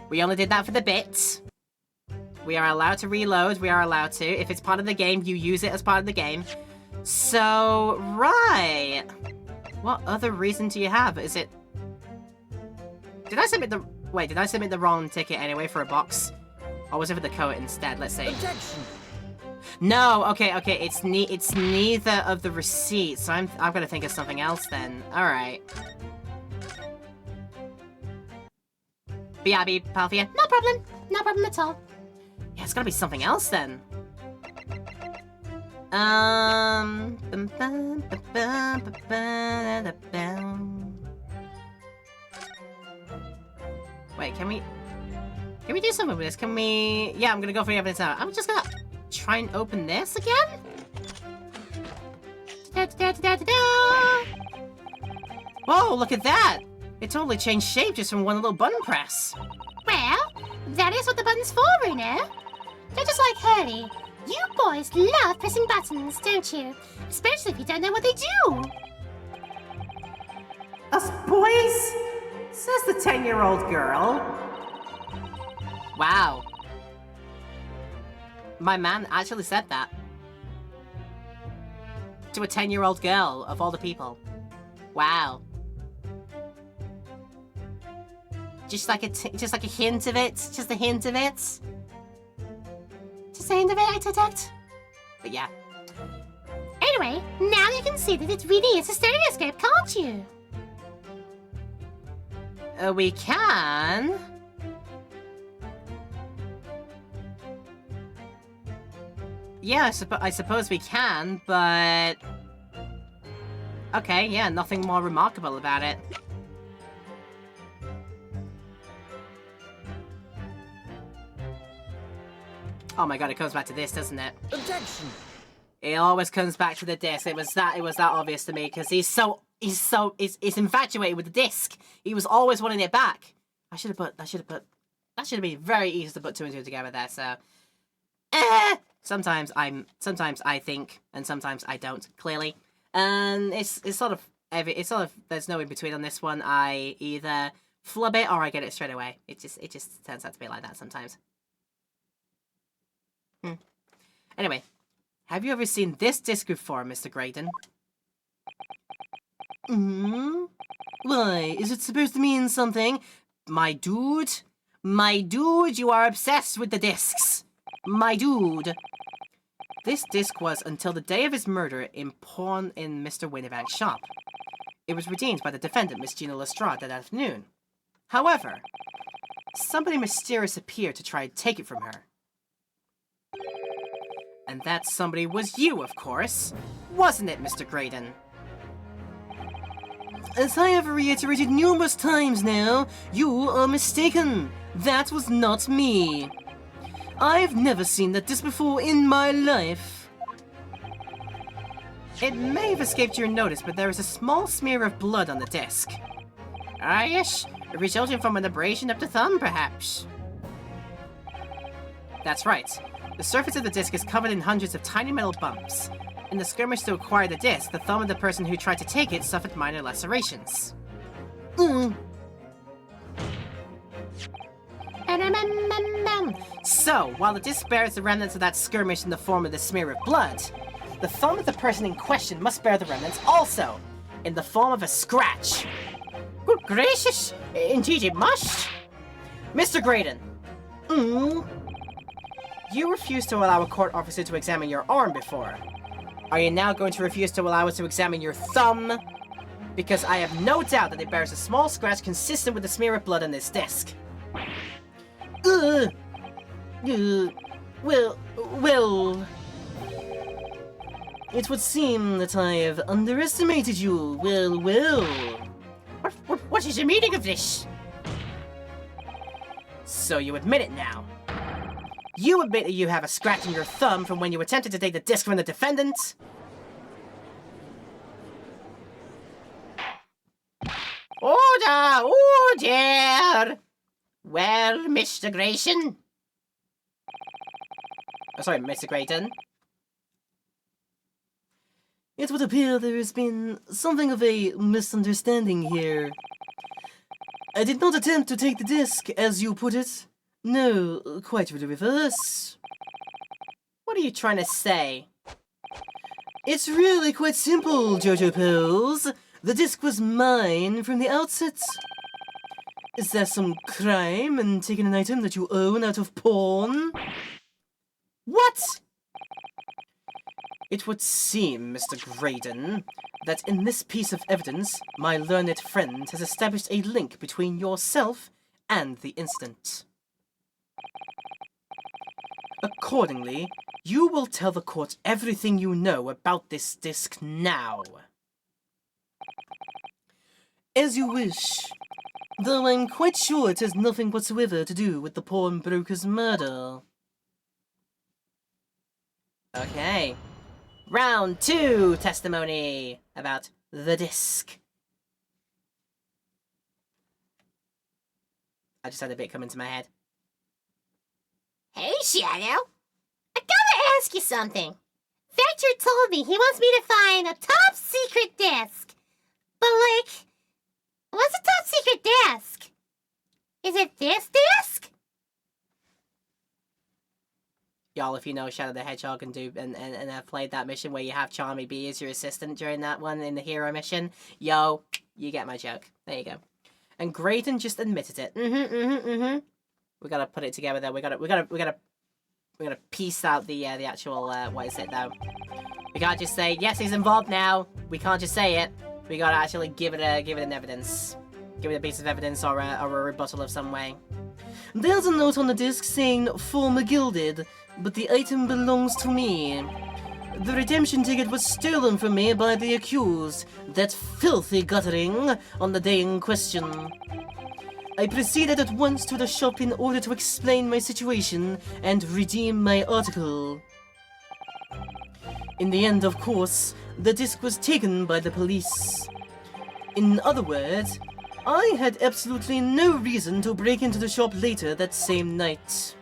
We only did that for the bit. We are allowed to reload, we are allowed to. If it's part of the game, you use it as part of the game. So, right. What other reason do you have? Is it... Did I submit the... Wait, did I submit the wrong ticket anyway for a box? Or was it for the code instead? Let's see. Objection. No, okay, it's neither of the receipts, so I'm gonna think of something else then. Alright. BRB, Palthea? No problem. No problem at all. Yeah, it's gotta be something else then. Wait, can we do something with this? Can we... Yeah, I'm gonna go for the evidence now. I'm just gonna try and open this again? Whoa, look at that! It totally changed shape just from one little button press. Well, that is what the button's for, you know. They're just like Hurley. You boys love pressing buttons, don't you? Especially if you don't know what they do. Us boys? Says the 10-year-old girl. Wow. My man actually said that. To a 10-year-old girl, of all the people. Wow. Just like a hint of it. Just a hint of it. Just a hint of it, I detect. But yeah. Anyway, now you can see that it really is a stereoscope, can't you? We can. Yeah, I suppose we can, but... Okay, yeah, nothing more remarkable about it. Oh my god, it comes back to this, doesn't it? Objection. It always comes back to the disc. It was that obvious to me, because he's infatuated with the disc. He was always wanting it back. That should have been very easy to put two and two together there, so... Sometimes I think, and sometimes I don't, clearly. And it's sort of, there's no in between on this one. I either flub it or I get it straight away. It just turns out to be like that sometimes. Anyway, have you ever seen this disc before, Mr. Graydon? Why, is it supposed to mean something? My dude, you are obsessed with the discs. My dude. This disc was until the day of his murder in pawn in Mr. Winnivank's shop. It was redeemed by the defendant, Miss Gina Lestrade, that afternoon. However, somebody mysterious appeared to try and take it from her. And that somebody was you, of course. Wasn't it, Mr. Graydon? As I have reiterated numerous times now, you are mistaken. That was not me. I've never seen that disc before in my life. It may have escaped your notice, but there is a small smear of blood on the disc. Ah, yes, resulting from an abrasion of the thumb, perhaps. That's right. The surface of the disc is covered in hundreds of tiny metal bumps. In the skirmish to acquire the disc, the thumb of the person who tried to take it suffered minor lacerations. So, while the disc bears the remnants of that skirmish in the form of the smear of blood, the thumb of the person in question must bear the remnants also, in the form of a scratch. Good gracious! Indeed it must! Mr. Graydon! You refused to allow a court officer to examine your arm before. Are you now going to refuse to allow us to examine your thumb? Because I have no doubt that it bears a small scratch consistent with the smear of blood on this disc. Well... It would seem that I have underestimated you. Well. What What is the meaning of this? So you admit it now. You admit that you have a scratch in your thumb from when you attempted to take the disc from the defendant. Order! Order! Well, Mr. Grayson? Oh, sorry, Mr. Grayton. It would appear there has been something of a misunderstanding here. I did not attempt to take the disc, as you put it. No, quite the reverse. What are you trying to say? It's really quite simple, Jojo Pills. The disc was mine from the outset. Is there some crime in taking an item that you own out of pawn? What? It would seem, Mr. Graydon, that in this piece of evidence, my learned friend has established a link between yourself and the incident. Accordingly, you will tell the court everything you know about this disc now. As you wish, though I'm quite sure it has nothing whatsoever to do with the pawnbroker's murder. Okay. Round 2 testimony about the disc. I just had a bit come into my head. Hey, Shadow. I gotta ask you something. Vector told me he wants me to find a top secret disc. But, like, what's a top secret disc? Is it this disc? Y'all, if you know Shadow the Hedgehog and have played that mission where you have Charmy B as your assistant during that one in the hero mission, yo, you get my joke. There you go. And Graydon just admitted it. We gotta put it together though. We gotta piece out the actual what is it though? We can't just say yes, he's involved now. We can't just say it. We gotta actually give it an evidence. Give it a piece of evidence or a rebuttal of some way. There's a note on the disc saying "Former Gilded," but the item belongs to me. The redemption ticket was stolen from me by the accused, that filthy guttering, on the day in question. I proceeded at once to the shop in order to explain my situation and redeem my article. In the end, of course, the disc was taken by the police. In other words, I had absolutely no reason to break into the shop later that same night.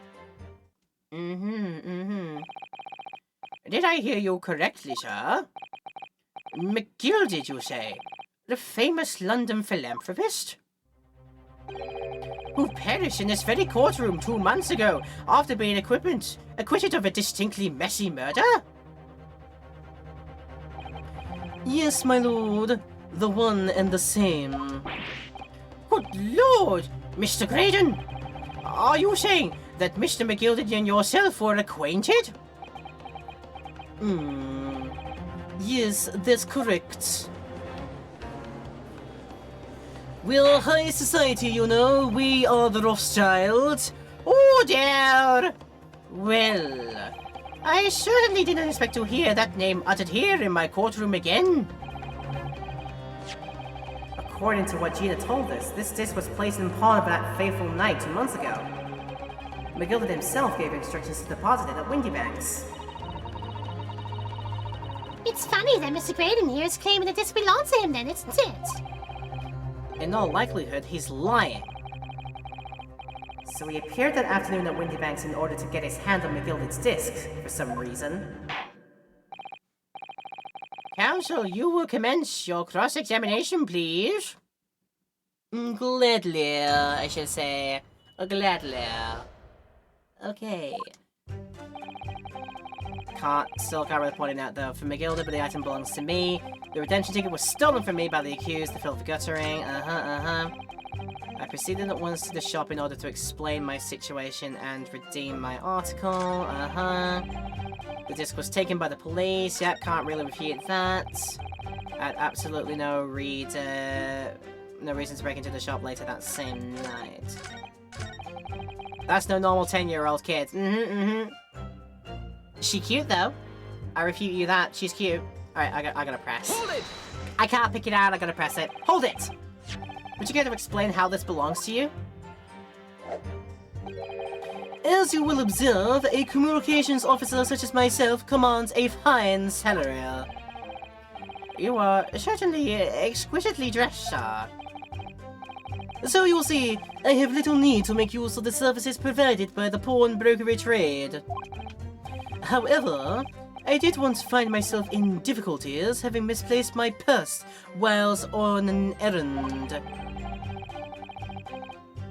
Did I hear you correctly, sir? McGilded, you say? The famous London philanthropist? Who perished in this very courtroom 2 months ago after being acquitted of a distinctly messy murder? Yes, my lord. The one and the same. Good lord! Mr. Graydon! Are you saying that Mr. McGilded and yourself were acquainted? Yes, that's correct. We're high society, you know. We are the Rothschilds. Oh dear! Well, I certainly didn't expect to hear that name uttered here in my courtroom again. According to what Gina told us, this disc was placed in pawn of that fateful night 2 months ago. McGilded himself gave instructions to deposit it at Windybanks. It's funny that Mr. Graydon here is claiming the disc belongs to him then, isn't it? In all likelihood, he's lying. So he appeared that afternoon at Windybanks in order to get his hand on McGilded's disc, for some reason. Counsel, you will commence your cross-examination, please. Gladly, I should say. Gladly. Okay. Still can't really point it out though. For McGilded, but the item belongs to me. The redemption ticket was stolen from me by the accused, the filthy guttering. I proceeded at once to the shop in order to explain my situation and redeem my article. The disc was taken by the police. Yep, can't really refute that. I had absolutely no reason to break into the shop later that same night. That's no normal 10-year-old kid. She cute though. I refute you that. She's cute. Alright, I gotta press. Hold it! I can't pick it out, I gotta press it. Hold it! Would you care to explain how this belongs to you? As you will observe, a communications officer such as myself commands a fine salary. You are certainly exquisitely dressed, sir. So you'll see, I have little need to make use of the services provided by the pawnbrokery trade. However, I did once find myself in difficulties having misplaced my purse whilst on an errand.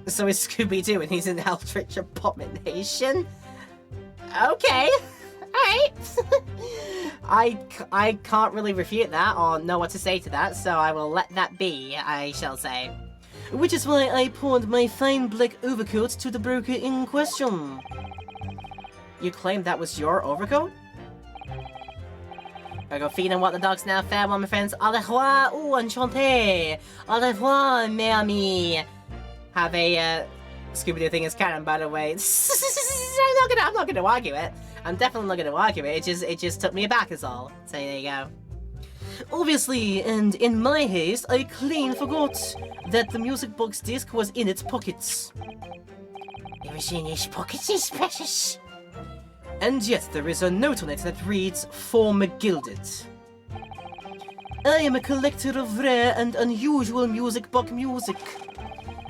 So is Scooby-Doo and he's an Eldritch Abomination? Okay. Alright. I can't really refute that or know what to say to that, so I will let that be, I shall say. Which is why I pawned my fine black overcoat to the broker in question. You claim that was your overcoat? I go feed and walk the dogs now. Farewell, my friends. Au revoir. Ooh, enchanté. Au revoir, mes amis. Have a Scooby-Doo thing as canon, by the way. I'm not gonna argue it. I'm definitely not gonna argue it. It just took me aback, is all. So there you go. Obviously, and in my haste, I clean forgot that the music box disc was in its pockets. It was in his pockets, his precious. And yet there is a note on it that reads, "For McGilded." I am a collector of rare and unusual music box music.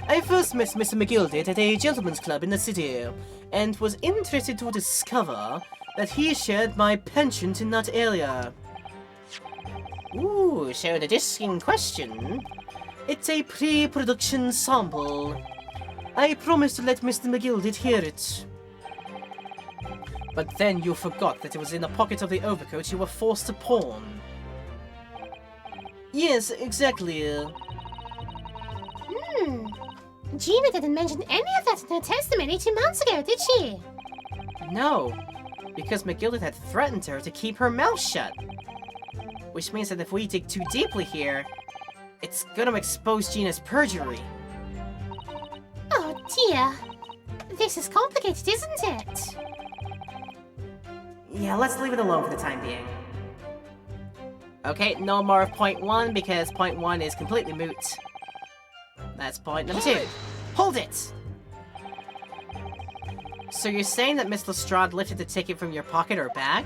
I first met Mr. McGilded at a gentleman's club in the city, and was interested to discover that he shared my penchant in that area. Ooh, so the disc in question. It's a pre-production sample. I promised to let Mr. McGilded hear it. But then you forgot that it was in the pocket of the overcoat you were forced to pawn. Yes, exactly. Gina didn't mention any of that in her testimony 2 months ago, did she? No, because McGilded had threatened her to keep her mouth shut. Which means that if we dig too deeply here, it's gonna expose Gina's perjury. Oh dear. This is complicated, isn't it? Yeah, let's leave it alone for the time being. Okay, no more of point 1 because point 1 is completely moot. That's point number 2. Hold it! So you're saying that Miss Lestrade lifted the ticket from your pocket or bag?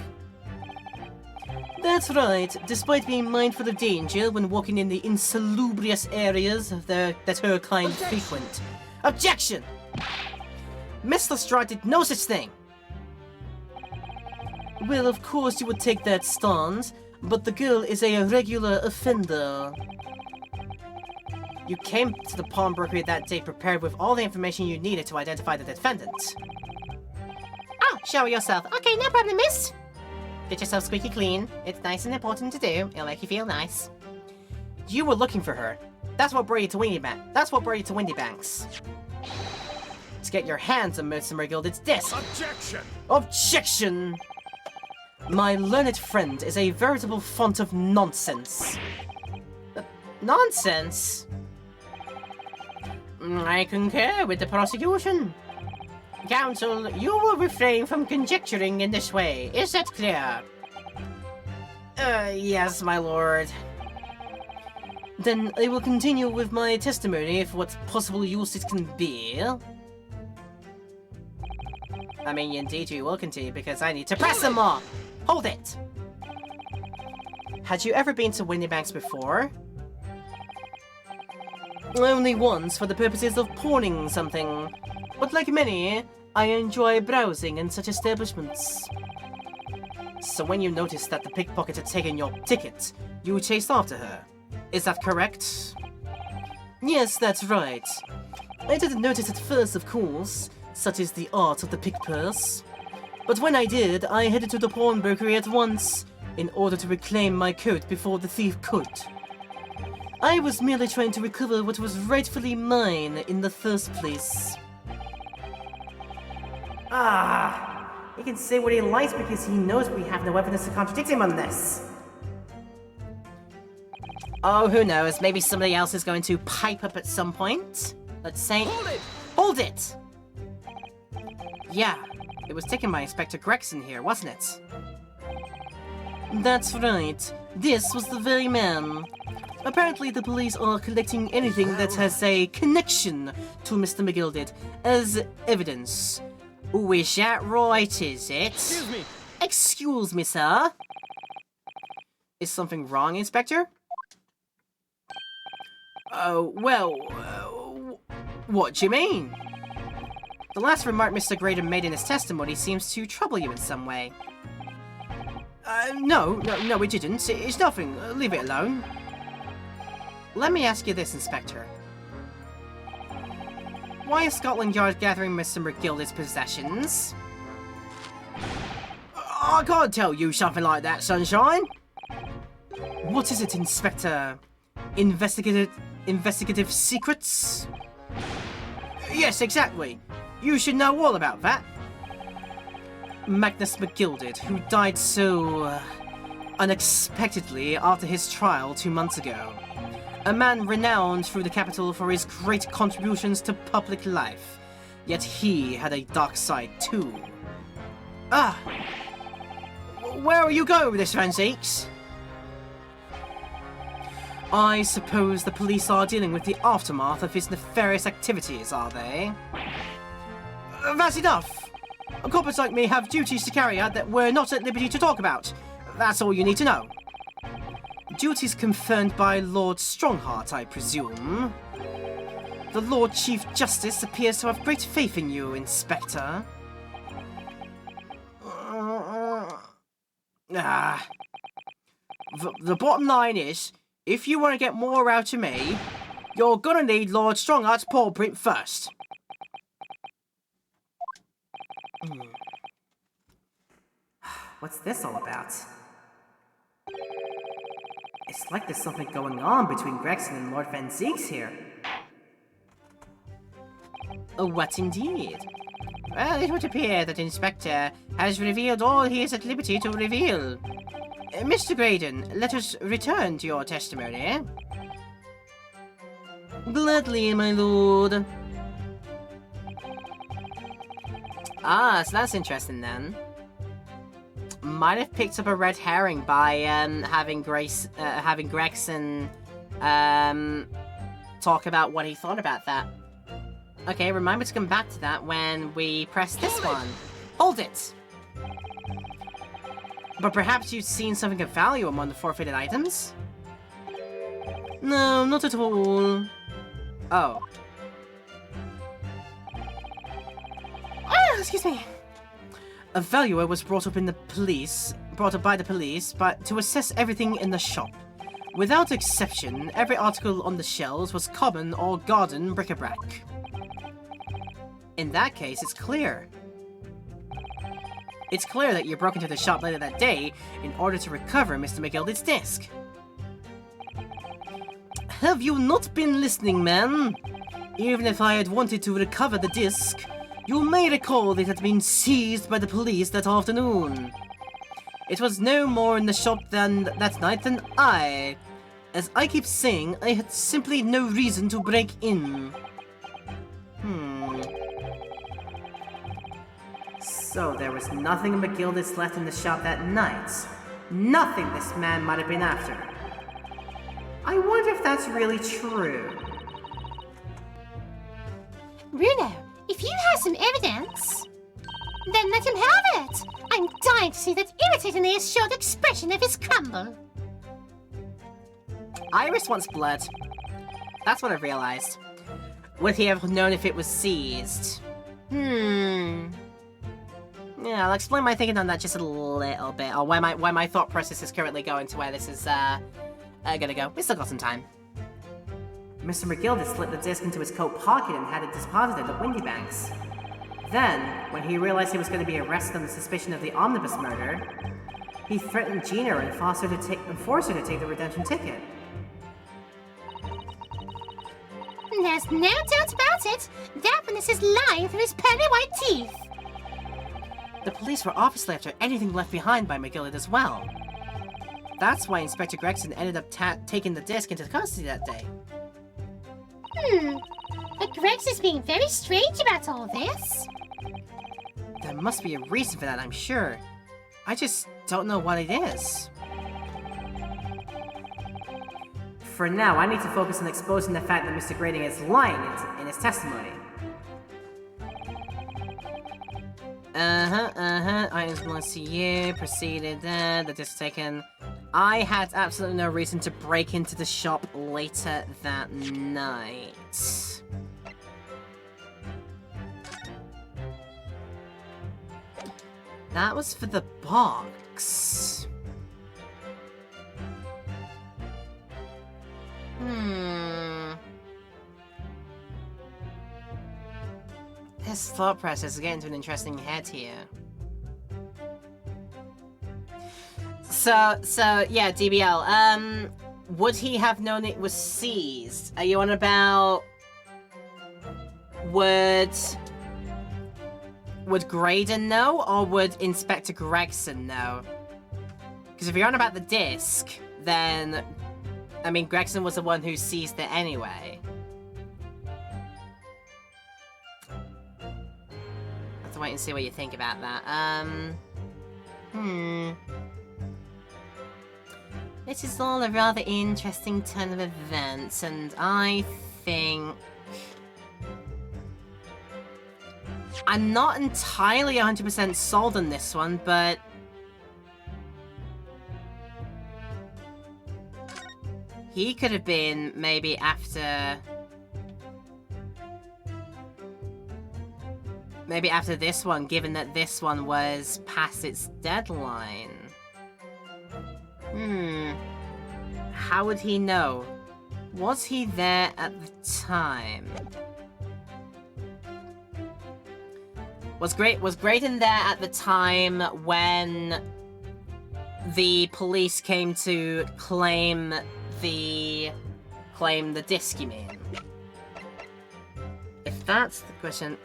That's right, despite being mindful of danger when walking in the insalubrious areas that her kind frequent. Objection! Miss Lestrade did no such thing! Well, of course you would take that stance, but the girl is a regular offender. You came to the pawnbrokery that day prepared with all the information you needed to identify the defendant. Oh, show yourself. Okay, no problem, miss. Get yourself squeaky clean. It's nice and important to do. It'll make you feel nice. You were looking for her. That's what brought you to Windy Banks. To get your hands on Mr. McGilded's disc. Objection! Objection! My learned friend is a veritable font of nonsense. Nonsense? I concur with the prosecution. Counsel, you will refrain from conjecturing in this way. Is that clear? Yes, my lord. Then I will continue with my testimony for what possible use it can be. I mean, indeed you will continue because I need to press some more. Hold it! Had you ever been to Windy Banks before? Only once for the purposes of pawning something. But like many, I enjoy browsing in such establishments. So when you noticed that the pickpocket had taken your ticket, you chased after her. Is that correct? Yes, that's right. I didn't notice at first, of course. Such is the art of the pick purse. But when I did, I headed to the pawnbrokery at once, in order to reclaim my coat before the thief could. I was merely trying to recover what was rightfully mine in the first place. He can say what he likes because he knows we have no evidence to contradict him on this. Oh, who knows? Maybe somebody else is going to pipe up at some point. Let's say... Hold it! Hold it! Yeah, it was taken by Inspector Gregson here, wasn't it? That's right. This was the very man. Apparently, the police are collecting anything that has a connection to Mr. McGilded as evidence. Oh, is that right, is it? Excuse me. Excuse me, sir. Is something wrong, Inspector? What do you mean? The last remark Mr. Graydon made in his testimony seems to trouble you in some way. No, it didn't. It's nothing. Leave it alone. Let me ask you this, Inspector. Why is Scotland Yard gathering Mr. McGilded's possessions? I can't tell you something like that, Sunshine. What is it, Inspector? Investigative secrets? Yes, exactly. You should know all about that. Magnus McGilded, who died so unexpectedly after his trial 2 months ago. A man renowned through the capital for his great contributions to public life. Yet he had a dark side too. Ah! Where are you going with this, Fanseeks? I suppose the police are dealing with the aftermath of his nefarious activities, are they? That's enough! Coppers like me have duties to carry out that we're not at liberty to talk about. That's all you need to know. Duties confirmed by Lord Strongheart, I presume. The Lord Chief Justice appears to have great faith in you, Inspector. The bottom line is, if you want to get more out of me, you're gonna need Lord Strongheart's paw print first. What's this all about? It's like there's something going on between Gregson and Lord Van Zeeks here. What indeed? Well, it would appear that Inspector has revealed all he is at liberty to reveal. Mr. Graydon, let us return to your testimony. Gladly, my lord. Ah, so that's interesting then. Might have picked up a red herring by having Gregson talk about what he thought about that. Okay, remember to come back to that when we press this one. Hold it! But perhaps you've seen something of value among the forfeited items? No, not at all. Oh. Excuse me. A valuer was brought up by the police, but to assess everything in the shop. Without exception, every article on the shelves was common or garden bric-a-brac. In that case, it's clear. It's clear that you broke into the shop later that day in order to recover Mr. McGilded's disc. Have you not been listening, man? Even if I had wanted to recover the disc, you may recall that it had been seized by the police that afternoon. It was no more in the shop that night than I. As I keep saying, I had simply no reason to break in. So there was nothing McGilded's left in the shop that night. Nothing this man might have been after. I wonder if that's really true. Bruno, if you have some evidence, then let him have it. I'm dying to see that irritatingly assured expression of his crumble. Iris wants blood. That's what I've realized. Would he have known if it was seized? Yeah, I'll explain my thinking on that just a little bit, or why my thought process is currently going to where this is gonna go. We still got some time. Mr. McGilded slipped the disc into his coat pocket and had it deposited at Windybanks. Then, when he realized he was going to be arrested on the suspicion of the omnibus murder, he threatened Gina and forced her to take the redemption ticket. There's no doubt about it. That witness is lying through his pearly white teeth. The police were obviously after anything left behind by McGilded as well. That's why Inspector Gregson ended up taking the disc into custody that day. But Gregs is being very strange about all this. There must be a reason for that, I'm sure. I just don't know what it is. For now, I need to focus on exposing the fact that Mr. Grading is lying in his testimony. Items belongs to you. Proceeded there. The disc taken. I had absolutely no reason to break into the shop later that night. That was for the box. This thought process is getting to an interesting head here. So yeah, DBL, would he have known it was seized? Are you on about... Would Graydon know, or would Inspector Gregson know? Because if you're on about the disc, then... I mean, Gregson was the one who seized it anyway. Have to wait and see what you think about that. This is all a rather interesting turn of events, and I think... I'm not entirely 100% sold on this one, but... He could have been maybe after... Maybe after this one, given that this one was past its deadline. How would he know? Was he there at the time? Was Graydon there at the time when the police came to claim the disc, you mean? If that's the question...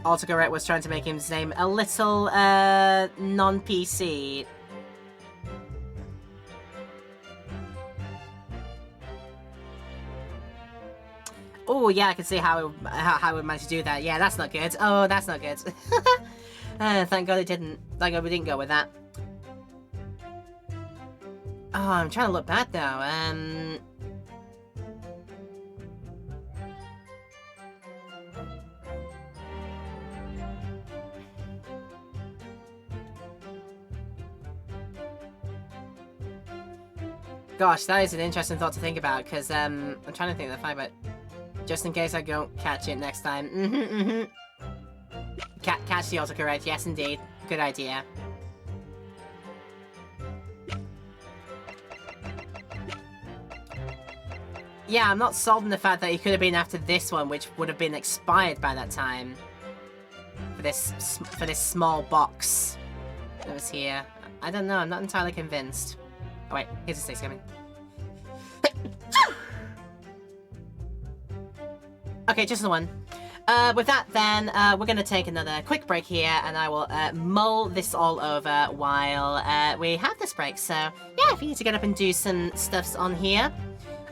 Autocorrect was trying to make his name a little, non-PC. Oh, yeah, I can see how it would manage to do that. Yeah, that's not good. Oh, that's not good. Thank God it didn't. Thank God we didn't go with that. Oh, I'm trying to look bad now. Gosh, that is an interesting thought to think about, because, I'm trying to think of the fact, but just in case I don't catch it next time. Catch the autocorrect, yes indeed. Good idea. Yeah, I'm not sold on the fact that it could have been after this one, which would have been expired by that time. For this small box that was here. I don't know, I'm not entirely convinced. Oh wait, here's the sticks coming. Okay, just the one. With that then, we're gonna take another quick break here, and I will mull this all over while we have this break. So yeah, if you need to get up and do some stuffs on here.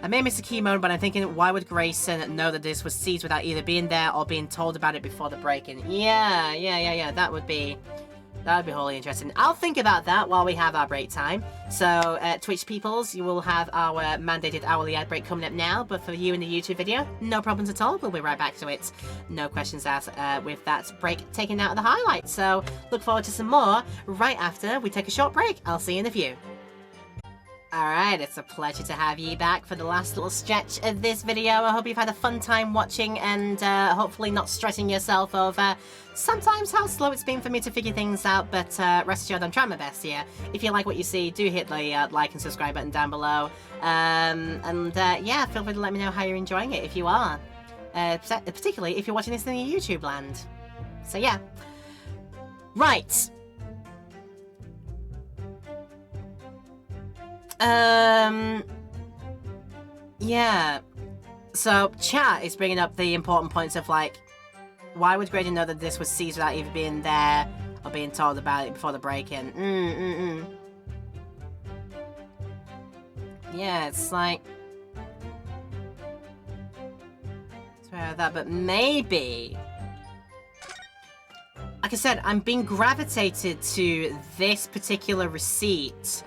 I may miss a key moment, but I'm thinking, why would Grayson know that this was seized without either being there or being told about it before the break-in? Yeah, that would be wholly interesting. I'll think about that while we have our break time. So, Twitch peoples, you will have our mandated hourly ad break coming up now, but for you in the YouTube video, no problems at all. We'll be right back to it. No questions asked with that break taken out of the highlights. So, look forward to some more right after we take a short break. I'll see you in a few. Alright, it's a pleasure to have you back for the last little stretch of this video. I hope you've had a fun time watching and hopefully not stressing yourself over sometimes how slow it's been for me to figure things out, but rest assured I'm trying my best here. If you like what you see, do hit the like and subscribe button down below. Yeah, feel free to let me know how you're enjoying it if you are. Particularly if you're watching this in your YouTube land. So yeah. Right. Yeah. So, chat is bringing up the important points of, like, why would Grady know that this was seized without even being there or being told about it before the break-in? Yeah, it's like... that, but maybe... Like I said, I'm being gravitated to this particular receipt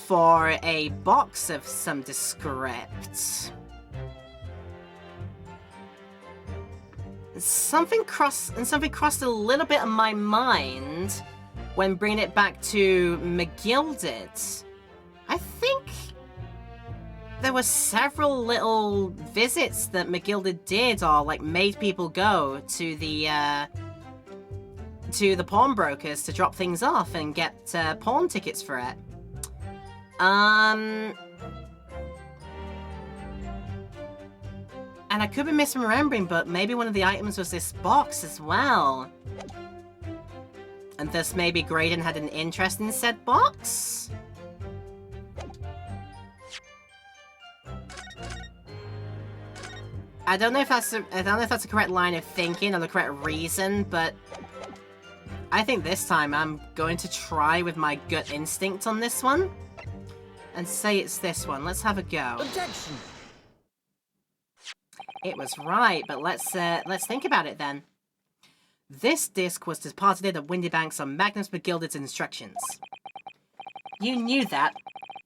for a box of some descript. Something crossed a little bit of my mind when bringing it back to McGilded. I think there were several little visits that McGilded did, or like made people go to the pawnbrokers to drop things off and get pawn tickets for it. And I could be misremembering, but maybe one of the items was this box as well. And thus maybe Graydon had an interest in said box? I don't know if that's the correct line of thinking or the correct reason, but I think this time I'm going to try with my gut instinct on this one and say it's this one. Let's have a go. Objection! It was right, but let's think about it then. This disc was deposited at Windybanks on Magnus McGilded's instructions. You knew that,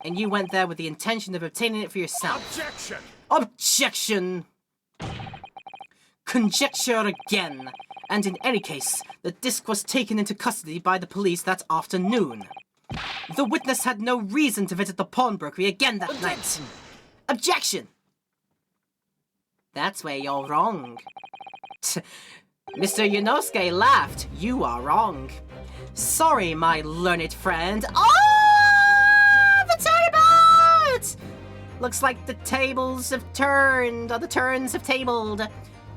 and you went there with the intention of obtaining it for yourself. Objection! Objection! Conjecture again. And in any case, the disc was taken into custody by the police that afternoon. The witness had no reason to visit the pawnbrokery again that night. Objection! That's where you're wrong. Mr. Yonosuke laughed. You are wrong. Sorry, my learned friend. Oh! The turnabout! Looks like the tables have turned, or the turns have tabled.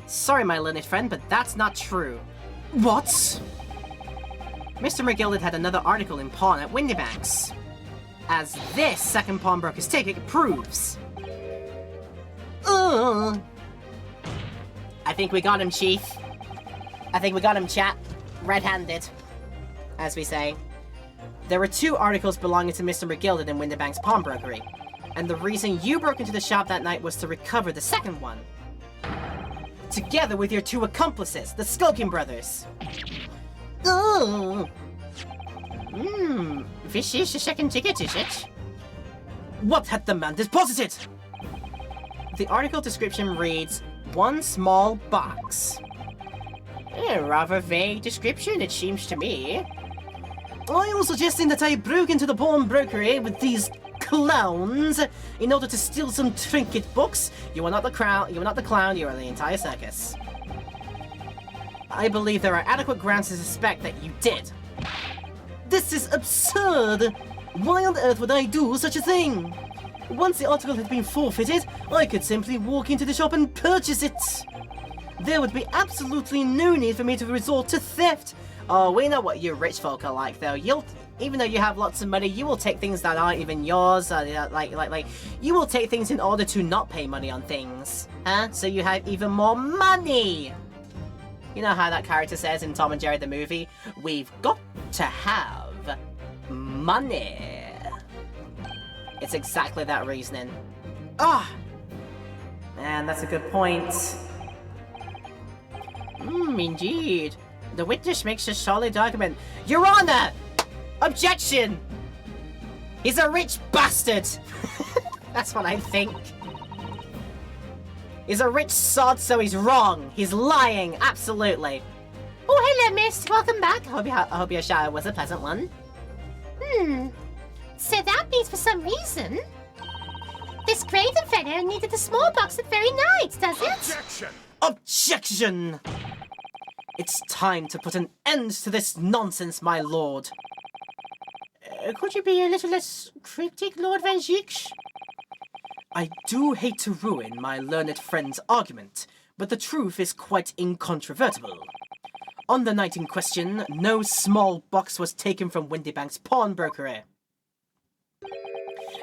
Sorry, my learned friend, but that's not true. What? Mr. McGilded had another article in pawn at Windybanks, as this second pawnbroker's ticket proves. I think we got him, Chief. I think we got him, chat. Red-handed, as we say. There were 2 articles belonging to Mr. McGilded in Windybanks pawnbrokery, and the reason you broke into the shop that night was to recover the second one. Together with your 2 accomplices, the Skulking brothers. This is the second ticket, is it? What had the man deposited? The article description reads, 1 small box. A rather vague description, it seems to me. Are you suggesting that I broke into the pawnbrokery with these clowns in order to steal some trinket books? You are not the clown, you are the entire circus. I believe there are adequate grounds to suspect that you did. This is absurd! Why on earth would I do such a thing? Once the article had been forfeited, I could simply walk into the shop and purchase it. There would be absolutely no need for me to resort to theft. Oh, we know what you rich folk are like, though. Even though you have lots of money, you will take things that aren't even yours. You will take things in order to not pay money on things, huh? So you have even more money. You know how that character says in Tom and Jerry the movie, "We've got to have money." It's exactly that reasoning. Man, that's a good point. Indeed. The witness makes a solid argument. Your Honor! Objection! He's a rich bastard! That's what I think. He's a rich sod, so he's wrong. He's lying, absolutely. Oh, hello, miss. Welcome back. I hope your shower was a pleasant one. So that means for some reason, this Graydon fellow needed the small box that very night, does it? Objection! Objection! It's time to put an end to this nonsense, my lord. Could you be a little less cryptic, Lord Van Zieks? I do hate to ruin my learned friend's argument, but the truth is quite incontrovertible. On the night in question, no small box was taken from Windybank's pawnbrokery.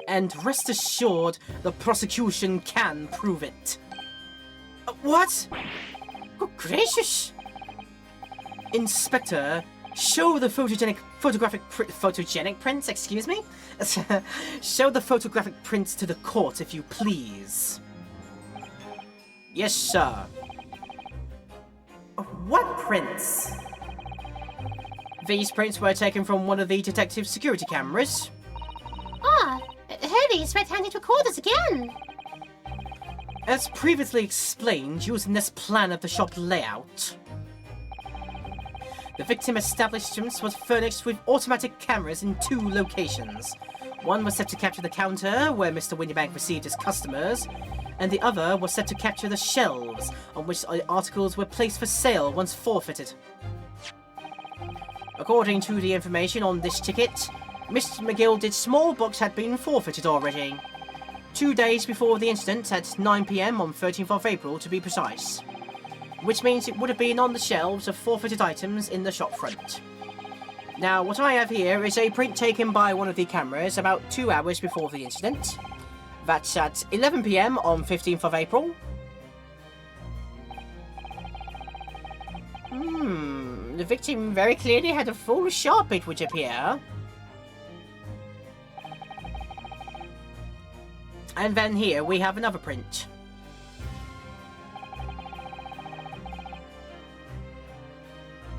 And rest assured, the prosecution can prove it. What? Good gracious! Inspector, show the photogenic prints, excuse me? Show the photographic prints to the court, if you please. Yes, sir. What prints? These prints were taken from one of the detective's security cameras. these red-handed recorders again? As previously explained, using this plan of the shop layout, the victim establishment was furnished with automatic cameras in 2 locations. One was set to capture the counter, where Mr. Windybank received his customers, and the other was set to capture the shelves, on which articles were placed for sale once forfeited. According to the information on this ticket, Mr. McGildy's small box had been forfeited already. 2 days before the incident, at 9 PM on 13th of April to be precise. Which means it would have been on the shelves of forfeited items in the shop front. Now, what I have here is a print taken by one of the cameras about 2 hours before the incident. That's at 11 PM on 15th of April. The victim very clearly had a full shop, it would appear. And then here we have another print.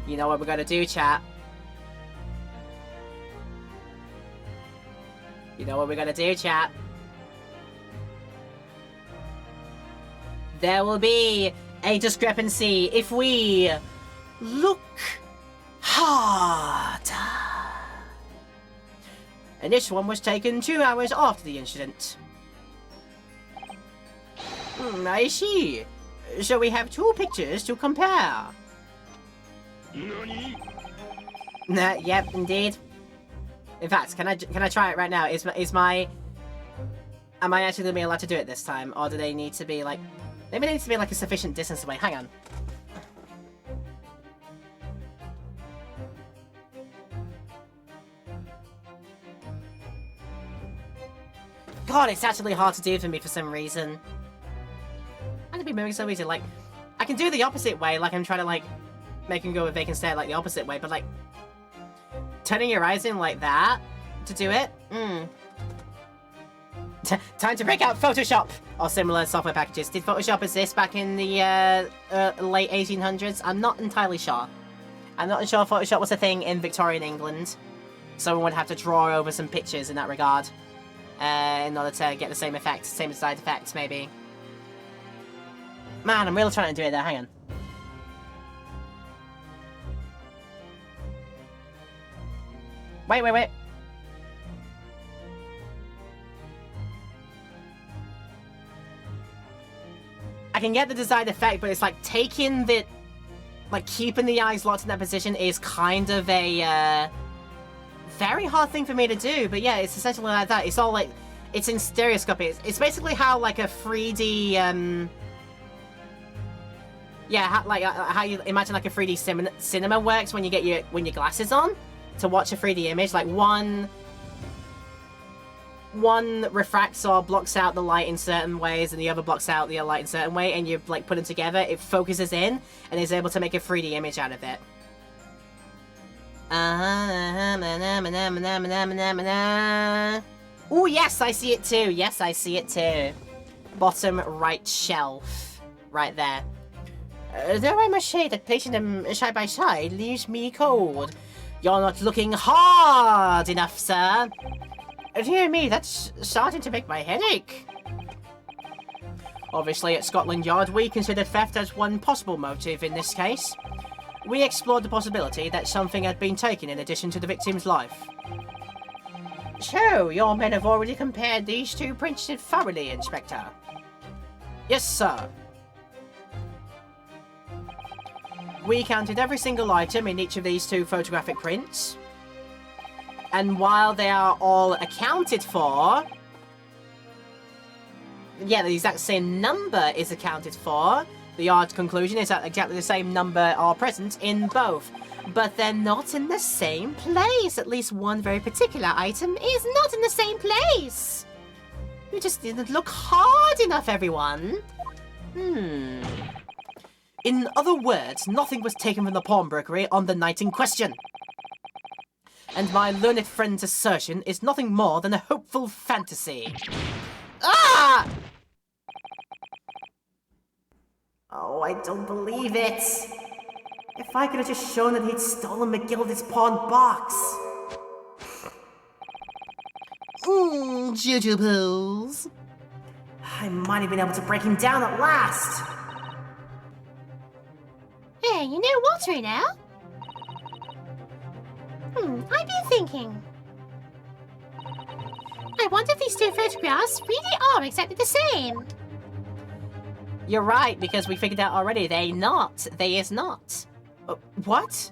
You know what we're gonna do, chat? You know what we're gonna do, chat? There will be a discrepancy if we look hard. And this one was taken 2 hours after the incident. I see. So we have 2 pictures to compare. Yep, indeed. In fact, can I try it right now? Am I actually gonna be allowed to do it this time, or do they need to be like? Maybe they need to be like a sufficient distance away. Hang on. God, it's actually hard to do for me for some reason. I'm gonna be moving so easy. Like, I can do the opposite way. Like I'm trying to like make him go with vacant stare like the opposite way, but like turning your eyes in like that to do it. Time to break out Photoshop or similar software packages. Did Photoshop exist back in the late 1800s? I'm not entirely sure. I'm not sure Photoshop was a thing in Victorian England. Someone would have to draw over some pictures in that regard in order to get the same effect, same side effects, maybe. Man, I'm really trying to do it there. Hang on. Wait. I can get the desired effect, but it's like taking the... Like, keeping the eyes locked in that position is kind of a, very hard thing for me to do. But yeah, it's essentially like that. It's all like... It's in stereoscopy. It's basically how, like, a 3D, yeah, how you imagine like a 3D cinema works when you get your glasses on to watch a 3D image. Like one refracts or blocks out the light in certain ways, and the other blocks out the light in certain way, and you like put them together. It focuses in and is able to make a 3D image out of it. Oh yes, I see it too. Yes, I see it too. Bottom right shelf, right there. Though I must say that placing them side by side leaves me cold. You're not looking hard enough, sir. Dear me, that's starting to make my head ache. Obviously, at Scotland Yard, we considered theft as one possible motive in this case. We explored the possibility that something had been taken in addition to the victim's life. So, your men have already compared these 2 prints thoroughly, Inspector? Yes, sir. We counted every single item in each of these 2 photographic prints. And while they are all accounted for... Yeah, the exact same number is accounted for. The odd conclusion is that exactly the same number are present in both. But they're not in the same place. At least one very particular item is not in the same place. You just didn't look hard enough, everyone. In other words, nothing was taken from the pawnbrokery on the night in question. And my learned friend's assertion is nothing more than a hopeful fantasy. Ah! Oh, I don't believe it. If I could have just shown that he'd stolen McGildy's pawn box. Jujubes. I might have been able to break him down at last. Hey, you know watery now? I've been thinking. I wonder if these two photographs really are exactly the same. You're right, because we figured out already they not. They is not. What?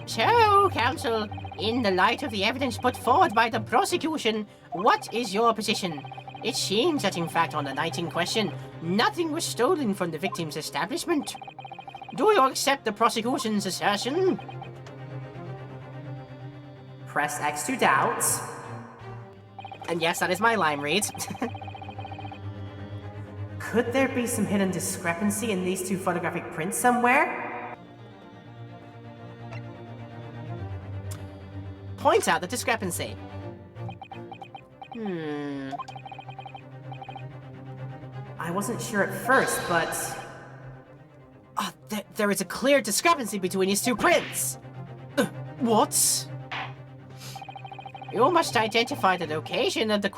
So, counsel, in the light of the evidence put forward by the prosecution, what is your position? It seems that in fact on the night in question, nothing was stolen from the victim's establishment. Do you accept the prosecution's assertion? Press X to doubt. And yes, that is my line read. Could there be some hidden discrepancy in these two photographic prints somewhere? Point out the discrepancy. I wasn't sure at first, but... There is a clear discrepancy between these two prints. What? You must identify the location of the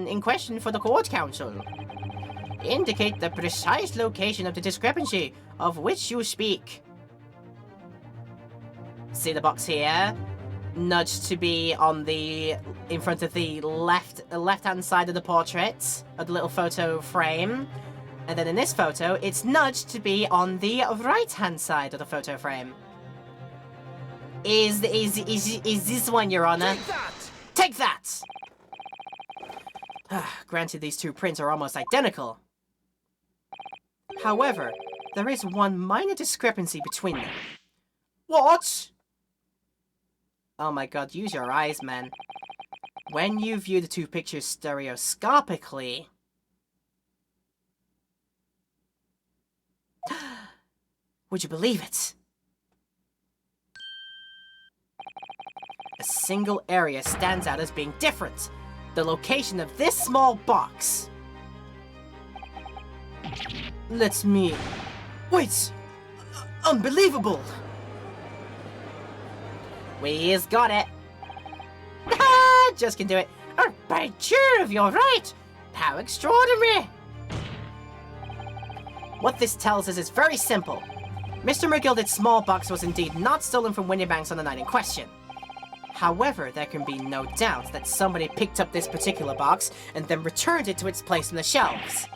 in question for the court counsel. Indicate the precise location of the discrepancy of which you speak. See the box here? Nudge to be on the in front of the left-hand side of the portrait of the little photo frame, and then in this photo, it's nudged to be on the right-hand side of the photo frame. Is this one, Your Honor? Take that! Take that! Granted, these two prints are almost identical. However, there is one minor discrepancy between them. What? Oh my god, use your eyes, man. When you view the two pictures stereoscopically... Would you believe it? A single area stands out as being different. The location of this small box. Let me... Wait! Unbelievable! We's got it. Just can do it. Oh, by Jove, you're right. How extraordinary. What this tells us is very simple. Mr. McGilded's small box was indeed not stolen from Windybanks on the night in question. However, there can be no doubt that somebody picked up this particular box and then returned it to its place on the shelves.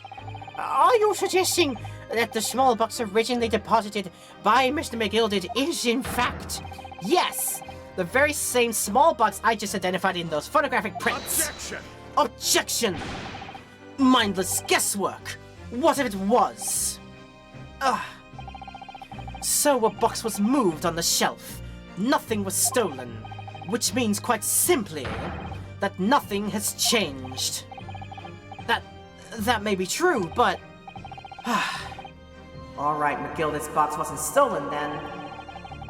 Are you suggesting that the small box originally deposited by Mr. McGilded is in fact... Yes! The very same small box I just identified in those photographic prints. Objection! Objection! Mindless guesswork! What if it was? So a box was moved on the shelf. Nothing was stolen. Which means quite simply that nothing has changed. That may be true, but... Alright, McGilded's box wasn't stolen then.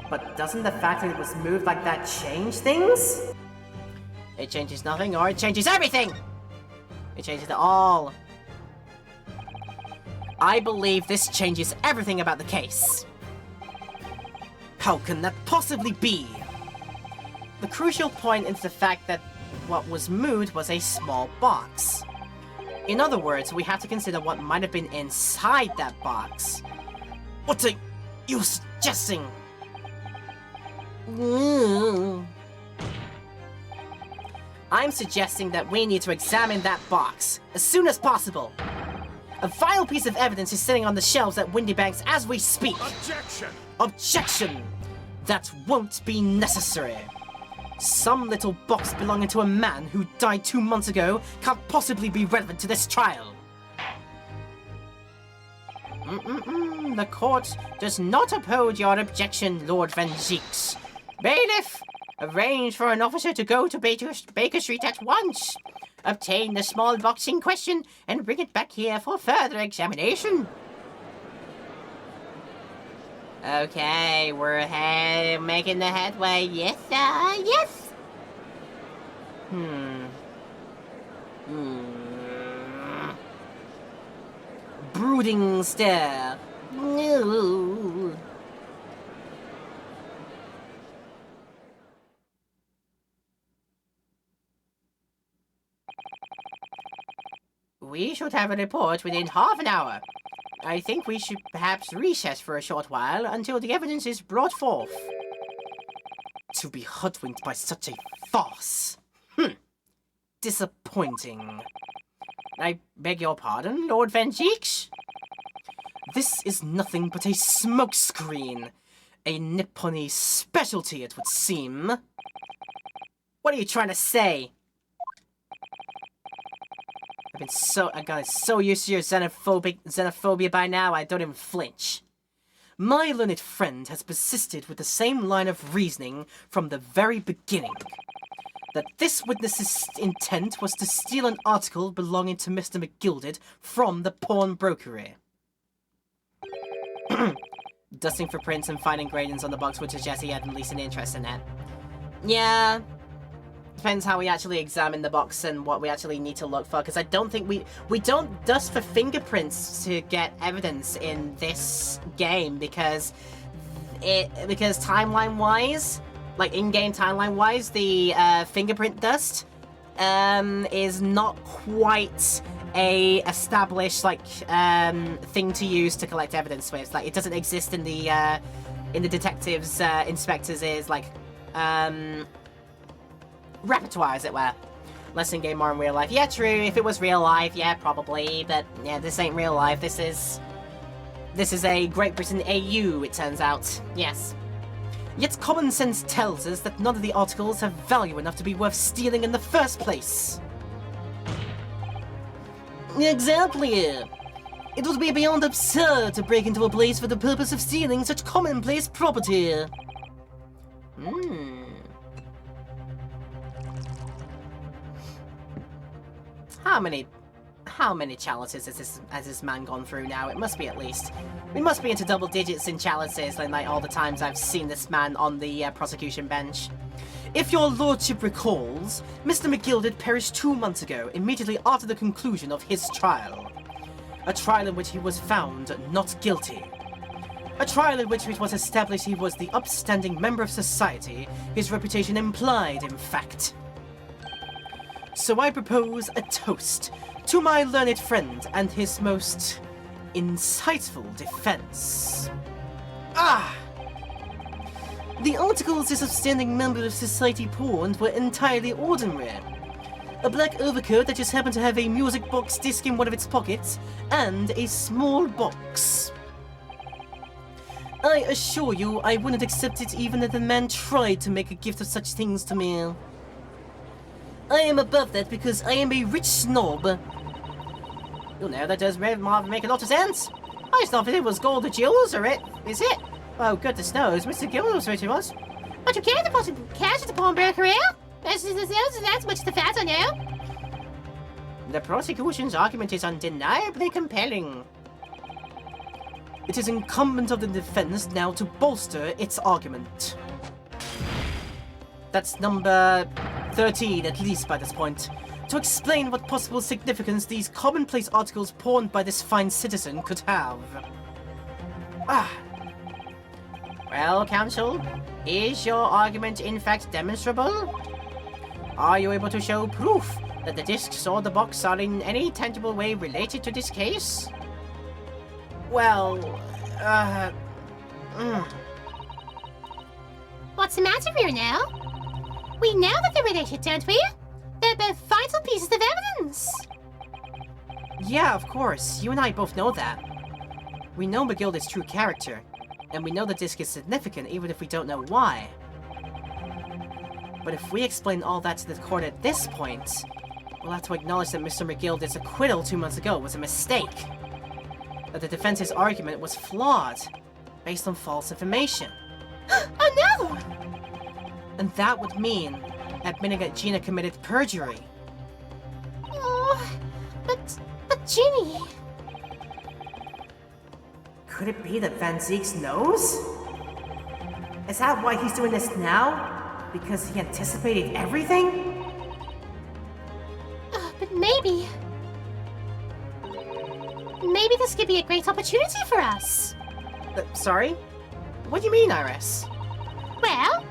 But doesn't the fact that it was moved like that change things? It changes nothing, or it changes everything! It changes it all. I believe this changes everything about the case. How can that possibly be? The crucial point is the fact that what was moved was a small box. In other words, we have to consider what might have been inside that box. What are you suggesting? I'm suggesting that we need to examine that box as soon as possible. A vital piece of evidence is sitting on the shelves at Windybanks as we speak. Objection! Objection! That won't be necessary. Some little box belonging to a man who died 2 months ago can't possibly be relevant to this trial. The court does not uphold your objection, Lord Van Zeeks. Bailiff, arrange for an officer to go to Baker Street at once. Obtain the small box in question and bring it back here for further examination. Okay, we're making the headway. Yes, sir. Yes. Brooding stare. No. We should have a report within half an hour. I think we should perhaps recess for a short while until the evidence is brought forth. To be hoodwinked by such a farce. Disappointing. I beg your pardon, Lord Van Geeks? This is nothing but a smokescreen. A Nipponi specialty, it would seem. What are you trying to say? I've gotten so used to your xenophobia by now, I don't even flinch. My learned friend has persisted with the same line of reasoning from the very beginning. That this witness's intent was to steal an article belonging to Mr. McGilded from the pawnbrokery. Dusting for prints and finding gradings on the box would suggest he had at least an interest in it. Yeah. Depends how we actually examine the box and what we actually need to look for, because I don't think we don't dust for fingerprints to get evidence in this game, because timeline-wise, like in-game timeline-wise, the fingerprint dust is not quite a established thing to use to collect evidence with. Like, it doesn't exist in the detectives inspectors repertoire, as it were. Less in game, more in real life. Yeah, true. If it was real life, yeah, probably. But yeah, this ain't real life. This is a Great Britain AU, it turns out. Yes. Yet common sense tells us that none of the articles have value enough to be worth stealing in the first place. Exactly. It would be beyond absurd to break into a place for the purpose of stealing such commonplace property. How many chalices has this man gone through now? It must be at least. We must be into double digits in chalices, like all the times I've seen this man on the prosecution bench. If your lordship recalls, Mr. McGilded perished 2 months ago, immediately after the conclusion of his trial. A trial in which he was found not guilty. A trial in which it was established he was the upstanding member of society his reputation implied, in fact. So I propose a toast to my learned friend and his most insightful defense. The articles this upstanding member of society pawned were entirely ordinary. A black overcoat that just happened to have a music box disc in one of its pockets, and a small box. I assure you I wouldn't accept it even if the man tried to make a gift of such things to me. I am above that because I am a rich snob. You know, that does make a lot of sense. I just thought it was gold or jewels, or is it? Oh, goodness knows, Mr. Gilman was what it was. But you can't deposit cash at the pawnbrokery. That's much the fact I know. The prosecution's argument is undeniably compelling. It is incumbent on the defense now to bolster its argument. That's number 13, at least by this point, to explain what possible significance these commonplace articles pawned by this fine citizen could have. Well, counsel, is your argument in fact demonstrable? Are you able to show proof that the discs or the box are in any tangible way related to this case? Well, What's the matter here now? We know that they're related, don't we? They're both vital pieces of evidence. Yeah, of course. You and I both know that. We know McGilded's true character, and we know the disc is significant even if we don't know why. But if we explain all that to the court at this point, we'll have to acknowledge that Mr. McGilded's acquittal 2 months ago was a mistake. That the defense's argument was flawed, based on false information. Oh no! And that would mean admitting that Gina committed perjury. Oh, but Ginny... Could it be that Van Zieks knows? Is that why he's doing this now? Because he anticipated everything? But maybe this could be a great opportunity for us. Sorry? What do you mean, Iris? Well,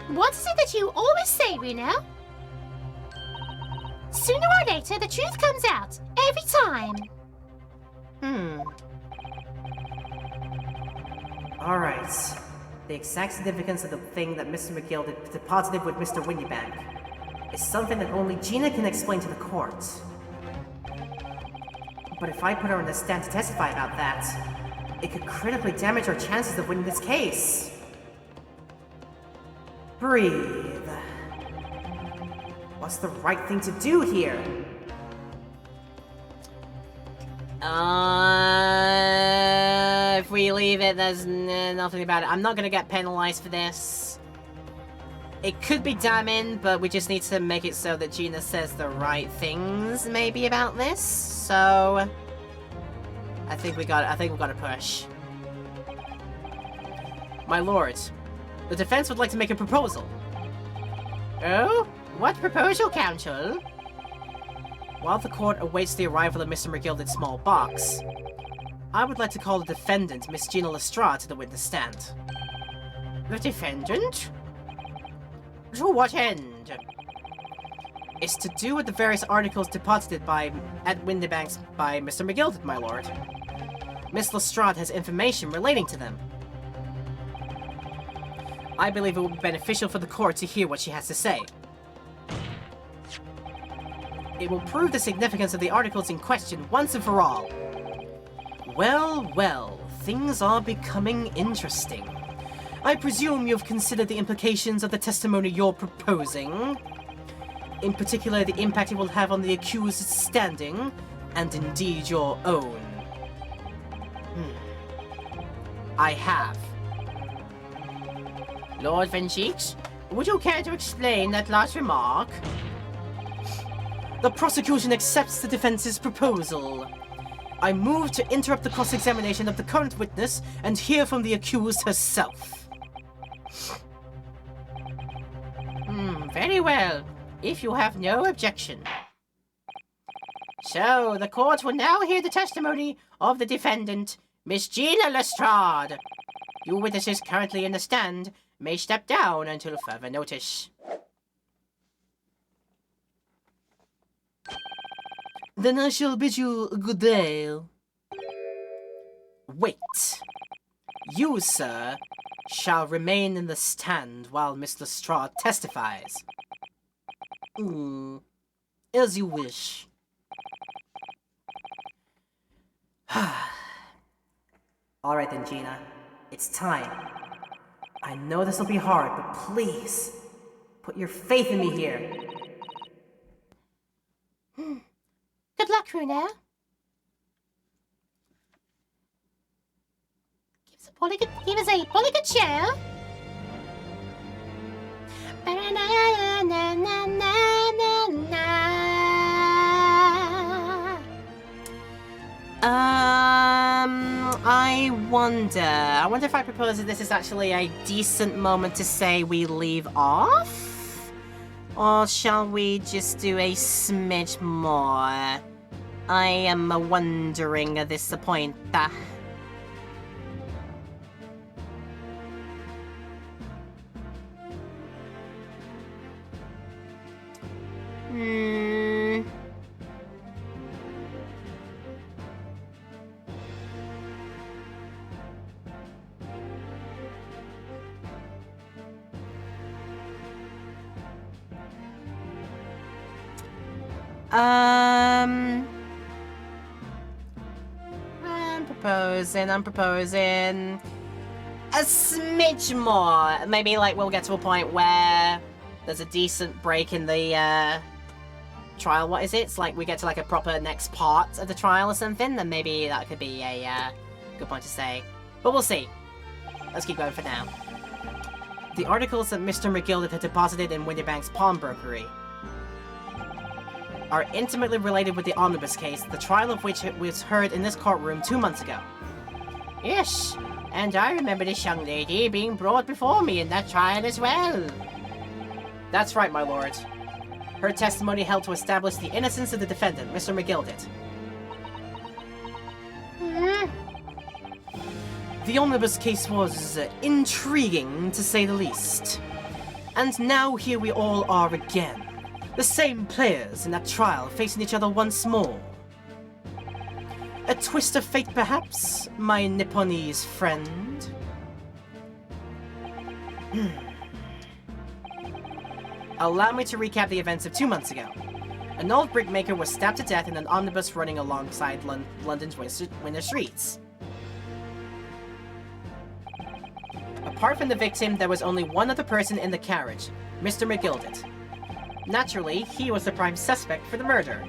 what is it that you always say, Reno? Sooner or later, the truth comes out. Every time. Alright. The exact significance of the thing that Mr. McGill deposited with Mr. Windybank is something that only Gina can explain to the court. But if I put her on the stand to testify about that, it could critically damage our chances of winning this case. Breathe. What's the right thing to do here? If we leave it, there's nothing about it. I'm not gonna get penalized for this. It could be damning, but we just need to make it so that Gina says the right things, maybe, about this. So, I think we gotta push. My lord, the defense would like to make a proposal. Oh? What proposal, counsel? While the court awaits the arrival of Mr. McGilded's small box, I would like to call the defendant, Miss Gina Lestrade, to the witness stand. The defendant? To what end? It's to do with the various articles deposited at Windybanks by Mr. McGilded, my lord. Miss Lestrade has information relating to them. I believe it will be beneficial for the court to hear what she has to say. It will prove the significance of the articles in question once and for all. Well, well, things are becoming interesting. I presume you've considered the implications of the testimony you're proposing. In particular, the impact it will have on the accused's standing, and indeed your own. I have. Lord Venchix, would you care to explain that last remark? The prosecution accepts the defense's proposal. I move to interrupt the cross-examination of the current witness and hear from the accused herself. Very well, if you have no objection. So, the court will now hear the testimony of the defendant, Miss Gina Lestrade. You witnesses currently in the stand may step down until further notice. Then I shall bid you good day. Wait. You, sir, shall remain in the stand while Miss Lestrade testifies. As you wish. Alright then, Gina. It's time. I know this will be hard, but please, put your faith in me here. Good luck, Runa. Give us a bully good show. I wonder if I propose that this is actually a decent moment to say we leave off? Or shall we just do a smidge more? I am wondering at this point. I'm proposing a smidge more. Maybe, like, we'll get to a point where there's a decent break in the, trial. What is it? It's like we get to, like, a proper next part of the trial or something, then maybe that could be a, good point to say. But we'll see. Let's keep going for now. The articles that Mr. McGilded had deposited in Windybank's pawnbrokery are intimately related with the omnibus case, the trial of which was heard in this courtroom 2 months ago. Yes, and I remember this young lady being brought before me in that trial as well. That's right, my lord. Her testimony helped to establish the innocence of the defendant, Mr. McGilded. The omnibus case was intriguing, to say the least. And now here we all are again. The same players in that trial facing each other once more. A twist of fate, perhaps, my Nipponese friend? Allow me to recap the events of 2 months ago. An old brickmaker was stabbed to death in an omnibus running alongside London's winter streets. Apart from the victim, there was only one other person in the carriage, Mr. McGilded. Naturally, he was the prime suspect for the murder.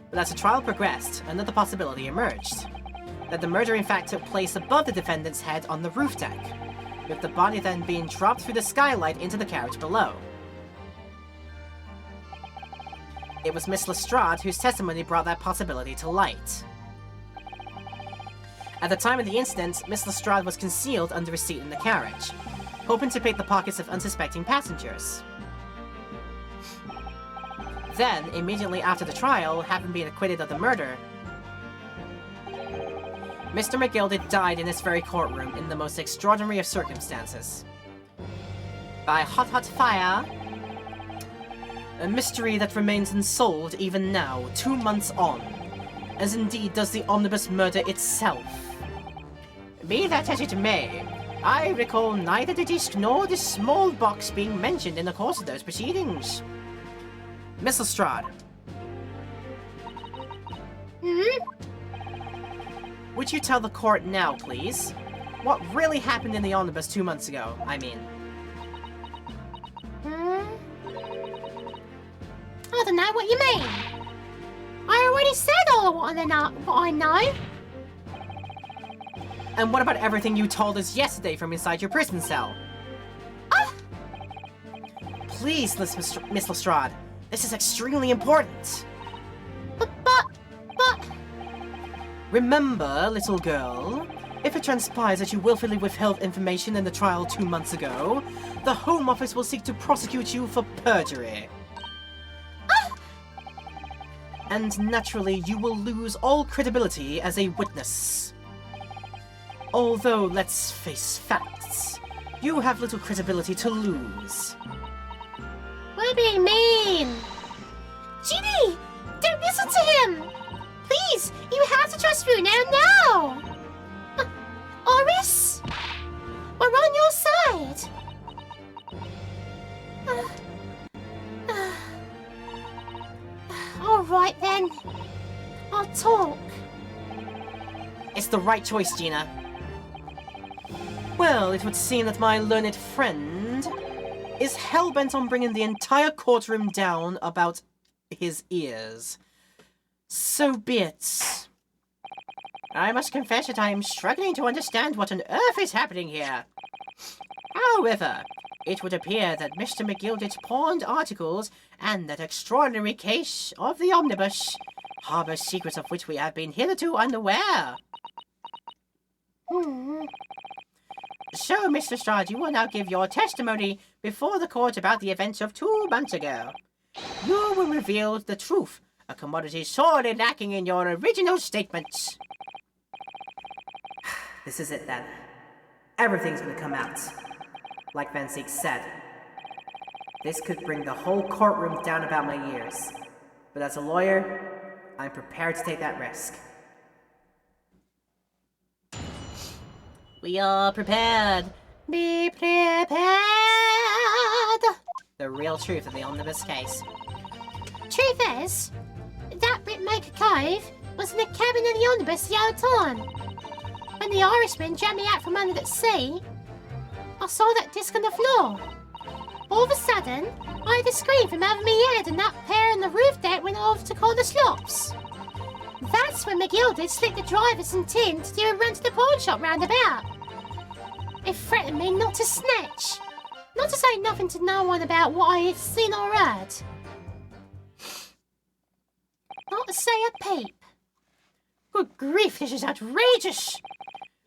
But as the trial progressed, another possibility emerged. That the murder in fact took place above the defendant's head on the roof deck, with the body then being dropped through the skylight into the carriage below. It was Miss Lestrade whose testimony brought that possibility to light. At the time of the incident, Miss Lestrade was concealed under a seat in the carriage, hoping to pick the pockets of unsuspecting passengers. Then, immediately after the trial, having been acquitted of the murder, Mr. McGilded died in this very courtroom in the most extraordinary of circumstances. By hot fire. A mystery that remains unsolved even now, 2 months on, as indeed does the omnibus murder itself. Be that as it may, I recall neither the disc nor the small box being mentioned in the course of those proceedings. Miss Lestrade. Would you tell the court now, please? What really happened in the omnibus 2 months ago, I mean? I don't know what you mean. I already said all what I know. And what about everything you told us yesterday from inside your prison cell? Please, Miss Lestrade. This is extremely important. But... Remember, little girl, if it transpires that you willfully withheld information in the trial 2 months ago, the Home Office will seek to prosecute you for perjury. And naturally, you will lose all credibility as a witness. Although, let's face facts, you have little credibility to lose. What do you mean? Ginny! Don't listen to him! Please, you have to trust Runa now! Oris? We're on your side! Alright then. I'll talk. It's the right choice, Gina. Well, it would seem that my learned friend is hell-bent on bringing the entire courtroom down about his ears. So be it. I must confess that I am struggling to understand what on earth is happening here. However, it would appear that Mr. McGilded's pawned articles and that extraordinary case of the omnibus harbor secrets of which we have been hitherto unaware. So, Mr. Lestrade, you will now give your testimony before the court about the events of 2 months ago. You will reveal the truth, a commodity sorely lacking in your original statements. This is it then. Everything's gonna come out. Like Van Ziek said. This could bring the whole courtroom down about my ears. But as a lawyer, I'm prepared to take that risk. We are prepared. Be prepared. The real truth of the omnibus case. Truth is, that Brickmaker Cove was in the cabin of the omnibus the whole time. When the Irishman jammed me out from under that seat, I saw that disc on the floor. All of a sudden, I had a scream from over my head and that pair on the roof deck went off to call the slops. That's when McGilded slipped the driver some tin to do a run to the pawn shop roundabout. It threatened me not to snitch. Not to say nothing to no one about what I had seen or heard. Not to say a peep. Good grief, this is outrageous!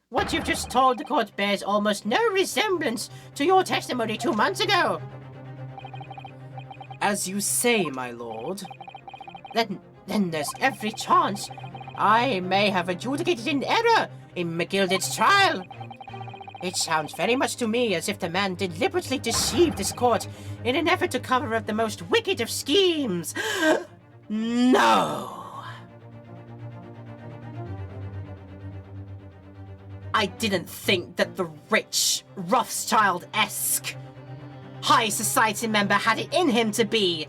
What you've just told the court bears almost no resemblance to your testimony 2 months ago. As you say, my lord. Then there's every chance I may have adjudicated in error in McGilded's trial. It sounds very much to me as if the man deliberately deceived this court in an effort to cover up the most wicked of schemes. No! I didn't think that the rich, Rothschild-esque, high society member had it in him to be,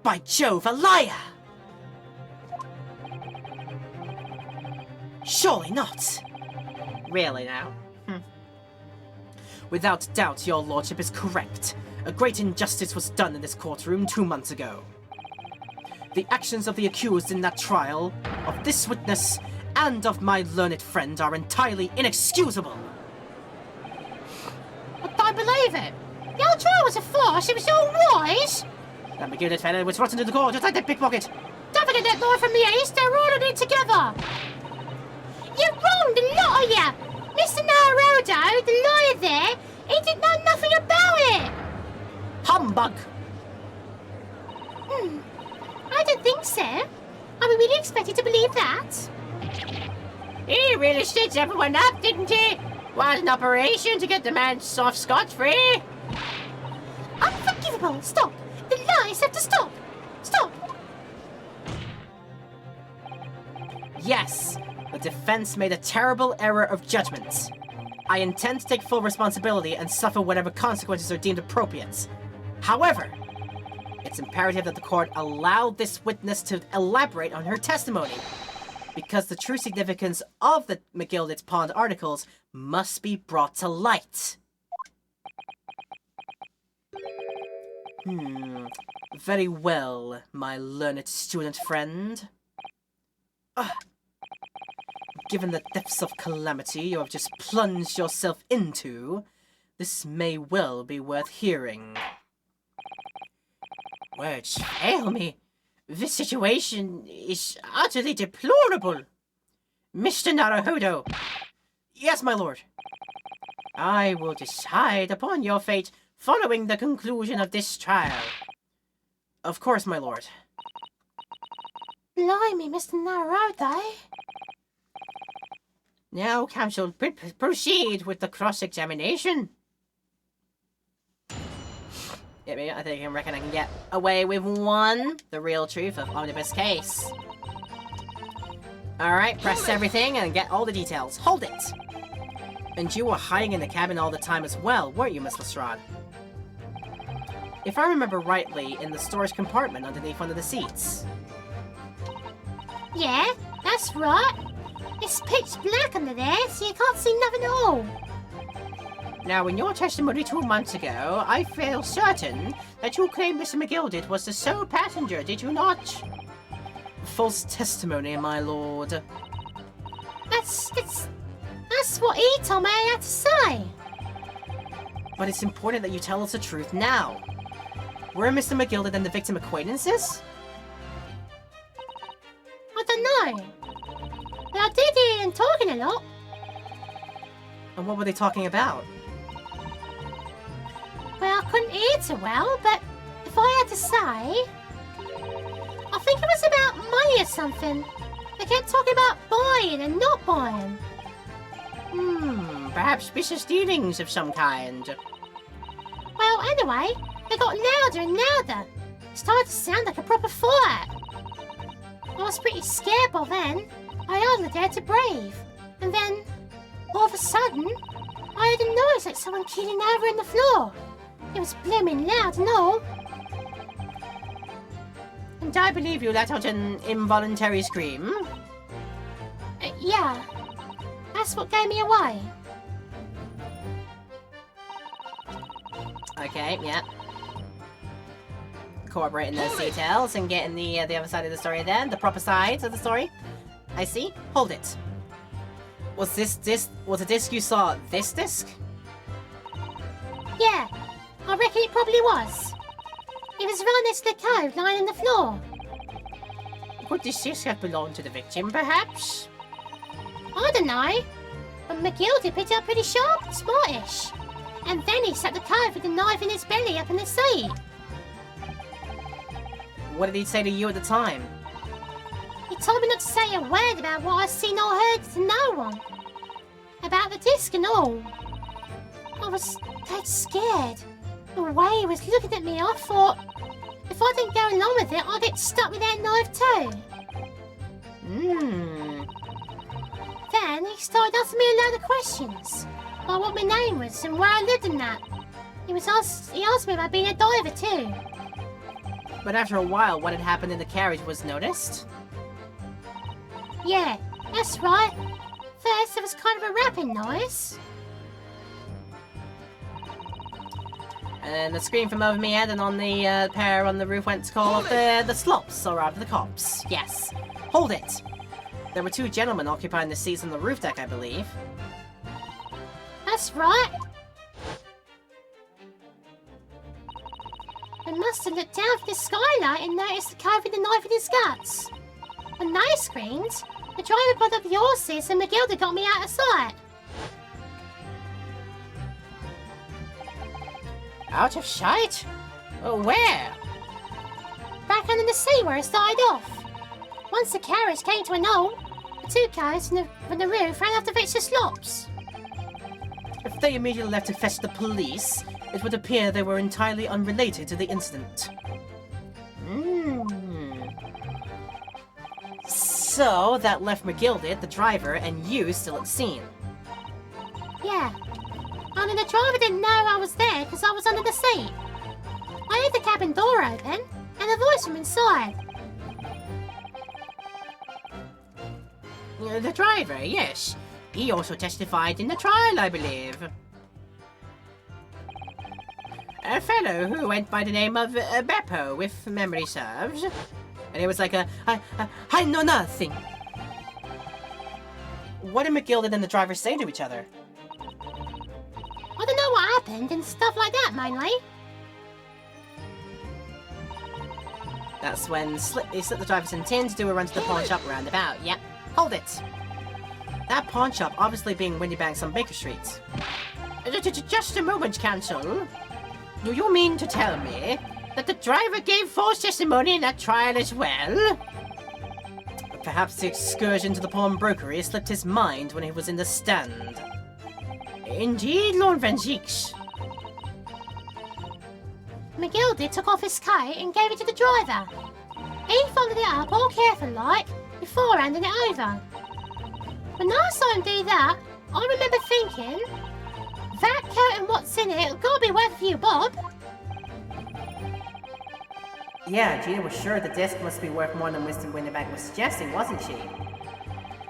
by Jove, a liar! Surely not. Really now? Without doubt, your lordship is correct. A great injustice was done in this courtroom 2 months ago. The actions of the accused in that trial, of this witness, and of my learned friend are entirely inexcusable. I don't believe it. The old trial was a farce. It was all lies. That McGilded fellow was rotten to the core, just like that pickpocket. Don't forget that lawyer from the east. They're all in it together. You're wrong, the lot of you. Mr. Naruto, the lawyer there, he didn't know nothing about it. Humbug! I don't think so. Are we really expected to believe that? He really stitched everyone up, didn't he? Was an operation to get the man off scot-free. Unforgivable. Stop. The lies have to stop. Stop. Yes, the defense made a terrible error of judgment. I intend to take full responsibility and suffer whatever consequences are deemed appropriate. However, it's imperative that the court allow this witness to elaborate on her testimony, because the true significance of the McGilded's Pond articles must be brought to light. Very well, my learned student friend. Given the depths of calamity you have just plunged yourself into, this may well be worth hearing. Words fail me. This situation is utterly deplorable. Mr. Naruhodo. Yes, my lord. I will decide upon your fate following the conclusion of this trial. Of course, my lord. Blimey, Mr. Naruto. Now, counsel, proceed with the cross-examination. Yeah, I think I reckon I can get away with one. The real truth of Omnibus Case. Alright, press everything and get all the details. Hold it! And you were hiding in the cabin all the time as well, weren't you, Miss Lestrade? If I remember rightly, in the storage compartment underneath one of the seats. Yeah, that's right. It's pitch black under there, so you can't see nothing at all. Now, in your testimony 2 months ago, I feel certain that you claimed Mr. McGilded was the sole passenger, did you not? False testimony, my lord. That's what he told me I had to say. But it's important that you tell us the truth now. Were Mr. McGilded and the victim acquaintances? I don't know. But I did hear him talking a lot. And what were they talking about? Well, I couldn't hear too well, but if I had to say, I think it was about money or something. They kept talking about buying and not buying. Perhaps business dealings of some kind. Well, anyway, they got louder and louder. It started to sound like a proper fight. I was pretty scared by then. I hardly dared to breathe. And then, all of a sudden, I heard a noise like someone keeling over in the floor. It was blooming loud and all. And I believe you let out an involuntary scream. Yeah, that's what gave me away. Okay, yeah. Incorporating those details and getting the other side of the story then, the proper sides of the story. I see. Hold it. Was the disc you saw this disc? Yeah, I reckon it probably was. It was right next to the code lying on the floor. Could this disc have belonged to the victim, perhaps? I don't know, but McGilded picked it up pretty sharp and smartish. And then he stuck the code with the knife in his belly up in the seat. What did he say to you at the time? He told me not to say a word about what I'd seen or heard to no one. About the disc and all. I was dead scared. The way he was looking at me, I thought, if I didn't go along with it, I'd get stuck with that knife too. then he started asking me a load of questions. Like what my name was and where I lived and that. He asked me about being a diver too. But after a while, what had happened in the carriage was noticed? Yeah, that's right. First, there was kind of a rapping noise. And the scream from over me head and on the pair on the roof went to call off the slops, or rather the cops. Yes. Hold it! There were 2 gentlemen occupying the seats on the roof deck, I believe. That's right. I must have looked down for the skylight and noticed the guy with the knife in his guts. When they screamed, the driver pulled up the horses and Magilda got me out of sight. Out of sight? Oh, where? Back under the sea where it started off. Once the carriage came to a knoll, the 2 guys from the roof ran off to fetch the slops. If they immediately left to fetch the police, it would appear they were entirely unrelated to the incident. So, that left McGilded, the driver, and you still at the scene. Yeah. Only the driver didn't know I was there because I was under the seat. I heard the cabin door open and a voice from inside. The driver, yes. He also testified in the trial, I believe. A fellow who went by the name of Beppo, if memory serves. And it was like I know nothing. What did McGilded and the driver say to each other? I don't know what happened and stuff like that, mainly. That's when he slipped the driver's intent to do a run to the pawn shop roundabout. Yep. Hold it. That pawn shop obviously being Windybanks on Baker Street. Just a moment, Counsel. Do you mean to tell me that the driver gave false testimony in that trial as well? Perhaps the excursion to the pawnbrokery slipped his mind when he was in the stand. Indeed, Lord Van Zieks. McGilded took off his coat and gave it to the driver. He folded it up all careful-like before handing it over. When I saw him do that, I remember thinking, that coat and what's in it gotta be worth a few bob. Yeah, Gina was sure the disc must be worth more than Mr. Windybank was suggesting, wasn't she?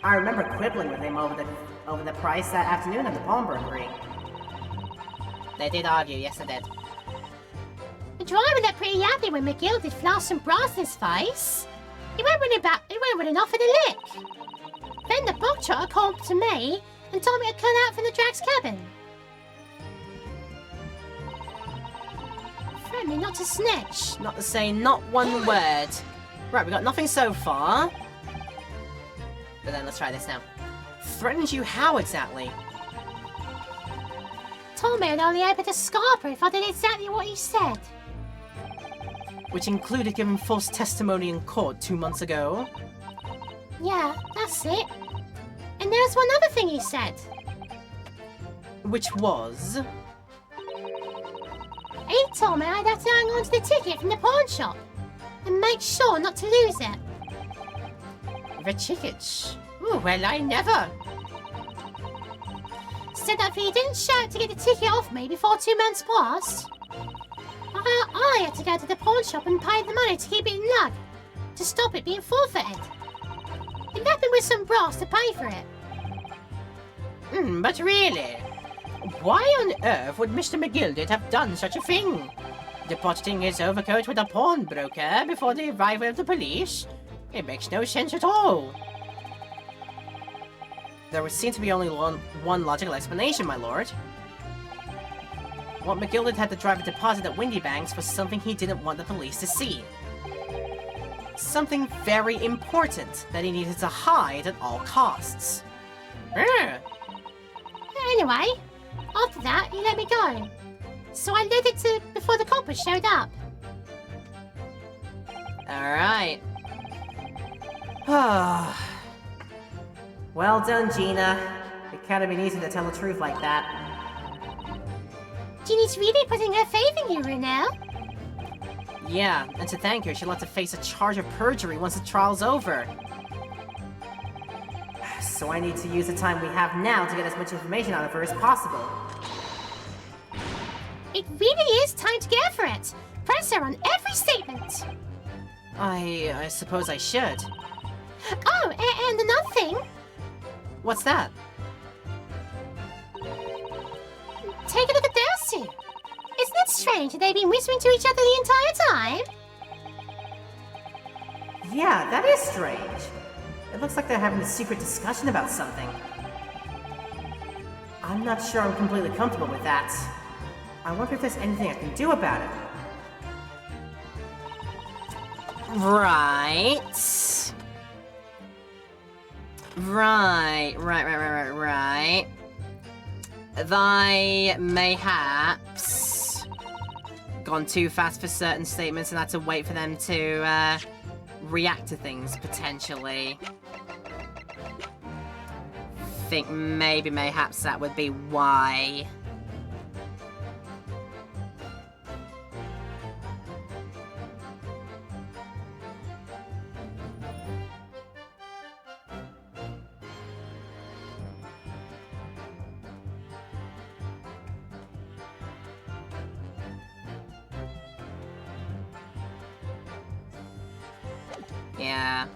I remember quibbling with him over the price that afternoon at the pawnbrokery. They did argue, yes they did. The driver looked pretty happy when McGilded flashed some brass in his face. He went running off in a lick. Then the bog trotter called to me and told me to cut out from the drag's cabin. Threatened me not to snitch. Not to say not one word. Right, we got nothing so far. But then let's try this now. Threatened you how exactly? Told me I'd only open the scarper if I did exactly what he said. Which included giving false testimony in court 2 months ago. Yeah, that's it. And there's one other thing he said. Which was... He told me I'd have to hang on to the ticket from the pawn shop and make sure not to lose it. The tickets? Oh, well, I never. Said that if he didn't shout to get the ticket off me before 2 months passed, I had to go to the pawn shop and pay the money to keep it in lug, to stop it being forfeited. He left me with some brass to pay for it. But really, why on earth would Mr. McGilded have done such a thing? Depositing his overcoat with a pawnbroker before the arrival of the police? It makes no sense at all. There would seem to be only one logical explanation, my lord. What McGilded had the driver deposit at Windybanks was something he didn't want the police to see. Something very important that he needed to hide at all costs. Anyway, after that, he let me go. So I led it to before the coppers showed up. Alright. Well done, Gina. It can't have been easy to tell the truth like that. Ginny's really putting her faith in you, Renelle. Yeah, and to thank her, she'll have to face a charge of perjury once the trial's over. so I need to use the time we have now to get as much information out of her as possible. It really is time to go for it. Press her on every statement. I suppose I should. Oh, and another thing. What's that? Take a look at those two. Isn't it strange that they've been whispering to each other the entire time? Yeah, that is strange. It looks like they're having a secret discussion about something. I'm not sure I'm completely comfortable with that. I wonder if there's anything I can do about it. Right. Right. They mayhaps gone too fast for certain statements and had to wait for them to react to things, potentially. Think mayhaps that would be why. Yeah.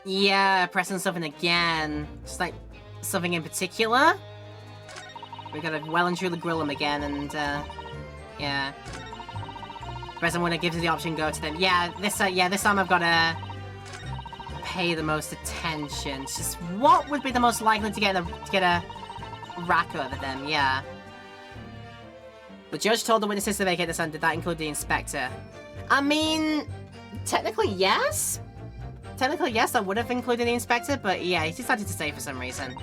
Yeah, pressing something again. Just like something in particular. We gotta well and truly grill them again, and yeah. Present when it gives you the option, go to them. Yeah, this time I've gotta pay the most attention. It's just what would be the most likely to get a rack over them? Yeah. The judge told the witnesses to vacate the sun. Did that include the inspector? I mean, technically yes. Technically yes, that would have included the inspector, but yeah, he decided to stay for some reason.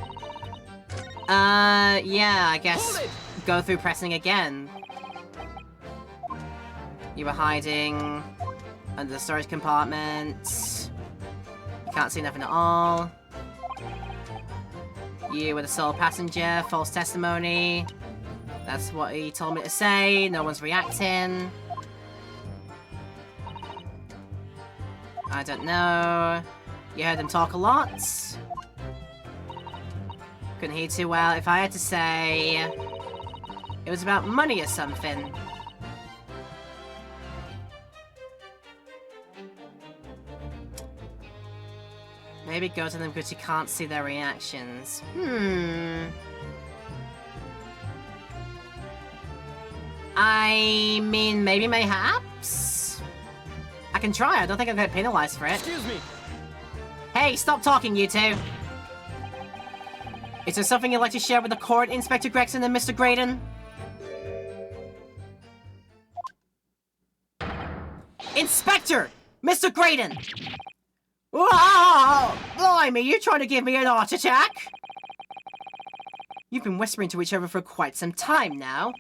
Yeah, I guess go through pressing again. You were hiding under the storage compartment. You can't see nothing at all. You were the sole passenger, false testimony. That's what he told me to say. No one's reacting. I don't know. You heard them talk a lot. Couldn't hear too well. If I had to say, it was about money or something. Maybe go to them because you can't see their reactions. I mean, mayhaps? I can try. I don't think I'll get penalized for it. Excuse me. Hey, stop talking, you two. Is there something you'd like to share with the court, Inspector Gregson and Mr. Graydon? Inspector! Mr. Graydon! Whoa! Blimey, you trying to give me an heart attack? You've been whispering to each other for quite some time now.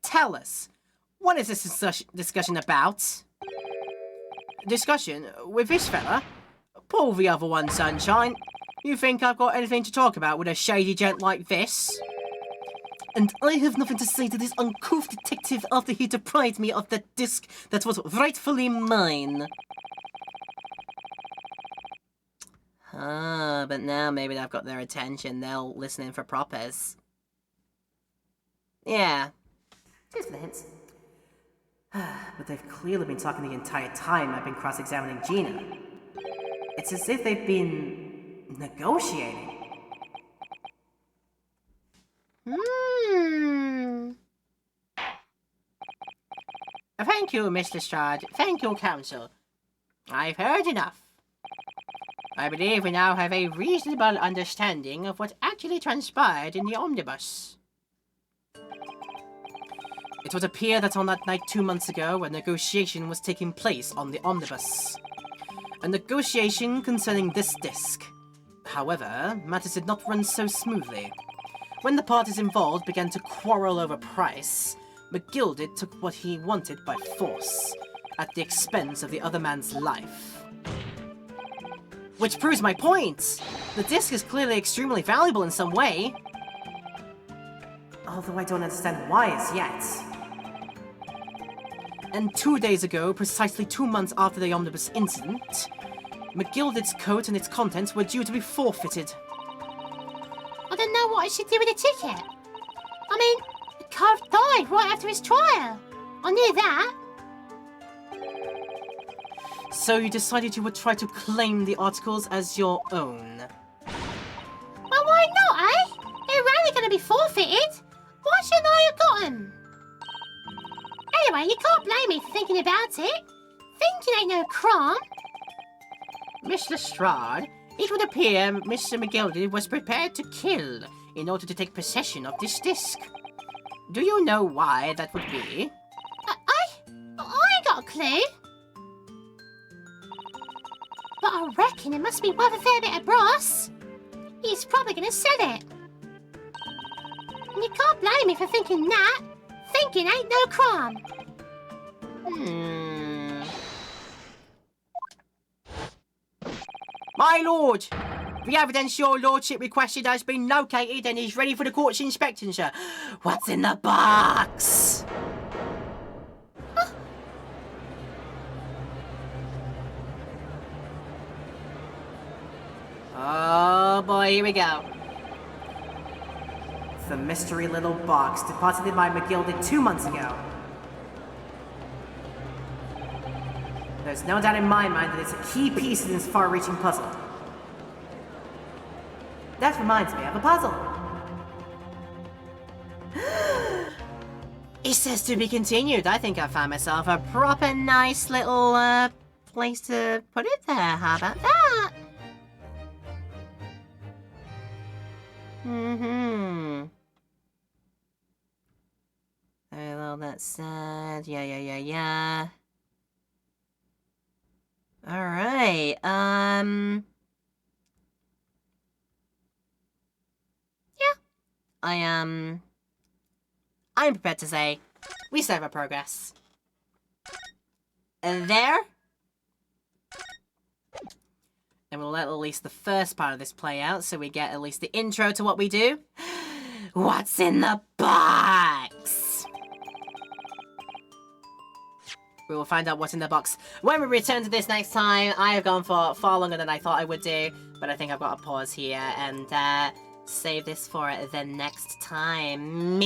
Tell us, what is this discussion about? Discussion? With this fella? Pull the other one, Sunshine. You think I've got anything to talk about with a shady gent like this? And I have nothing to say to this uncouth detective after he deprived me of the disc that was rightfully mine. Ah, but now maybe I've got their attention. They'll listen in for propers. Yeah. Cheers for the hints. But they've clearly been talking the entire time I've been cross-examining Gina. It's as if they've been negotiating. Thank you, Mr. Strad. Thank you, Counsel. I've heard enough. I believe we now have a reasonable understanding of what actually transpired in the omnibus. It would appear that on that night 2 months ago, a negotiation was taking place on the omnibus. A negotiation concerning this disc. However, matters did not run so smoothly. When the parties involved began to quarrel over price, McGilded took what he wanted by force, at the expense of the other man's life. Which proves my point! The disc is clearly extremely valuable in some way. Although I don't understand why as yet. And 2 days ago, precisely 2 months after the omnibus incident, McGilded's coat and its contents were due to be forfeited. I don't know what I should do with the ticket. I mean, the calf died right after his trial. I knew that. So you decided you would try to claim the articles as your own. Well, why not, eh? They're only going to be forfeited. Why shouldn't I have got 'em? Anyway, you can't blame me for thinking about it. Thinking ain't no crime. Miss Lestrade, it would appear Mr. McGilded was prepared to kill in order to take possession of this disc. Do you know why that would be? I ain't got a clue. But I reckon it must be worth a fair bit of brass. He's probably going to sell it. And you can't blame me for thinking that. Thinking ain't no crime. My lord! The evidence your lordship requested has been located and is ready for the court's inspection, sir. What's in the box? Oh boy, here we go. It's the mystery little box deposited by McGilded 2 months ago. There's no doubt in my mind that it's a key piece in this far-reaching puzzle. That reminds me of a puzzle. It says to be continued. I think I found myself a proper nice little place to put it there. How about that? Well, that's sad. Yeah. Alright, yeah, I'm prepared to say we save our progress. And there. And we'll let at least the first part of this play out so we get at least the intro to what we do. What's in the box? We will find out what's in the box when we return to this next time. I have gone for far longer than I thought I would do, but I think I've got to pause here and save this for the next time.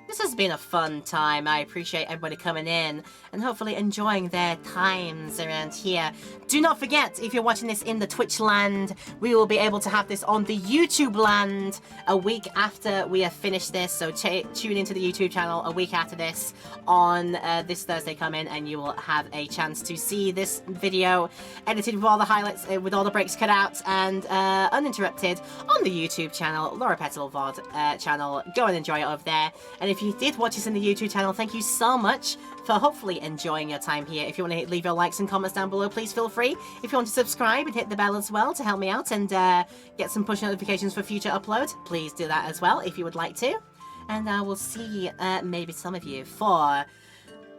This has been a fun time. I appreciate everybody coming in and hopefully enjoying their times around here. Do not forget, if you're watching this in the Twitch land, we will be able to have this on the YouTube land a week after we have finished this. So tune into the YouTube channel a week after this on this Thursday. Come in and you will have a chance to see this video edited with all the highlights, with all the breaks cut out and uninterrupted on the YouTube channel, Laura Petal VOD channel. Go and enjoy it over there. And if you did watch this in the YouTube channel, thank you so much for hopefully enjoying your time here. If you want to leave your likes and comments down below, please feel free. If you want to subscribe and hit the bell as well to help me out and get some push notifications for future uploads, please do that as well if you would like to. And I will see maybe some of you for...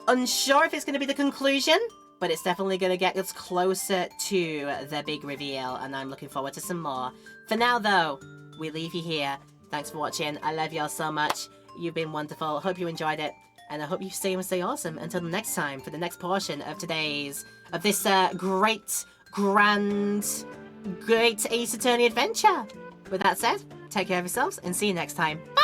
Unsure if it's going to be the conclusion, but it's definitely going to get us closer to the big reveal, and I'm looking forward to some more. For now, though, we leave you here. Thanks for watching. I love y'all so much. You've been wonderful. Hope you enjoyed it. And I hope you stay and stay awesome until the next time for the next portion of this great Ace Attorney adventure. With that said, take care of yourselves and see you next time. Bye!